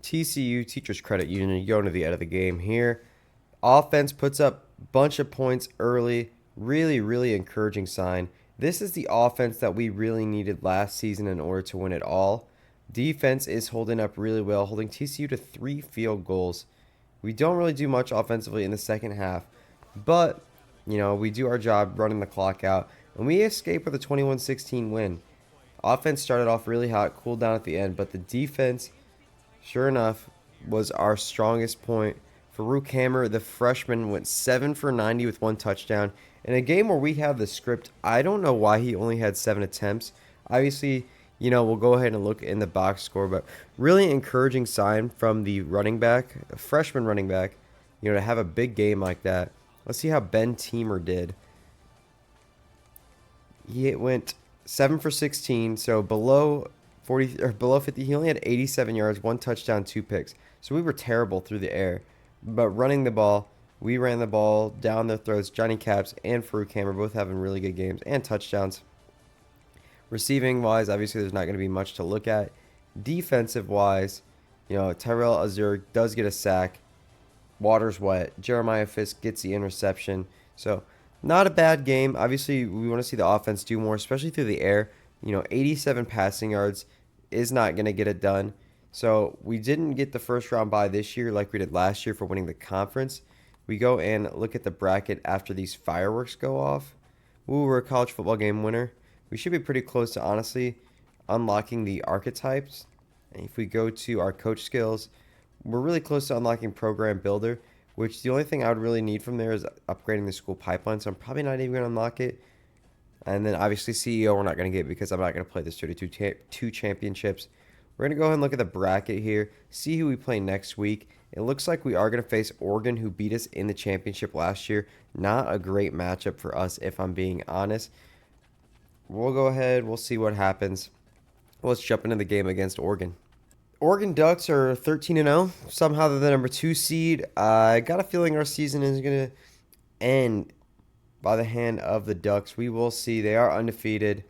TCU, Teachers Credit Union, going to the end of the game here. Offense puts up a bunch of points early. Really, really encouraging sign. This is the offense that we really needed last season in order to win it all. Defense is holding up really well, holding TCU to 3 field goals. We don't really do much offensively in the second half, but we do our job running the clock out, and we escape with a 21-16 win. Offense started off really hot, cooled down at the end, but the defense, sure enough, was our strongest point. Farouk Hammer, the freshman, went 7 for 90 with 1 touchdown. In a game where we have the script, I don't know why he only had 7 attempts. Obviously, we'll go ahead and look in the box score, but really encouraging sign from the running back, a freshman running back, to have a big game like that. Let's see how Ben Teamer did. He went 7 for 16, so below 40 or below 50. He only had 87 yards, 1 touchdown, 2 picks. So we were terrible through the air. But running the ball, we ran the ball down their throats. Johnny Caps and Farouk Hammer both having really good games and touchdowns. Receiving wise, obviously there's not going to be much to look at. Defensive wise, Tyrell Azur does get a sack. Water's wet. Jeremiah Fisk gets the interception. So not a bad game. Obviously, we want to see the offense do more, especially through the air. 87 passing yards is not going to get it done. So we didn't get the first round bye this year like we did last year for winning the conference. We go and look at the bracket after these fireworks go off. Ooh, we're a college football game winner. We should be pretty close to, honestly, unlocking the archetypes. And if we go to our coach skills, we're really close to unlocking program builder, which the only thing I would really need from there is upgrading the school pipeline. So I'm probably not even going to unlock it. And then obviously CEO we're not going to get because I'm not going to play this 32 championships. We're going to go ahead and look at the bracket here, see who we play next week. It looks like we are going to face Oregon, who beat us in the championship last year. Not a great matchup for us, if I'm being honest. We'll go ahead. We'll see what happens. Let's jump into the game against Oregon. Oregon Ducks are 13-0. Somehow they're the number 2 seed. I got a feeling our season is going to end by the hand of the Ducks. We will see. They are undefeated.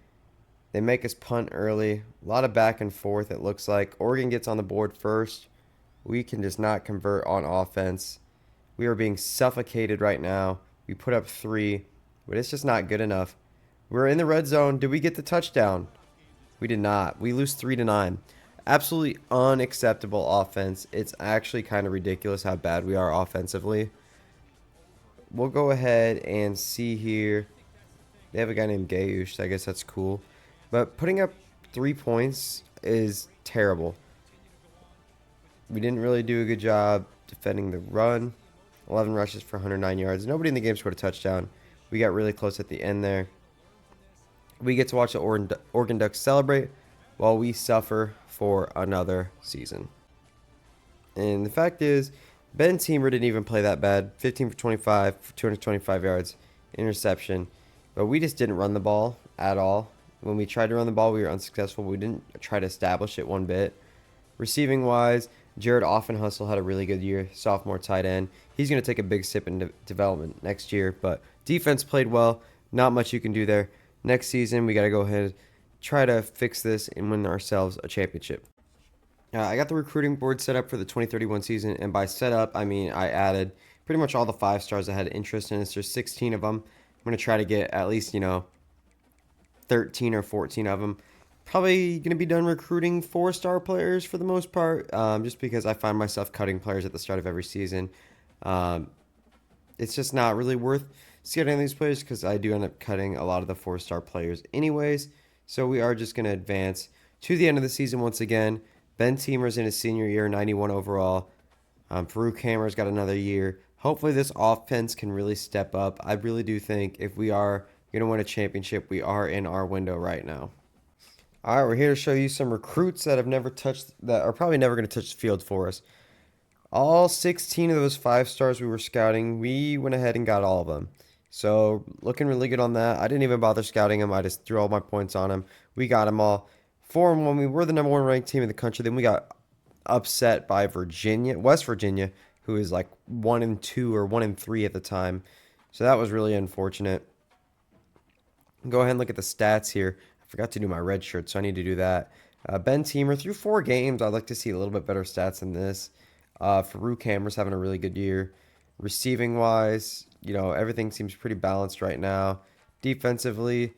They make us punt early. A lot of back and forth, it looks like. Oregon gets on the board first. We can just not convert on offense. We are being suffocated right now. We put up 3, but it's just not good enough. We're in the red zone. Did we get the touchdown? We did not. We lose 3-9. Absolutely unacceptable offense. It's actually kind of ridiculous how bad we are offensively. We'll go ahead and see here. They have a guy named Gayush. I guess that's cool. But putting up 3 points is terrible. We didn't really do a good job defending the run. 11 rushes for 109 yards. Nobody in the game scored a touchdown. We got really close at the end there. We get to watch the Oregon Ducks celebrate while we suffer for another season. And the fact is, Ben Teamer didn't even play that bad. 15 for 25 for 225 yards. Interception. But we just didn't run the ball at all. When we tried to run the ball, we were unsuccessful. We didn't try to establish it one bit. Receiving wise, Jared Offenhustle had a really good year. Sophomore tight end. He's going to take a big step in development next year. But defense played well. Not much you can do there. Next season, we got to go ahead, try to fix this, and win ourselves a championship. I got the recruiting board set up for the 2031 season, and by set up, I mean I added pretty much all the 5 stars that had interest in us. There's 16 of them. I'm going to try to get at least, 13 or 14 of them. Probably going to be done recruiting 4-star players for the most part, just because I find myself cutting players at the start of every season. It's just not really worth scouting these players because I do end up cutting a lot of the 4-star players anyways. So we are just going to advance to the end of the season once again. Ben Teamer's in his senior year, 91 overall. Farouk Hammer's got another year. Hopefully this offense can really step up. I really do think if we are going to win a championship, we are in our window right now. All right, we're here to show you some recruits that are probably never going to touch the field for us. All 16 of those 5 stars we were scouting, we went ahead and got all of them. So looking really good on that. I didn't even bother scouting them. I just threw all my points on them. We got them all. 4-1, we were the number 1 ranked team in the country. Then we got upset by West Virginia, who is like 1-2 or 1-3 at the time. So that was really unfortunate. Go ahead and look at the stats here. I forgot to do my red shirt, so I need to do that. Ben Teamer, through 4 games, I'd like to see a little bit better stats than this. Farouk Hammer's having a really good year. Receiving wise, everything seems pretty balanced right now. Defensively,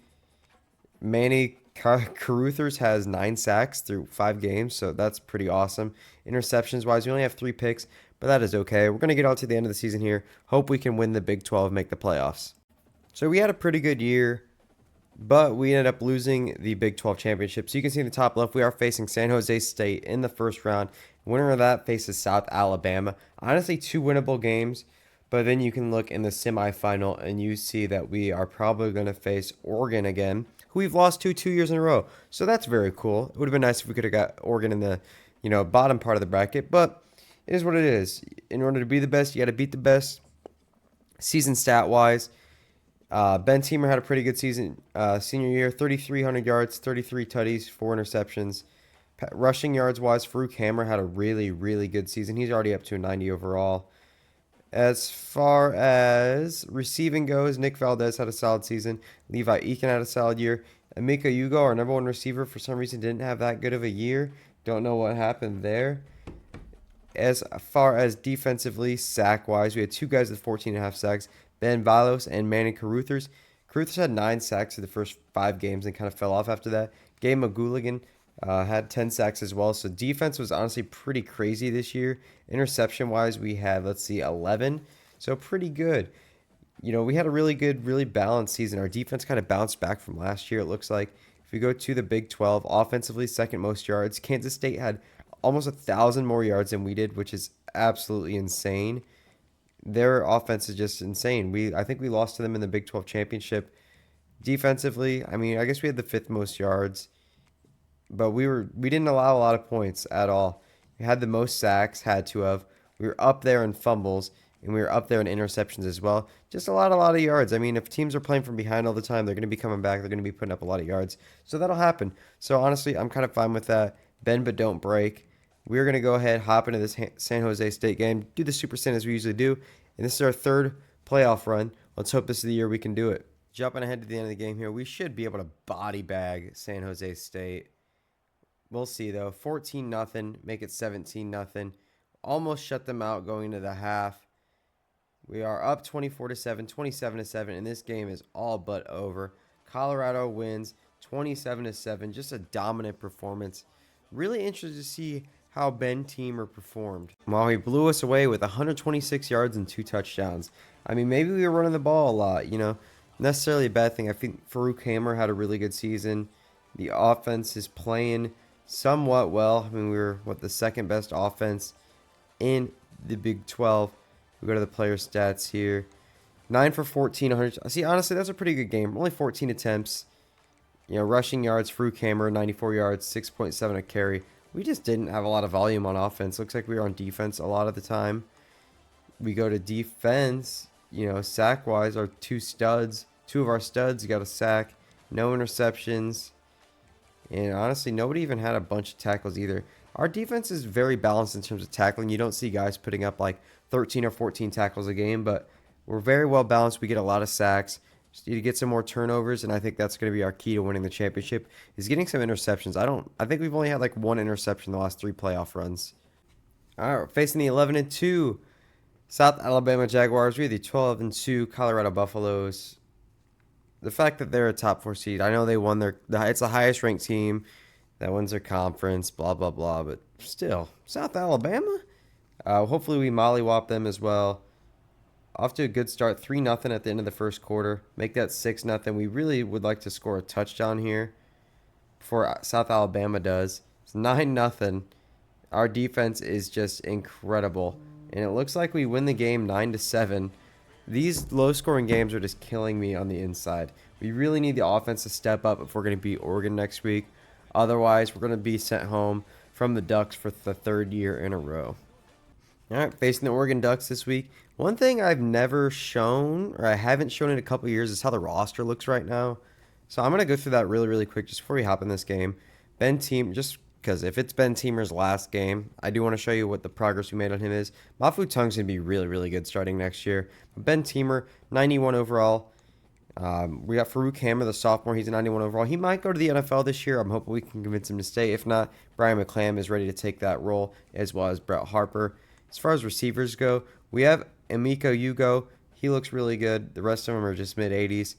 Manny Caruthers has 9 sacks through 5 games, so that's pretty awesome. Interceptions wise, we only have 3 picks, but that is okay. We're going to get out to the end of the season here. Hope we can win the Big 12, make the playoffs. So we had a pretty good year, but we ended up losing the Big 12 championship. So you can see in the top left, we are facing San Jose State in the first round. Winner of that faces South Alabama. Honestly, 2 winnable games, but then you can look in the semifinal and you see that we are probably going to face Oregon again, who we've lost to 2 years in a row. So that's very cool. It would have been nice if we could have got Oregon in the, bottom part of the bracket, but it is what it is. In order to be the best, you got to beat the best. Season stat wise, Ben Teamer had a pretty good season senior year, 3,300 yards, 33 tutties, 4 interceptions. Rushing yards wise, Farouk Hammer had a really, really good season. He's already up to a 90 overall. As far as receiving goes, Nick Valdez had a solid season. Levi Eakin had a solid year. Emeka Ugo, our number 1 receiver, for some reason didn't have that good of a year. Don't know what happened there. As far as defensively, sack-wise, we had 2 guys with 14.5 sacks, Ben Valos and Manny Caruthers. Caruthers had 9 sacks in the first 5 games and kind of fell off after that. Gabe McGooligan had 10 sacks as well. So defense was honestly pretty crazy this year. Interception-wise, we had, 11. So pretty good. We had a really good, really balanced season. Our defense kind of bounced back from last year, it looks like. If we go to the Big 12, offensively, 2nd most yards. Kansas State had almost 1,000 more yards than we did, which is absolutely insane. Their offense is just insane. I think we lost to them in the Big 12 championship. Defensively, I guess we had the 5th most yards, but we didn't allow a lot of points at all. We had the most sacks, had to have. We were up there in fumbles, and we were up there in interceptions as well. Just a lot of yards. I mean, if teams are playing from behind all the time, they're going to be coming back. They're going to be putting up a lot of yards. So that'll happen. So honestly, I'm kind of fine with that. Bend but don't break. We're going to go ahead, hop into this San Jose State game, do the Super Sin as we usually do, and this is our third playoff run. Let's hope this is the year we can do it. Jumping ahead to the end of the game here, we should be able to body bag San Jose State. We'll see, though. 14-0, make it 17-0. Almost shut them out going into the half. We are up 24-7, 27-7, and this game is all but over. Colorado wins 27-7, just a dominant performance. Really interested to see how Ben Teamer performed. While he blew us away with 126 yards and 2 touchdowns. I mean, maybe we were running the ball a lot, necessarily a bad thing. I think Farouk Hammer had a really good season. The offense is playing somewhat well. I mean, we were, the second best offense in the Big 12. We go to the player stats here. 9 for 14, 100. See, honestly, that's a pretty good game. Only 14 attempts. Rushing yards, Farouk Hammer, 94 yards, 6.7 a carry. We just didn't have a lot of volume on offense. Looks like we were on defense a lot of the time. We go to defense, sack-wise, our two of our studs got a sack. No interceptions. And honestly, nobody even had a bunch of tackles either. Our defense is very balanced in terms of tackling. You don't see guys putting up like 13 or 14 tackles a game, but we're very well balanced. We get a lot of sacks. Just need to get some more turnovers, and I think that's going to be our key to winning the championship, is getting some interceptions. I think we've only had like 1 interception in the last 3 playoff runs. All right, we're facing the 11-2 South Alabama Jaguars. We're the 12-2 Colorado Buffaloes. The fact that they're a top 4 seed, I know they won it's the highest ranked team that wins their conference, blah, blah, blah, but still, South Alabama? Hopefully we mollywop them as well. Off to a good start, 3-0 at the end of the first quarter. Make that 6-0. We really would like to score a touchdown here before South Alabama does. It's 9-0. Our defense is just incredible, and it looks like we win the game 9-7. These low-scoring games are just killing me on the inside. We really need the offense to step up if we're going to beat Oregon next week. Otherwise, we're going to be sent home from the Ducks for the 3rd year in a row. All right, facing the Oregon Ducks this week. One thing I've never shown, or I haven't shown in a couple years, is how the roster looks right now. So I'm going to go through that really, really quick just before we hop in this game. Ben Teamer, just because if it's Ben Teamer's last game, I do want to show you what the progress we made on him is. Mafu Tung's going to be really, really good starting next year. Ben Teamer, 91 overall. We got Farouk Hammer, the sophomore. He's a 91 overall. He might go to the NFL this year. I'm hoping we can convince him to stay. If not, Brian McClam is ready to take that role, as well as Brett Harper. As far as receivers go, we have Emiko Yugo. He looks really good. The rest of them are just mid-80s.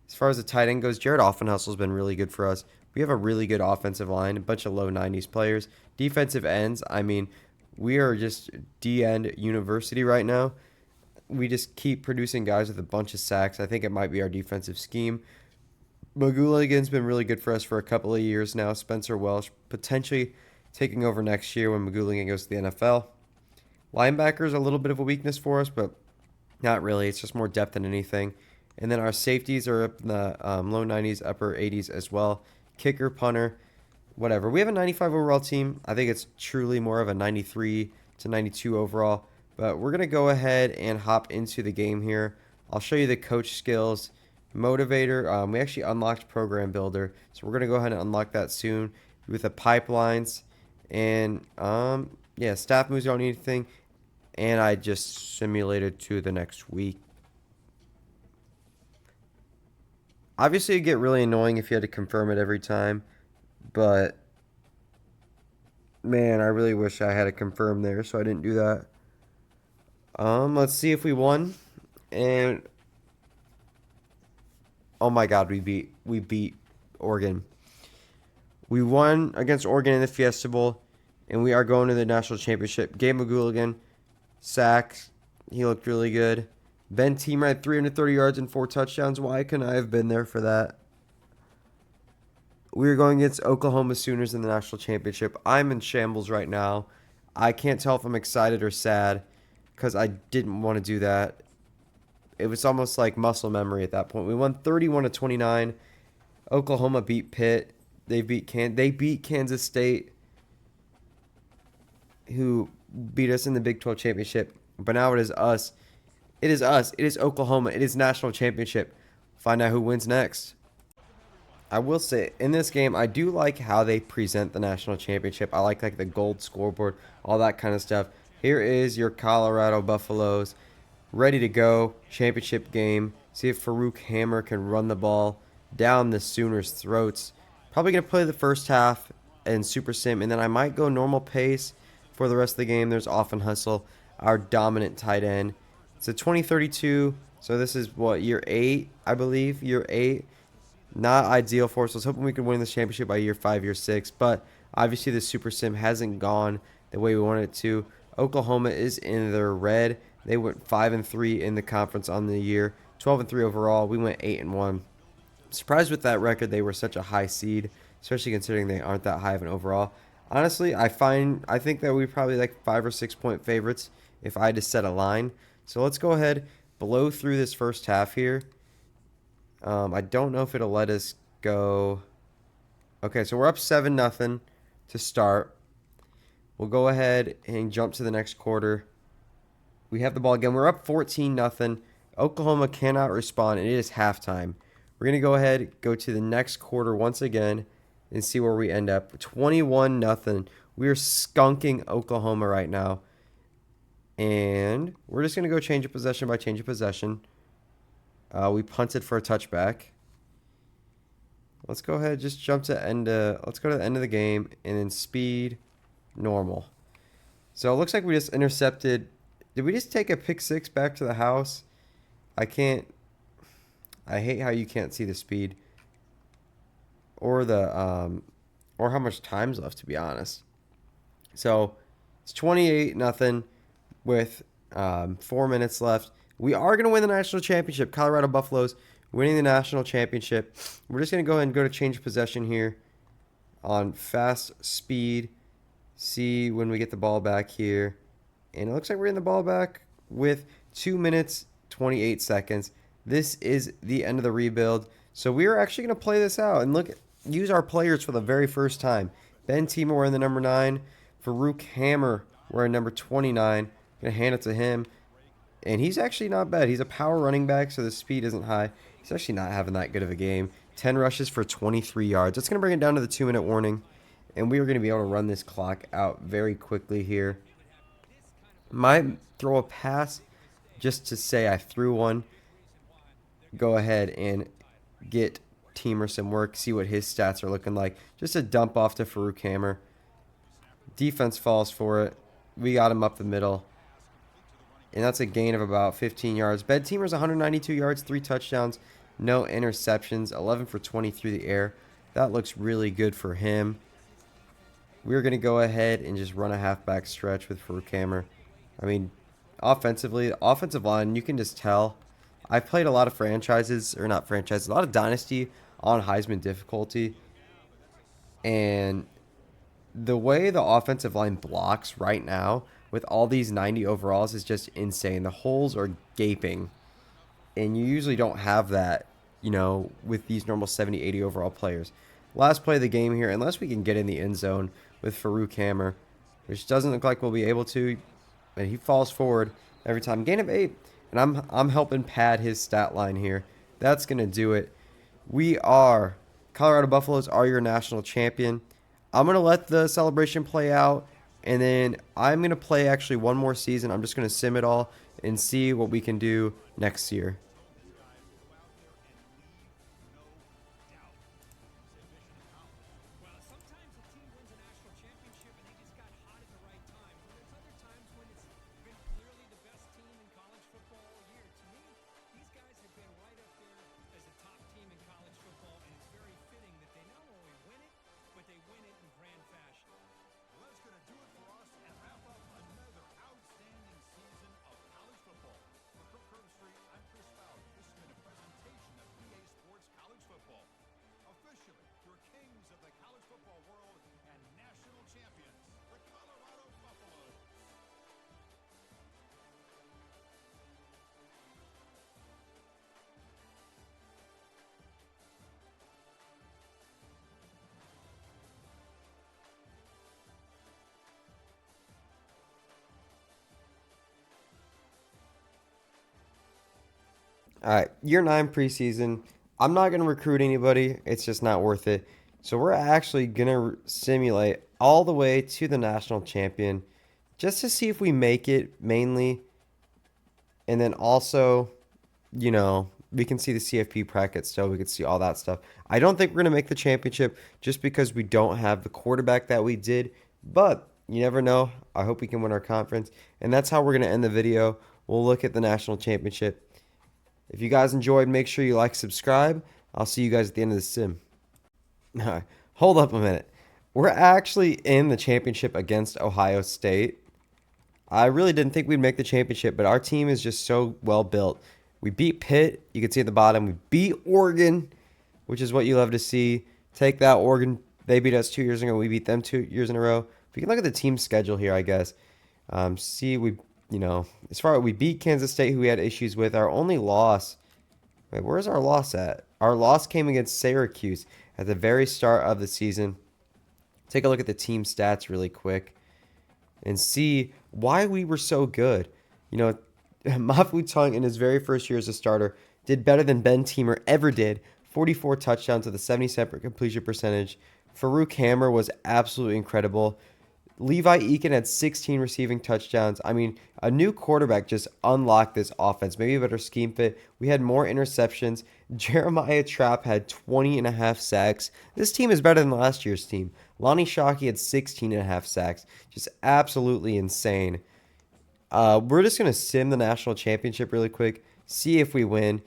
As far as the tight end goes, Jared Offenhussel's been really good for us. We have a really good offensive line, a bunch of low 90s players. Defensive ends, I mean, we are just D-end university right now. We just keep producing guys with a bunch of sacks. I think it might be our defensive scheme. Magooligan's been really good for us for a couple of years now. Spencer Welsh potentially taking over next year when Magooligan goes to the NFL. Linebackers a little bit of a weakness for us, but not really. It's just more depth than anything. And then our safeties are up in the low 90s, upper 80s as well. Kicker, punter, whatever. We have a 95 overall team. I think it's truly more of a 93 to 92 overall. But we're going to go ahead and hop into the game here. I'll show you the coach skills. Motivator, we actually unlocked Program Builder. So we're going to go ahead and unlock that soon with the pipelines. And, staff moves, don't need anything. And I just simulated to the next week. Obviously, it'd get really annoying if you had to confirm it every time. But, man, I really wish I had a confirm there, so I didn't do that. Let's see if we won. And, oh my God, we beat Oregon. We won against Oregon in the Fiesta Bowl, and we are going to the national championship. Gabe McGooligan, sacks. He looked really good. Ben Teamer had 330 yards and 4 touchdowns. Why couldn't I have been there for that? We are going against Oklahoma Sooners in the national championship. I'm in shambles right now. I can't tell if I'm excited or sad because I didn't want to do that. It was almost like muscle memory at that point. We won 31-29. Oklahoma beat Pitt. They beat Kansas State, who beat us in the Big 12 championship. But now it is us. It is us. It is Oklahoma. It is national championship. Find out who wins next. I will say, in this game, I do like how they present the national championship. I like the gold scoreboard, all that kind of stuff. Here is your Colorado Buffaloes, ready to go. Championship game. See if Farouk Hammer can run the ball down the Sooners' throats. Probably going to play the first half and Super Sim, and then I might go normal pace for the rest of the game. There's Often Hustle, our dominant tight end. It's a 2032, so this is what, year 8, I believe, year 8. Not ideal for us. I was hoping we could win this championship by year 5, year 6, but obviously the Super Sim hasn't gone the way we wanted it to. Oklahoma is in their red. They went 5-3 in the conference on the year, 12-3 overall. We went 8-1. Surprised with that record. They were such a high seed, especially considering they aren't that high of an overall. Honestly, I think that we probably like 5 or 6 point favorites if I had to set a line. So let's go ahead, blow through this first half here. I don't know if it'll let us go. Okay, so we're up 7-0 to start. We'll go ahead and jump to the next quarter. We have the ball again. We're up 14-0. Oklahoma cannot respond, and it is halftime. We're going to go ahead, go to the next quarter once again, and see where we end up. 21-0. We are skunking Oklahoma right now. And we're just going to go change of possession by change of possession. We punted for a touchback. Let's go ahead, just jump to let's go to the end of the game, and then speed, normal. So it looks like we just intercepted. Did we just take a pick six back to the house? I hate how you can't see the speed or or how much time's left, to be honest. So it's 28-0 with 4 minutes left. We are going to win the national championship. Colorado Buffaloes winning the national championship. We're just going to go ahead and go to change of possession here on fast speed. See when we get the ball back here. And it looks like we're in the ball back with 2 minutes, 28 seconds. This is the end of the rebuild. So we are actually going to play this out and use our players for the very first time. Ben Teemer wearing the number 9. Farouk Hammer wearing number 29. Going to hand it to him. And he's actually not bad. He's a power running back, so the speed isn't high. He's actually not having that good of a game. 10 rushes for 23 yards. That's going to bring it down to the 2-minute warning. And we are going to be able to run this clock out very quickly here. Might throw a pass just to say I threw one. Go ahead and get Teemer some work. See what his stats are looking like. Just a dump off to Farouk Hammer. Defense falls for it. We got him up the middle. And that's a gain of about 15 yards. Ben Teemer's 192 yards, 3 touchdowns, no interceptions, 11 for 20 through the air. That looks really good for him. We're going to go ahead and just run a halfback stretch with Farouk Hammer. I mean, offensively, offensive line, you can just tell. I've played a lot of franchises, or not franchises, a lot of Dynasty on Heisman difficulty. And the way the offensive line blocks right now with all these 90 overalls is just insane. The holes are gaping. And you usually don't have that, with these normal 70, 80 overall players. Last play of the game here, unless we can get in the end zone with Farouk Hammer, which doesn't look like we'll be able to. And he falls forward every time. Gain of 8. And I'm helping pad his stat line here. That's going to do it. Colorado Buffaloes are your national champion. I'm going to let the celebration play out. And then I'm going to play actually one more season. I'm just going to sim it all and see what we can do next year. All right, year 9 preseason. I'm not going to recruit anybody. It's just not worth it. So we're actually going to simulate all the way to the national champion just to see if we make it mainly. And then also, we can see the CFP bracket still. We can see all that stuff. I don't think we're going to make the championship just because we don't have the quarterback that we did. But you never know. I hope we can win our conference. And that's how we're going to end the video. We'll look at the national championship. If you guys enjoyed, make sure you like, subscribe. I'll see you guys at the end of the sim. All right, hold up a minute. We're actually in the championship against Ohio State. I really didn't think we'd make the championship, but our team is just so well built. We beat Pitt. You can see at the bottom. We beat Oregon, which is what you love to see. Take that, Oregon. They beat us 2 years ago. We beat them 2 years in a row. If you can look at the team schedule here, I guess. See, as far as we beat Kansas State, who we had issues with. Our only loss. Wait, where's our loss at? Our loss came against Syracuse at the very start of the season. Take a look at the team stats really quick and see why we were so good. Mafu Tung in his very first year as a starter did better than Ben Teamer ever did. 44 touchdowns with a 70% completion percentage. Farouk Hammer was absolutely incredible. Levi Eakin had 16 receiving touchdowns. I mean, a new quarterback just unlocked this offense. Maybe a better scheme fit. We had more interceptions. Jeremiah Trapp had 20 and a half sacks. This team is better than last year's team. Lonnie Shockey had 16 and a half sacks. Just absolutely insane. We're just going to sim the national championship really quick, see if we win.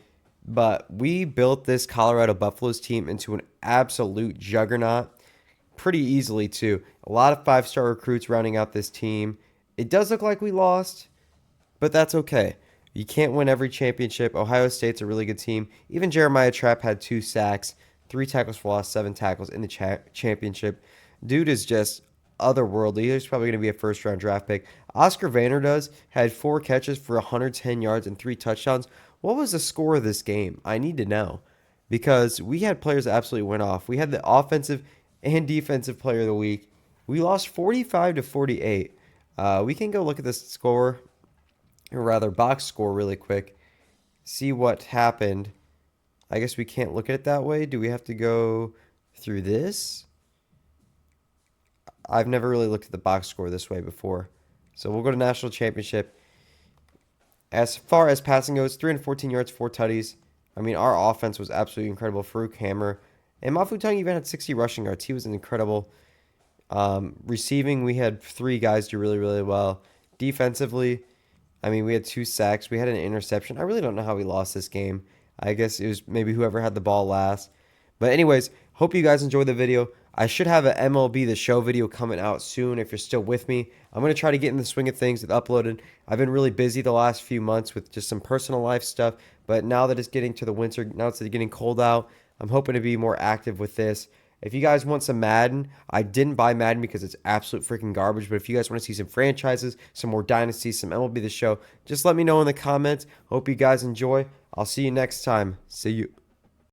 But we built this Colorado Buffaloes team into an absolute juggernaut. Pretty easily, too. A lot of 5-star recruits rounding out this team. It does look like we lost, but that's okay. You can't win every championship. Ohio State's a really good team. Even Jeremiah Trapp had 2 sacks, 3 tackles for loss, 7 tackles in the championship. Dude is just otherworldly. He's probably going to be a first-round draft pick. Oscar Vanderdoes had 4 catches for 110 yards and 3 touchdowns. What was the score of this game? I need to know, because we had players that absolutely went off. We had the offensive and defensive player of the week. We lost 45-48. We can go look at the score, or rather box score really quick, see what happened. I guess we can't look at it that way. Do we have to go through this? I've never really looked at the box score this way before. So we'll go to national championship. As far as passing goes, 314 yards, 4 tutties. I mean, our offense was absolutely incredible. Farouk Hammer. And Mafu Tung even had 60 rushing yards. He was incredible. Receiving, we had 3 guys do really, really well. Defensively, I mean, we had 2 sacks. We had an interception. I really don't know how we lost this game. I guess it was maybe whoever had the ball last. But anyways, hope you guys enjoyed the video. I should have an MLB The Show video coming out soon if you're still with me. I'm going to try to get in the swing of things with uploading. I've been really busy the last few months with just some personal life stuff. But now that it's getting to the winter, now it's getting cold out, I'm hoping to be more active with this. If you guys want some Madden, I didn't buy Madden because it's absolute freaking garbage. But if you guys want to see some franchises, some more dynasties, some MLB The Show, just let me know in the comments. Hope you guys enjoy. I'll see you next time. See you.